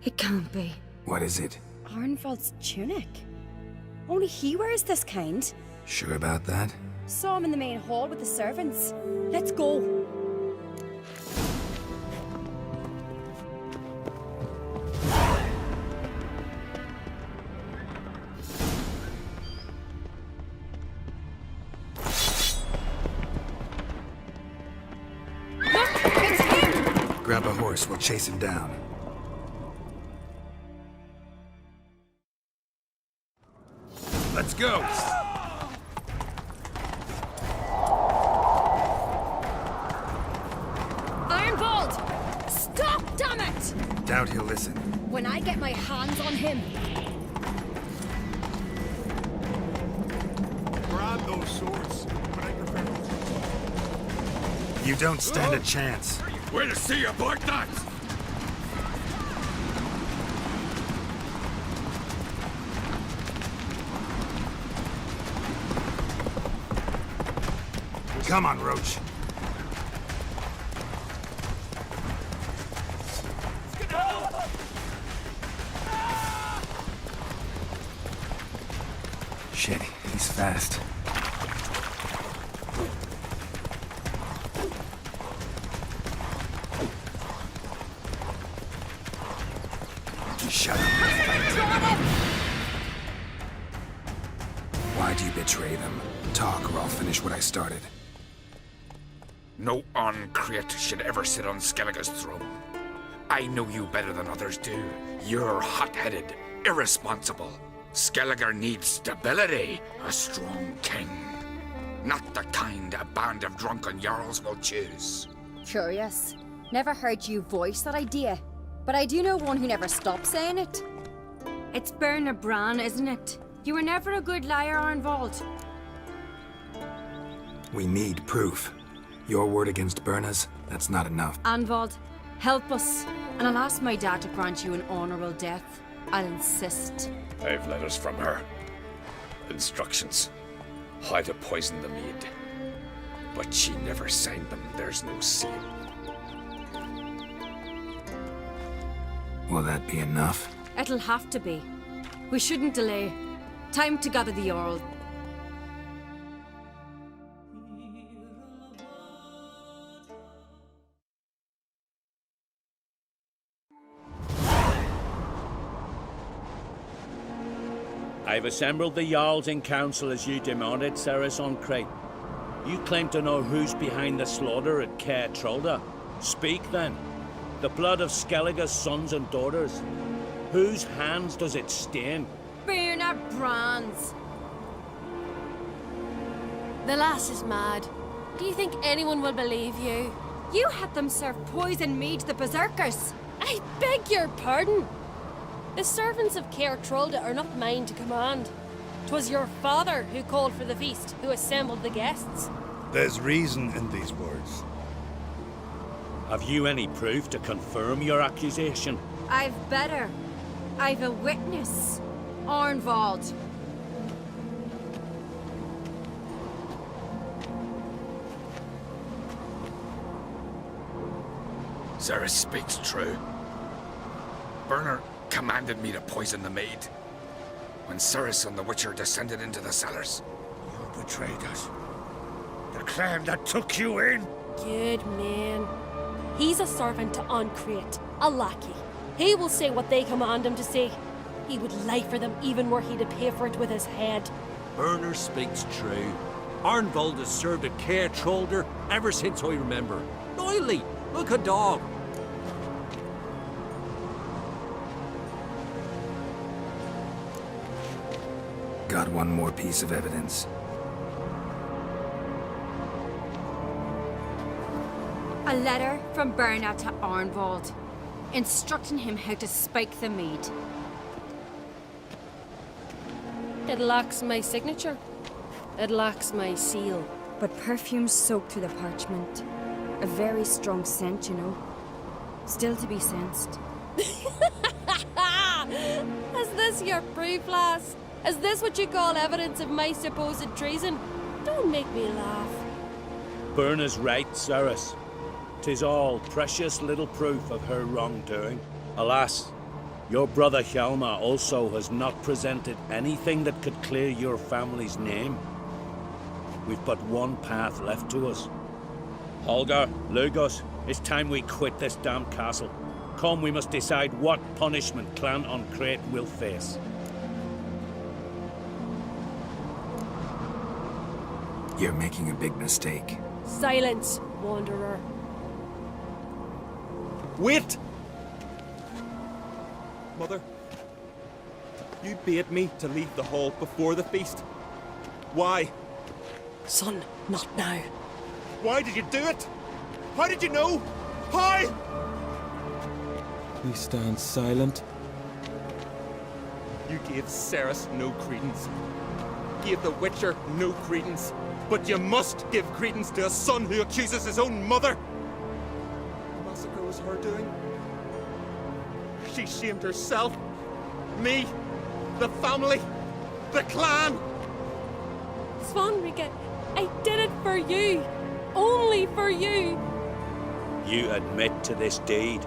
it can't be. What is it? Arnvald's tunic. Only he wears this kind. Sure about that? Saw him in the main hall with the servants. Let's go. Grab a horse, we'll chase him down. Let's go! Arnvald! Stop, damn it! Doubt he'll listen. When I get my hands on him. Grab those swords, but I prefer You don't stand a chance. Way to see about that! Come on, Roach. Shit, he's fast. Shut up. Why'd you betray them? Talk or I'll finish what I started. No Uncreate should ever sit on Skellige's throne. I know you better than others do. You're hot-headed, irresponsible. Skellige needs stability, a strong king. Not the kind a band of drunken jarls will choose. Curious. Never heard you voice that idea. But I do know one who never stops saying it. It's Bernard Bran, isn't it? You were never a good liar, Arnvald. We need proof. Your word against Berna's, that's not enough. Arnvald, help us. And I'll ask my dad to grant you an honorable death. I'll insist. I've letters from her. Instructions. How to poison the mead. But she never signed them. There's no seal. Will that be enough? It'll have to be. We shouldn't delay. Time to gather the Jarl. I've assembled the Jarls in council as you demanded, Ceres on Crate. You claim to know who's behind the slaughter at Caer Trolda. Speak then. The blood of Skellige's sons and daughters. Whose hands does it stain? Bernard Bran's. The lass is mad. Do you think anyone will believe you? You had them serve poison mead to the berserkers. I beg your pardon. The servants of Caer Trolda are not mine to command. 'Twas your father who called for the feast, who assembled the guests. There's reason in these words. Have you any proof to confirm your accusation? I've better. I've a witness. Arnvald. Ceres speaks true. Bernard commanded me to poison the maid. when Ceres and the Witcher descended into the cellars. You betrayed us. The clan that took you in. Good man. He's a servant to Ancrete, a lackey. He will say what they command him to say. He would lie for them even were he to pay for it with his head. Burner speaks true. Arnvold has served at Care Trollder ever since I remember. Loyally, like a dog. Got one more piece of evidence. A letter from Berna to Arnvold, instructing him how to spike the mead. It lacks my signature. It lacks my seal. But perfume soaked through the parchment. A very strong scent, you know. Still to be sensed. Is this your proof, lass? Is this what you call evidence of my supposed treason? Don't make me laugh. Berna's right, Ceres. 'Tis all precious little proof of her wrongdoing. Alas, your brother Hjalmar also has not presented anything that could clear your family's name. We've but one path left to us. Holger, Lugos, it's time we quit this damn castle. Come, we must decide what punishment Clan Ancrete will face. You're making a big mistake. Silence, wanderer. Wait! Mother, you bade me to leave the hall before the feast. Why? Son, not now. Why did you do it? How did you know? How? We stand silent. You gave Ceres no credence. Gave the Witcher no credence. But you must give credence to a son who accuses his own mother. The massacre was her doing. She shamed herself, me, the family, the clan. Svanrika, I did it for you. Only for you. You admit to this deed.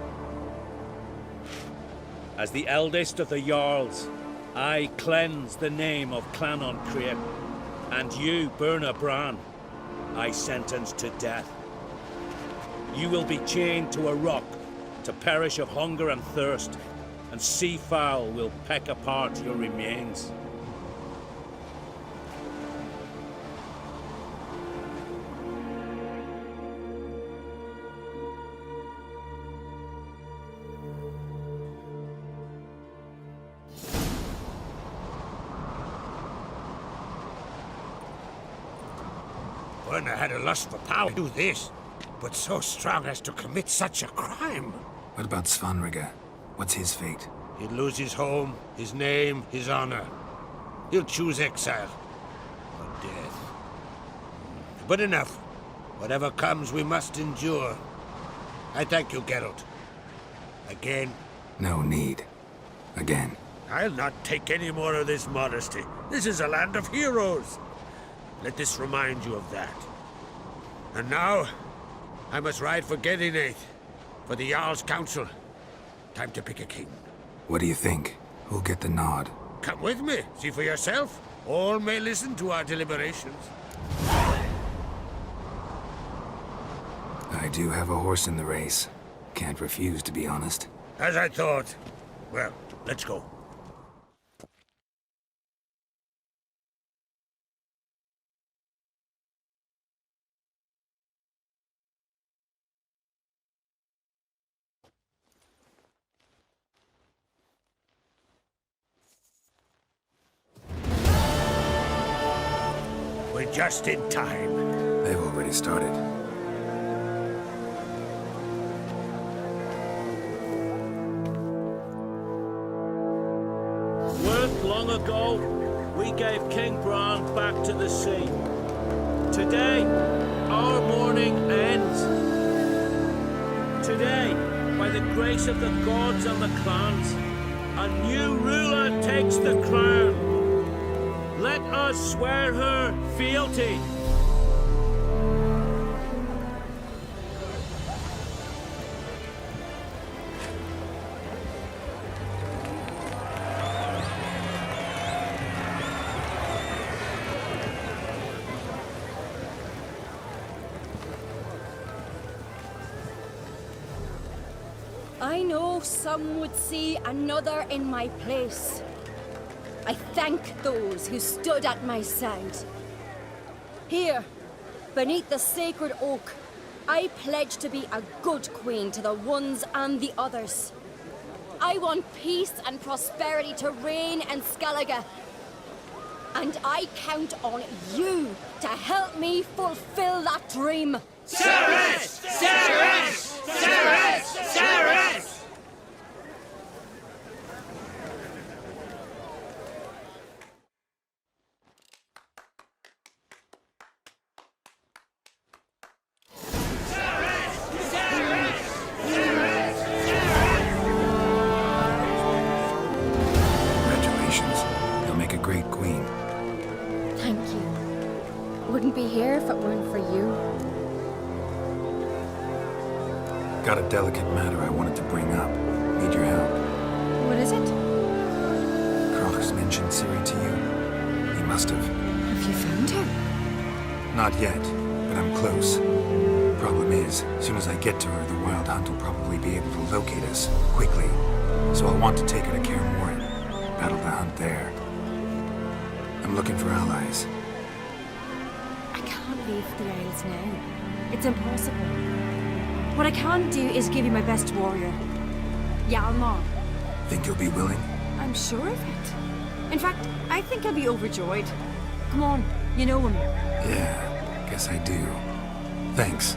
As the eldest of the Jarls, I cleanse the name of Clan Ancrete, and you, Berna Bran, I sentence to death. You will be chained to a rock to perish of hunger and thirst, and sea fowl will peck apart your remains. Berna had a lust for power to do this, but so strong as to commit such a crime. What about Svanrika? What's his fate? He'd lose his home, his name, his honor. He'll choose exile or death. But enough. Whatever comes, we must endure. I thank you, Geralt. Again. No need. Again. I'll not take any more of this modesty. This is a land of heroes. Let this remind you of that. And now, I must ride for Gedinath, for the Jarl's Council. Time to pick a king. What do you think? Who'll get the nod? Come with me, see for yourself. All may listen to our deliberations. I do have a horse in the race. Can't refuse, to be honest. As I thought. Well, let's go. We're just in time. They've already started. Worth long ago, we gave King Bran back to the sea. Today, our mourning ends. Today, by the grace of the gods and the clans, a new ruler takes the crown. Let us swear her fealty. I know some would see another in my place. I thank those who stood at my side. Here, beneath the sacred oak, I pledge to be a good queen to the ones and the others. I want peace and prosperity to reign in Skellige. And I count on you to help me fulfill that dream. Ceres! Ceres! Ceres! Ceres! Congratulations. You'll make a great queen. Thank you. Wouldn't be here if it weren't for you. Got a delicate matter I wanted to bring up. Need your help. What is it? Croc's mentioned Ciri to you? He must have. Have you found her? Not yet, but I'm close. Problem is, as soon as I get to her, the Wild Hunt will probably be able to locate us, quickly. So I'll want to take her to Kaer Morhen. Battle the hunt there. I'm looking for allies. I can't leave the Isles now. It's impossible. What I can do is give you my best warrior, Hjalmar. Think you'll be willing? I'm sure of it. In fact, I think I'll be overjoyed. Come on, you know him. Yeah, guess I do. Thanks.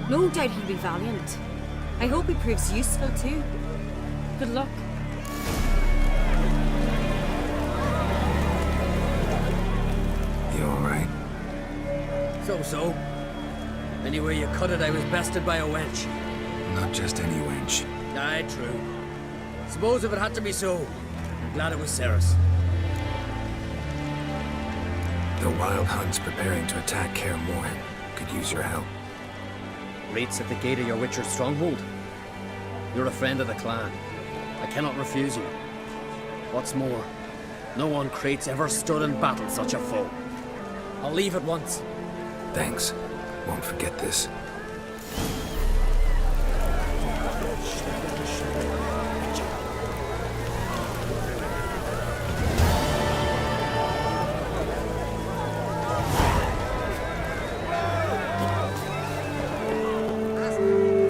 No doubt he'll be valiant. I hope he proves useful too. Good luck. You alright? So. Anyway you cut it, I was bested by a wench. Not just any wench. Aye, true. Suppose if it had to be so, I'm glad it was Ceres. The Wild Hunt's preparing to attack Kaer Morhen. Could use your help. Rates at the gate of your Witcher stronghold. You're a friend of the clan. I cannot refuse you. What's more, no one Crate's ever stood in battle such a foe. I'll leave at once. Thanks. Won't forget this.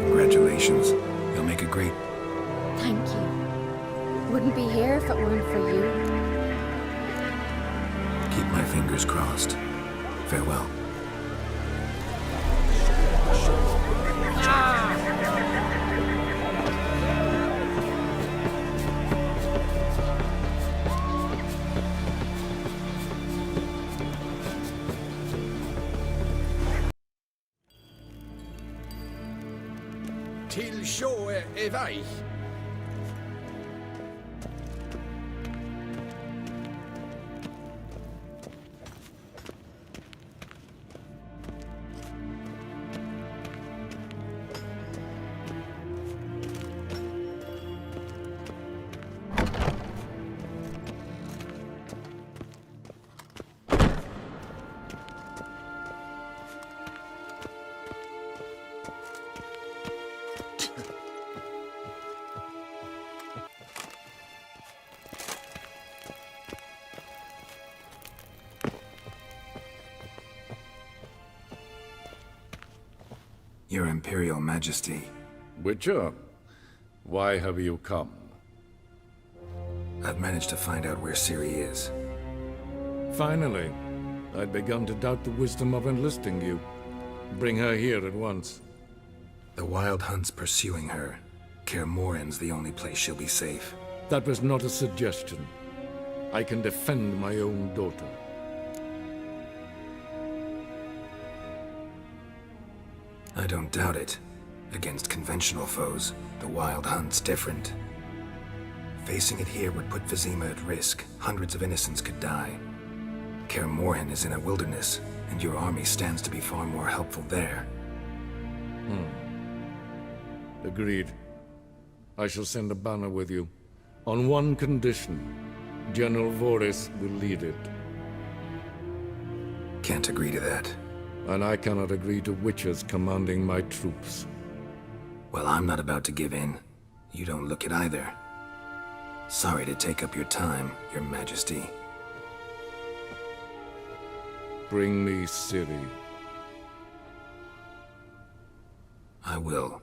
Congratulations. You'll make a great... Thank you. Wouldn't be here if it weren't for you. Keep my fingers crossed. Farewell. Till sjå är vej. Your Imperial Majesty. Witcher, why have you come? I've managed to find out where Ciri is. Finally. I'd begun to doubt the wisdom of enlisting you. Bring her here at once. The Wild Hunt's pursuing her. Kaer Morhen's the only place she'll be safe. That was not a suggestion. I can defend my own daughter. I don't doubt it. Against conventional foes, the Wild Hunt's different. Facing it here would put Vizima at risk. Hundreds of innocents could die. Kaer Morhen is in a wilderness, and your army stands to be far more helpful there. Agreed. I shall send a banner with you. On one condition. General Voris will lead it. Can't agree to that. And I cannot agree to Witchers commanding my troops. Well, I'm not about to give in. You don't look it either. Sorry to take up your time, Your Majesty. Bring me Ciri. I will,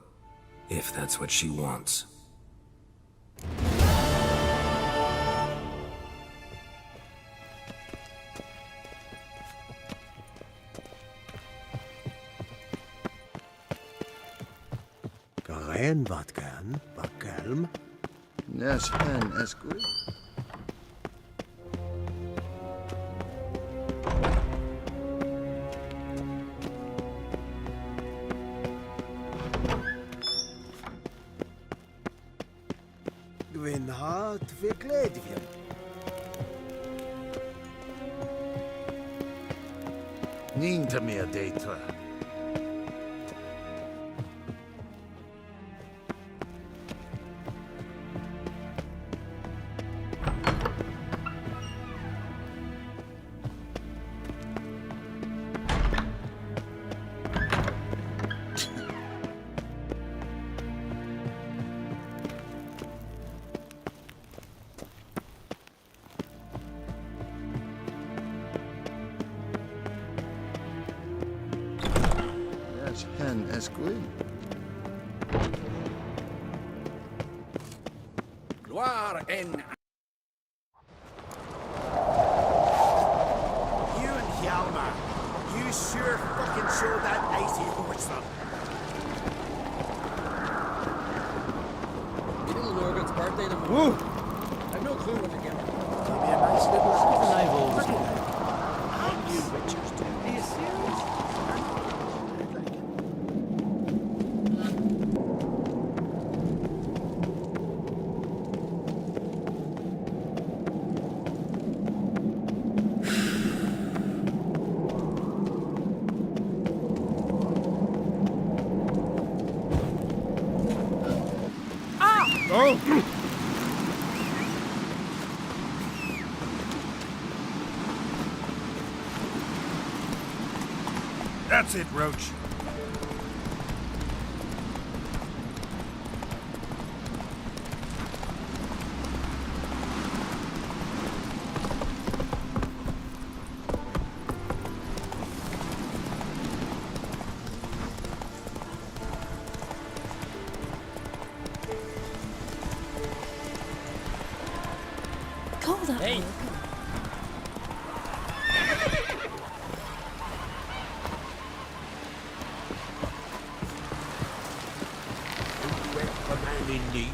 if that's what she wants. Garein wat gan, wat kalm. Yes, hen is good. Gwyn hart fi gledfion. Nín ta mé a déitla. Hen is good. Gloire en... You and Hjalmar, you sure fucking showed that icy horse them. Your little Morgan's birthday tomorrow. I've no clue when to get it. Maybe a nice little something I've always Look at wanted. And you witchers do. Are you serious? That's it, Roach. Call that Hey. Morgan. A man in need.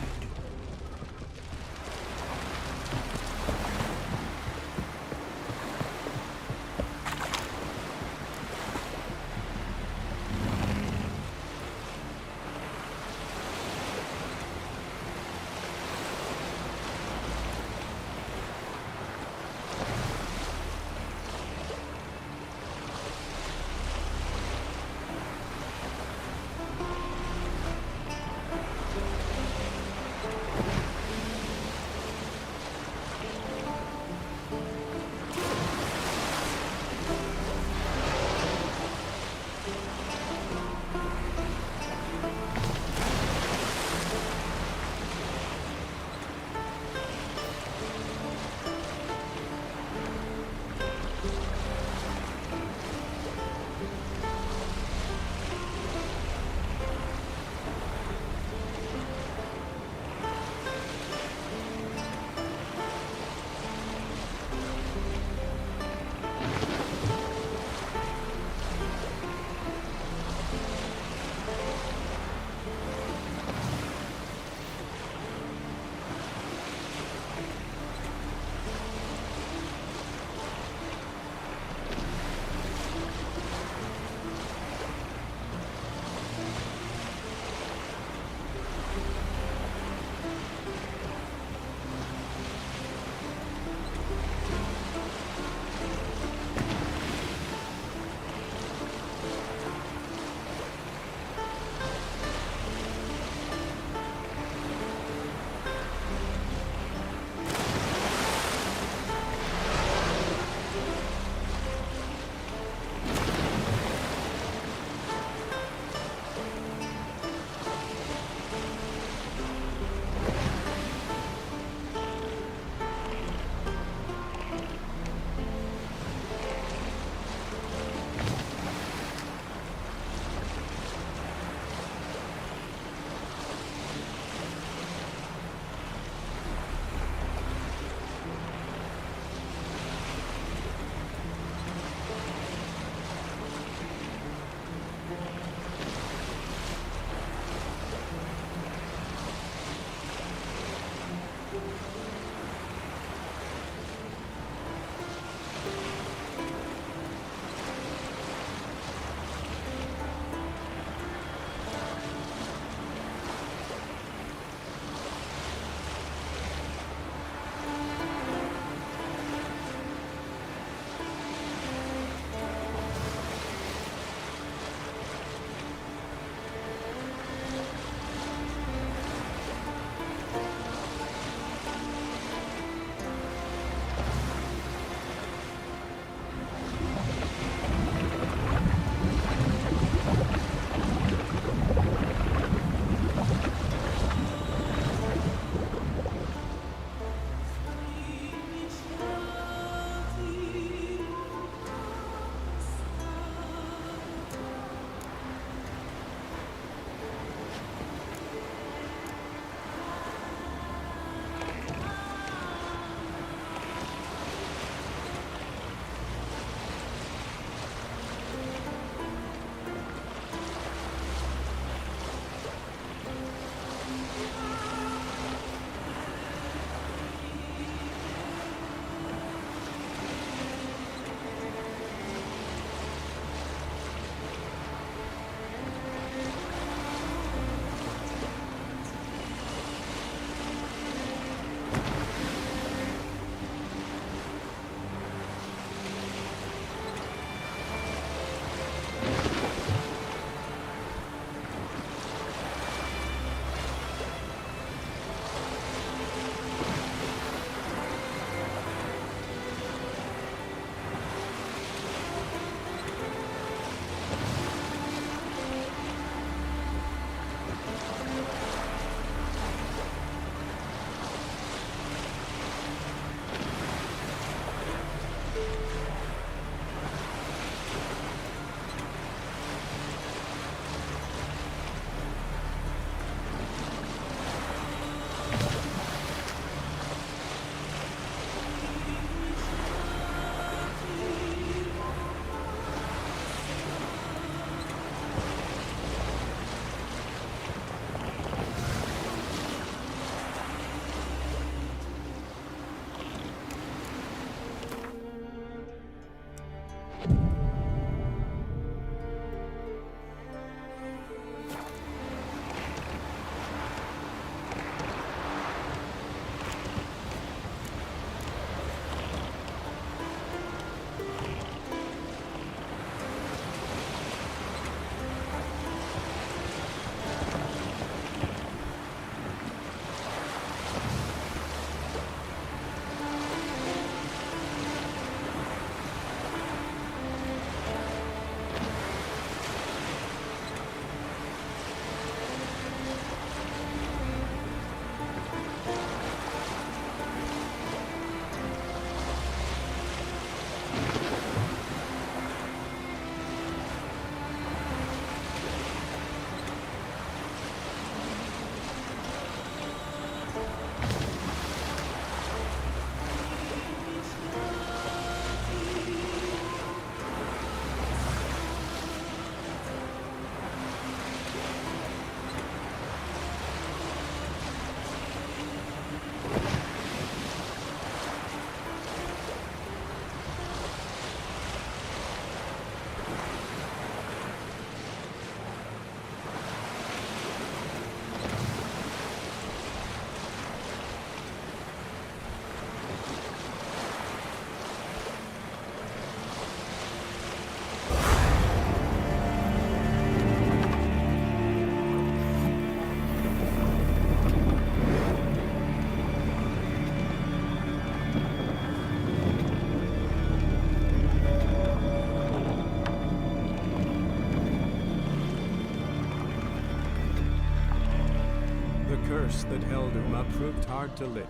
curse that held Uma proved hard to lift,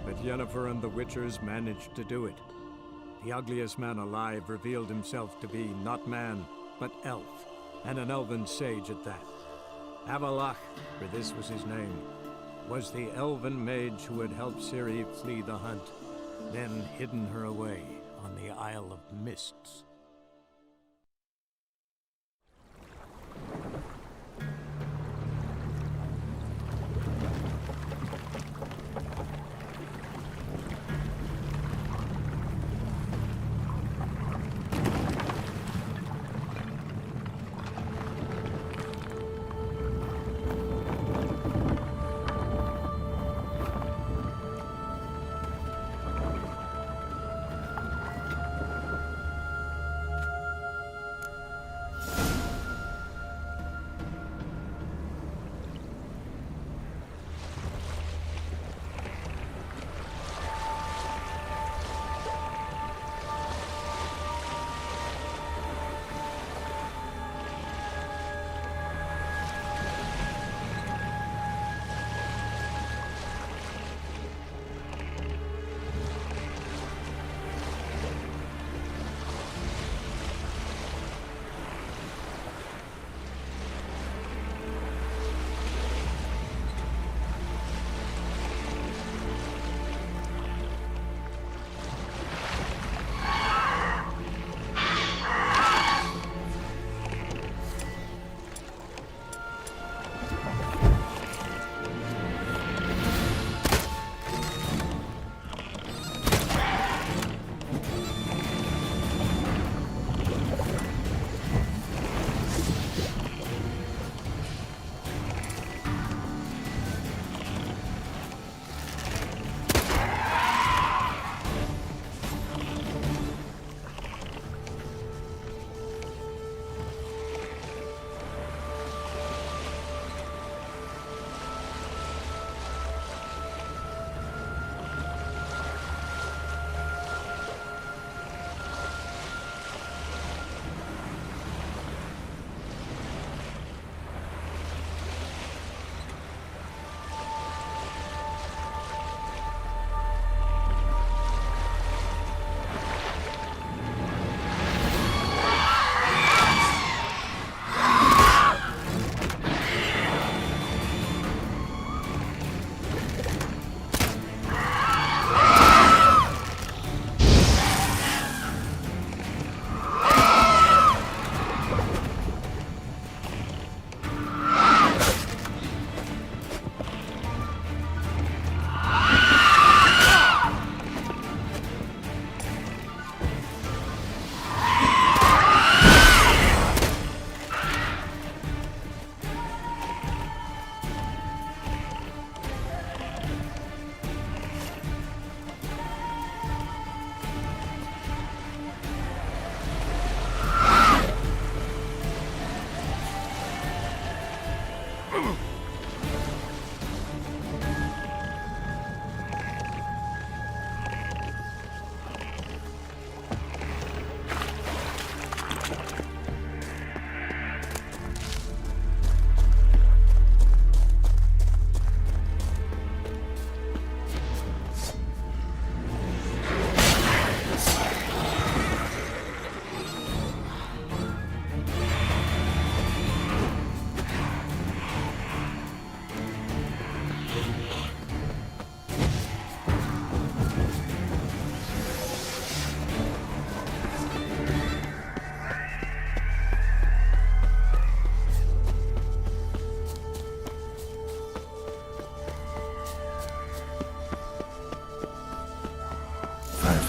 but Yennefer and the Witchers managed to do it. The ugliest man alive revealed himself to be not man, but elf, and an elven sage at that. Avalach, for this was his name, was the elven mage who had helped Ciri flee the hunt, then hidden her away on the Isle of Mists.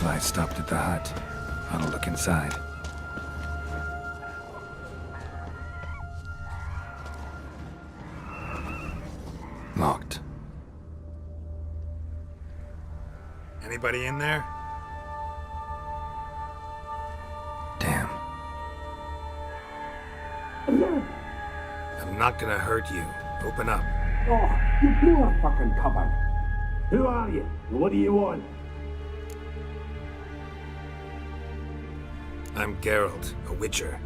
I stopped at the hut. I'll look inside. Locked. Anybody in there? Damn. I'm not gonna hurt you. Open up. Oh, you blew a fucking cover. Who are you? What do you want? I'm Geralt, a witcher.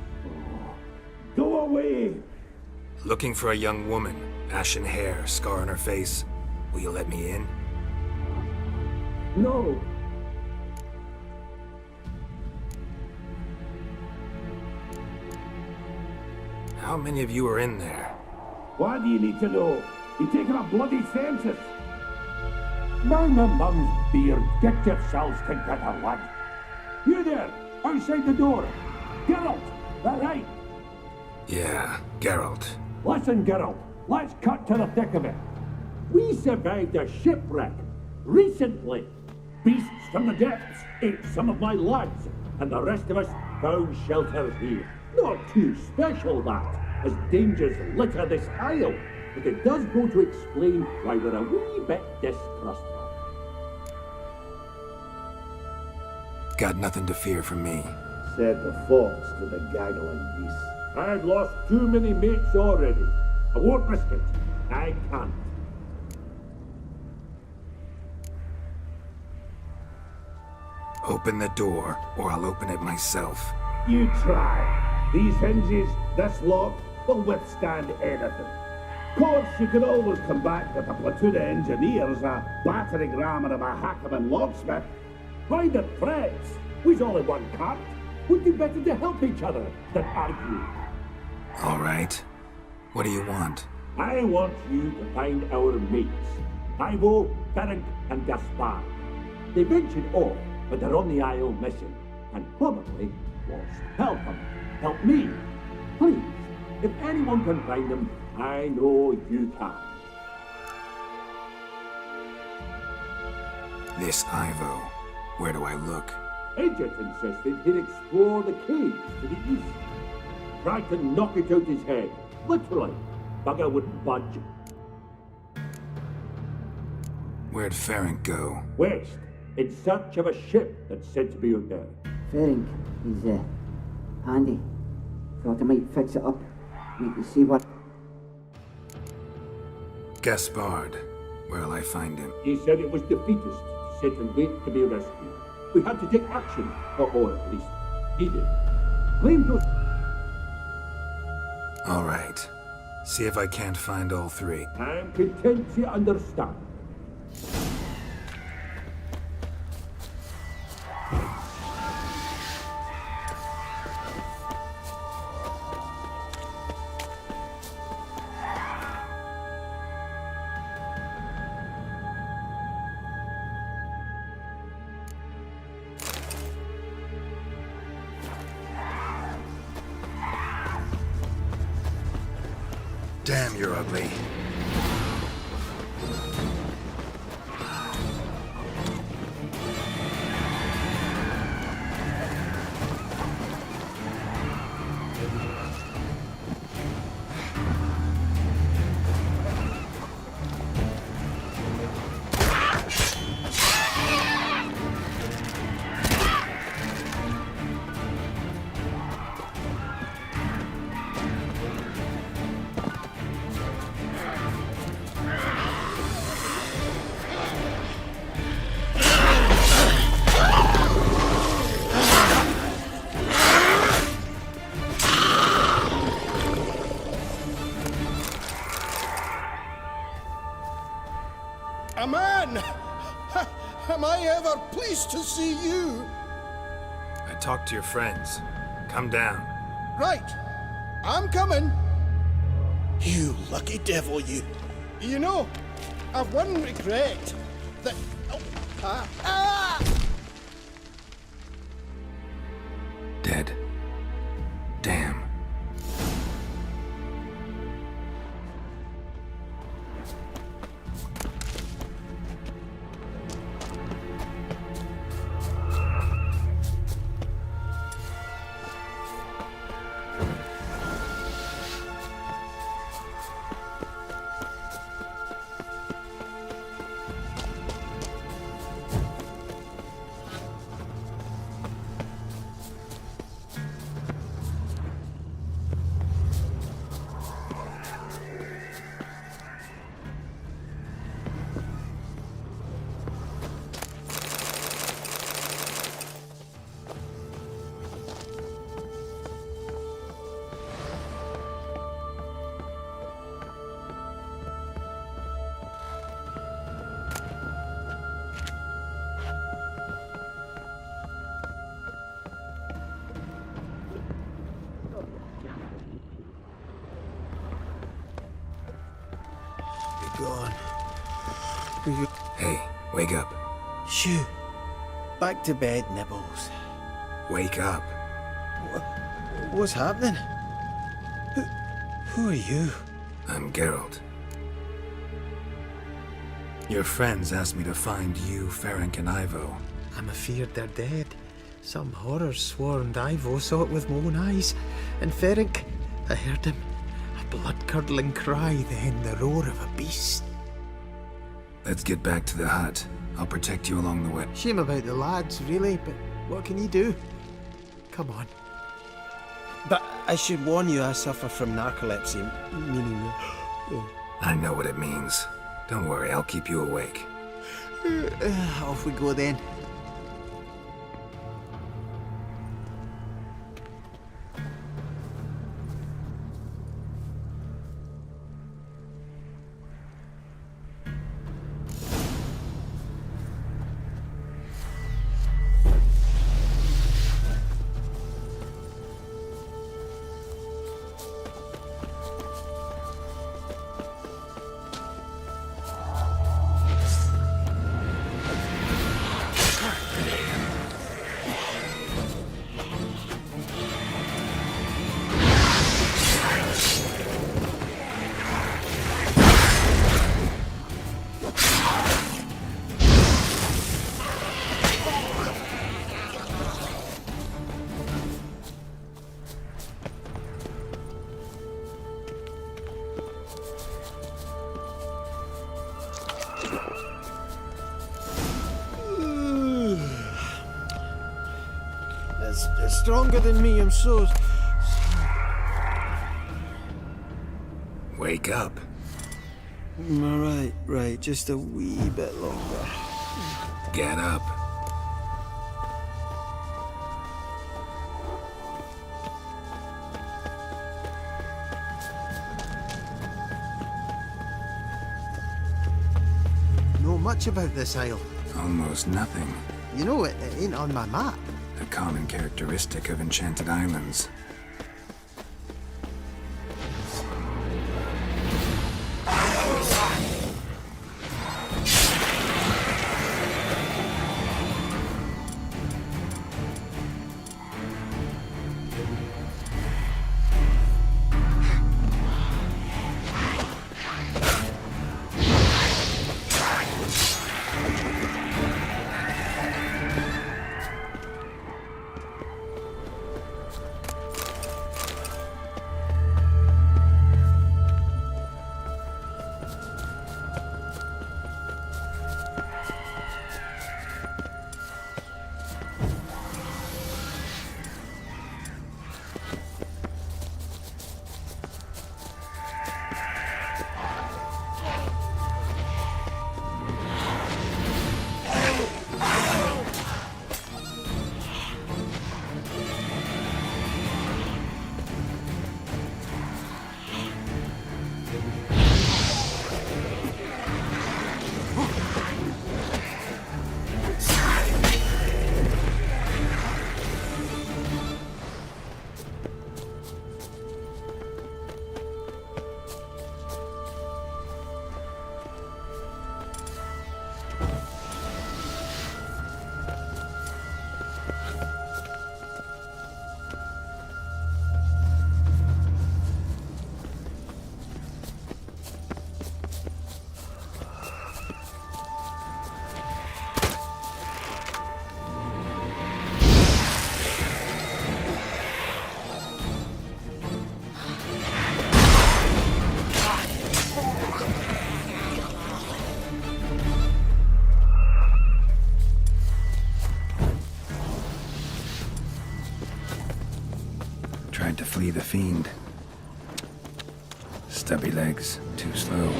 Go away! Looking for a young woman. Ashen hair, scar on her face. Will you let me in? No. How many of you are in there? What do you need to know? You taking a bloody census? Down the mum's beard, get yourselves together, lad. You there, outside the door. Geralt, that right? Yeah, Geralt. Listen, Geralt, let's cut to the thick of it. We survived a shipwreck recently. Beasts from the depths ate some of my lads, and the rest of us found shelter here. Not too special, that, as dangers litter this isle, but it does go to explain why we're a wee bit distrustful. Got nothing to fear from me. Said the fox to the gaggling beast. I've lost too many mates already. I won't risk it. I can't. Open the door, or I'll open it myself. You try. These hinges, this lock, will withstand anything. Of course, you can always come back with a platoon of engineers, a battering ram and a hackman locksmith. Find it threats. We's only one cart. We'd do better to help each other than argue. All right. What do you want? I want you to find our mates. Ivo, Ferenc, and Gaspar. They ventured off, but they're on the Isle missing, and probably lost. Help them. Help me. Please. If anyone can find them, I know you can. This Ivo. Where do I look? Agent insisted he'd explore the caves to the east. Tried to knock it out his head. Literally. Bugger wouldn't budge. Where'd Ferenc go? West, in search of a ship that's said to be out there. Ferenc, he's handy. Thought I might fix it up. We can see what... Gaspard. Where'll I find him? He said it was defeatist, set and wait to be rescued. We had to take action, or at least he did. Claimed to... All right. See if I can't find all three. I'm content to understand. Damn, you're ugly. A man! Am I ever pleased to see you? I talked to your friends. Come down. Right. I'm coming. You lucky devil, you. You know, I've one regret. That... Oh, Dead. Damn. gone. Hey, wake up. Shoo. Back to bed, Nibbles. Wake up. What's happening? Who are you? I'm Geralt. Your friends asked me to find you, Ferenc, and Ivo. I'm afeard they're dead. Some horrors swarmed Ivo, saw it with my own eyes. And Ferenc, I heard him. A blood-curdling cry, then the roar of a beast. Let's get back to the hut. I'll protect you along the way. Shame about the lads, really, but what can you do? Come on. But I should warn you, I suffer from narcolepsy, meaning... I know what it means. Don't worry, I'll keep you awake. Off we go then. It's stronger than me, I'm so... Wake up. Right, just a wee bit longer. Get up. Know much about this isle? Almost nothing. You know, it ain't on my map. A common characteristic of enchanted islands. Tried to flee the fiend. Stubby legs, too slow.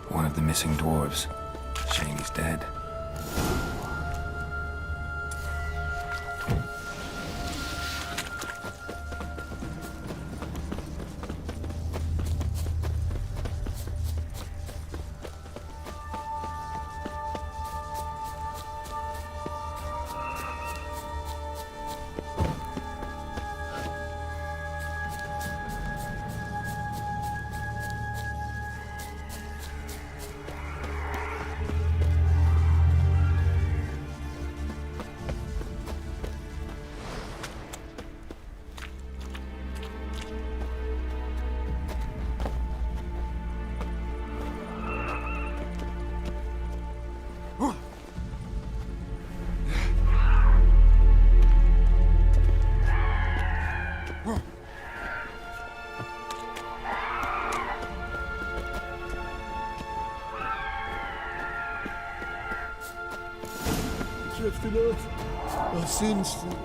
One of the missing dwarves. Shame he's dead. Drifting off. I've seen... Stop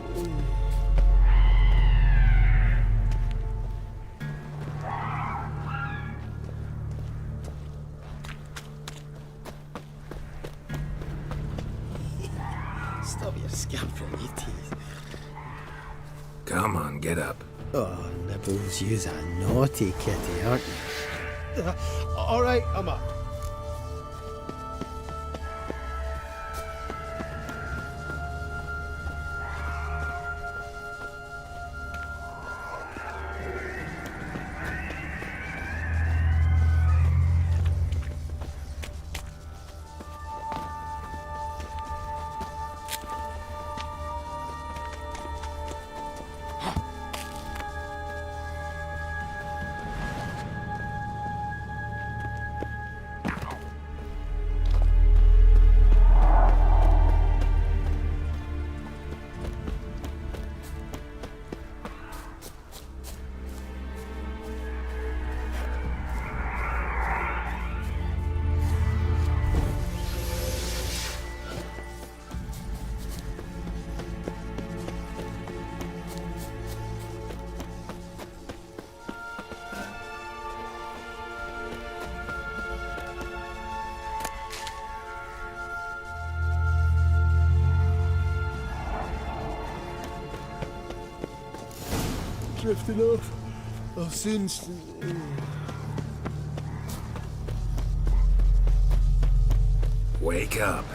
your scampering, you teeth. Come on, get up. Oh, Nibbles, you's a naughty kitty, aren't you? All right, I'm up. Drifting off. I've seen... Wake up.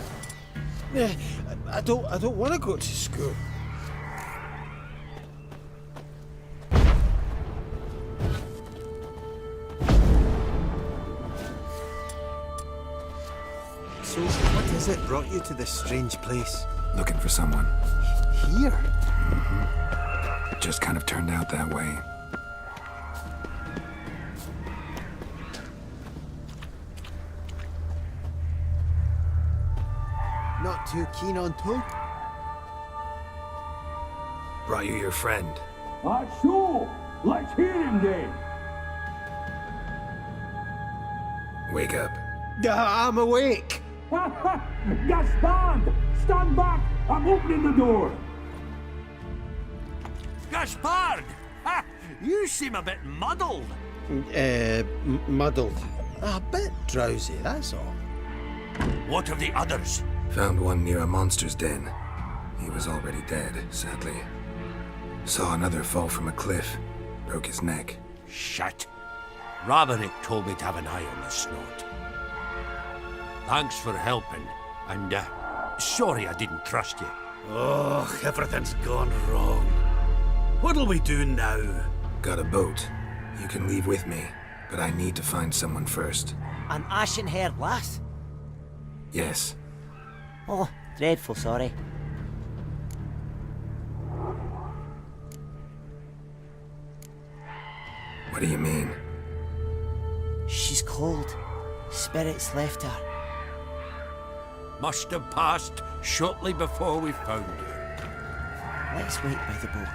I don't want to go to school. So, what is it brought you to this strange place? Looking for someone. Here? Just kind of turned out that way. Not too keen on tow? Brought you your friend. Sure. Let's hear him then. Wake up. I'm awake. Gaspard! Stand back! I'm opening the door. Gaspard! Ha! You seem a bit muddled. Muddled. A bit drowsy, that's all. What of the others? Found one near a monster's den. He was already dead, sadly. Saw another fall from a cliff. Broke his neck. Shit. Roderick told me to have an eye on the snot. Thanks for helping, and sorry I didn't trust you. Oh, everything's gone wrong. What'll we do now? Got a boat. You can leave with me, but I need to find someone first. An ashen-haired lass? Yes. Oh, dreadful sorry. What do you mean? She's cold. Spirits left her. Must have passed shortly before we found her. Let's wait by the boat.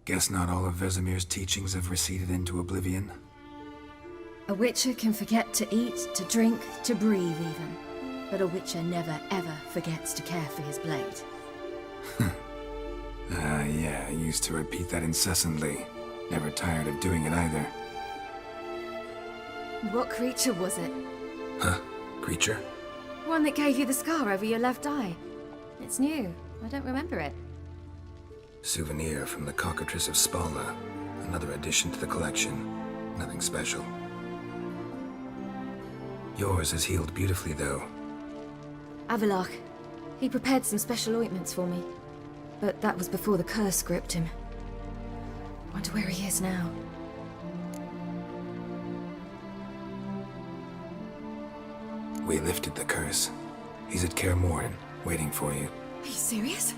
Guess not all of Vesemir's teachings have receded into oblivion. A witcher can forget to eat, to drink, to breathe even. But a witcher never ever forgets to care for his blade. Yeah, I used to repeat that incessantly. Never tired of doing it either. What creature was it? Huh? Creature? One that gave you the scar over your left eye. It's new. I don't remember it. Souvenir from the Cockatrice of Spala. Another addition to the collection. Nothing special. Yours has healed beautifully, though. Avalach. He prepared some special ointments for me. But that was before the curse gripped him. Wonder where he is now. We lifted the curse. He's at Kaer Morhen, waiting for you. Are you serious?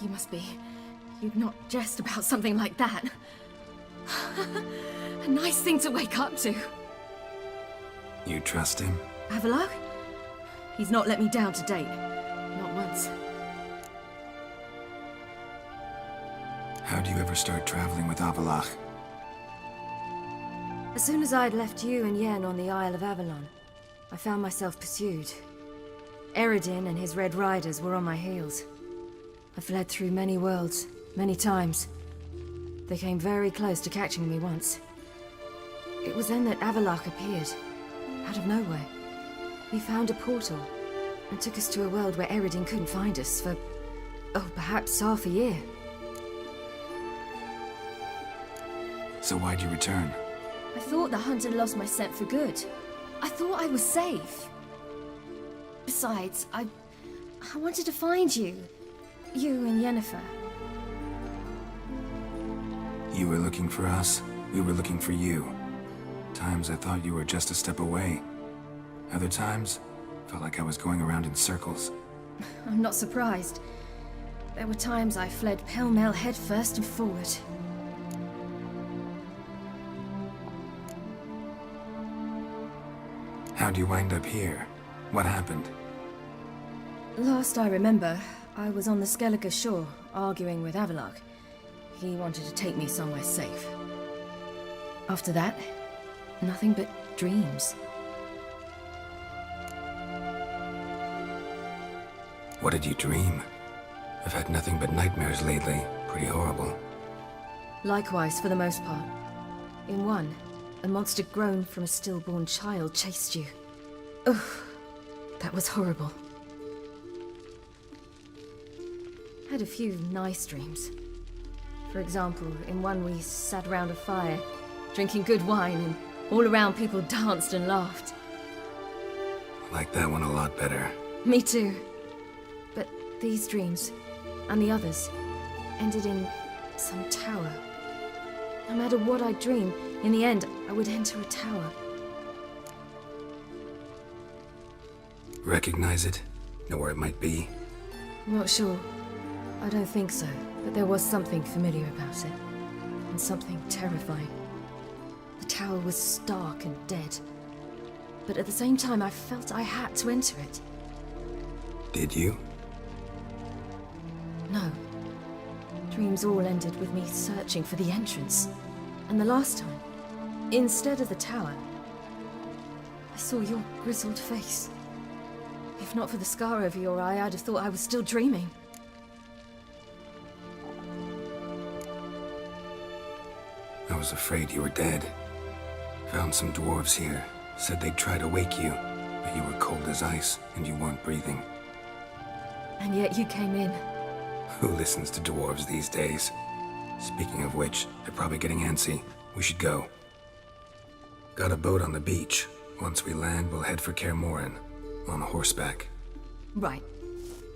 You must be. You'd not jest about something like that. A nice thing to wake up to. You trust him? Avalach? He's not let me down to date. Not once. How'd you ever start traveling with Avalach? As soon as I'd left you and Yen on the Isle of Avalon, I found myself pursued. Eredin and his Red Riders were on my heels. I fled through many worlds, many times. They came very close to catching me once. It was then that Avalach appeared, out of nowhere. He found a portal, and took us to a world where Eredin couldn't find us for, perhaps half a year. So why'd you return? I thought the hunt had lost my scent for good. I thought I was safe. Besides, I wanted to find you. You and Yennefer. You were looking for us, we were looking for you. Times I thought you were just a step away. Other times, felt like I was going around in circles. I'm not surprised. There were times I fled pell-mell headfirst and forward. How'd you wind up here? What happened? Last I remember, I was on the Skellige shore, arguing with Avalach. He wanted to take me somewhere safe. After that, nothing but dreams. What did you dream? I've had nothing but nightmares lately. Pretty horrible. Likewise, for the most part. In one, a monster grown from a stillborn child chased you. Ugh, that was horrible. Had a few nice dreams. For example, in one we sat around a fire, drinking good wine, and all around people danced and laughed. I like that one a lot better. Me too. But these dreams, and the others, ended in some tower. No matter what I dreamed, in the end, I would enter a tower. Recognize it? Know where it might be? Not sure. I don't think so, but there was something familiar about it. And something terrifying. The tower was stark and dead. But at the same time, I felt I had to enter it. Did you? No. Dreams all ended with me searching for the entrance. And the last time, instead of the tower, I saw your grizzled face. If not for the scar over your eye, I'd have thought I was still dreaming. I was afraid you were dead. Found some dwarves here. Said they'd try to wake you, but you were cold as ice and you weren't breathing. And yet you came in. Who listens to dwarves these days? Speaking of which, they're probably getting antsy. We should go. Got a boat on the beach. Once we land, we'll head for Kaer Morhen. On horseback. Right.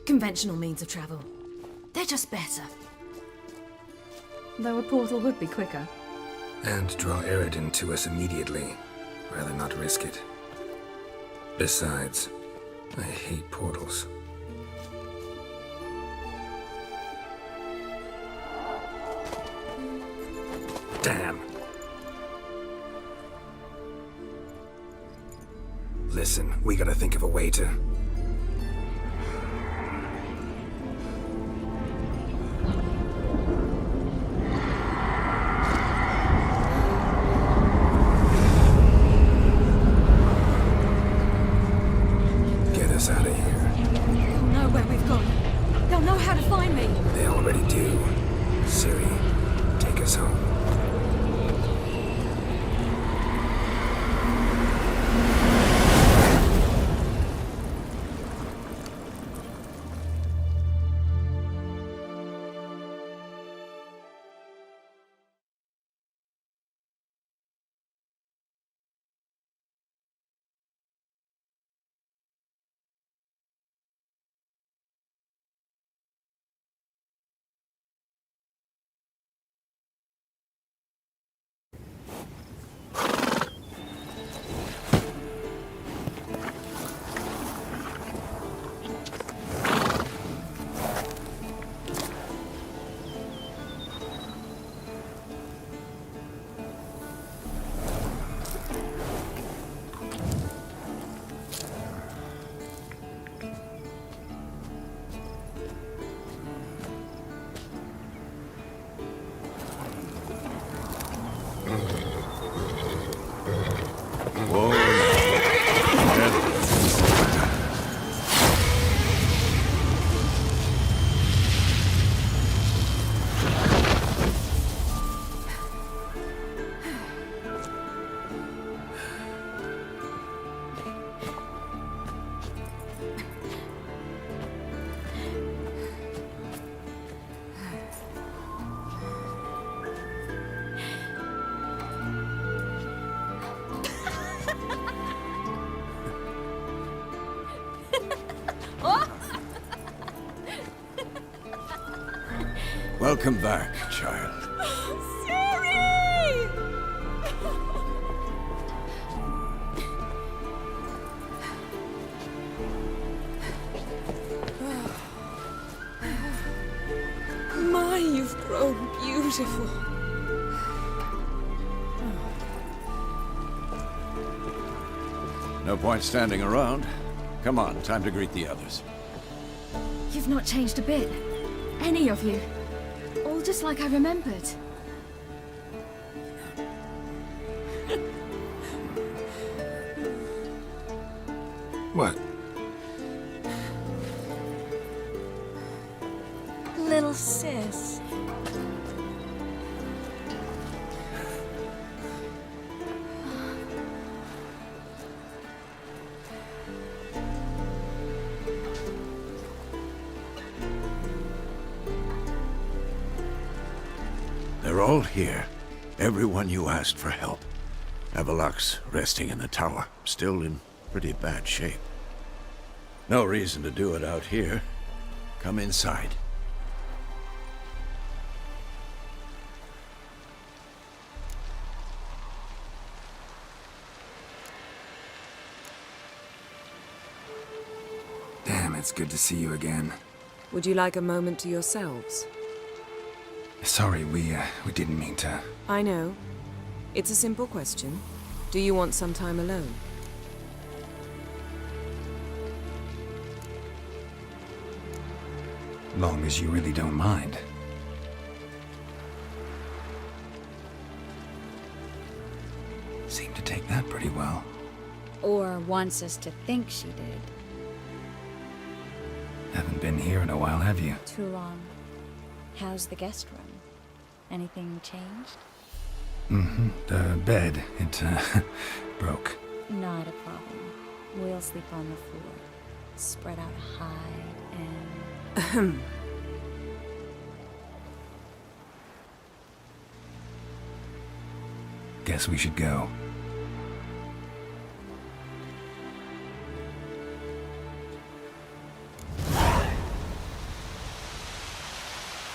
Conventional means of travel. They're just better. Though a portal would be quicker. And draw Eredin to us immediately. Rather not risk it. Besides, I hate portals. Damn. Listen, we gotta think of a way to... Welcome back, child. My, you've grown beautiful. No point standing around. Come on, time to greet the others. You've not changed a bit. Any of you. All just like I remembered. What? Little sis. They're all here. Everyone you asked for help. Avalok's resting in the tower, still in pretty bad shape. No reason to do it out here. Come inside. Damn, it's good to see you again. Would you like a moment to yourselves? Sorry, we didn't mean to. I know. It's a simple question. Do you want some time alone? Long as you really don't mind. Seemed to take that pretty well. Or wants us to think she did. Haven't been here in a while, have you? Too long. How's the guest room? Anything changed? Mm-hmm. The bed, it, broke. Not a problem. We'll sleep on the floor. Spread out a hide and... Guess we should go.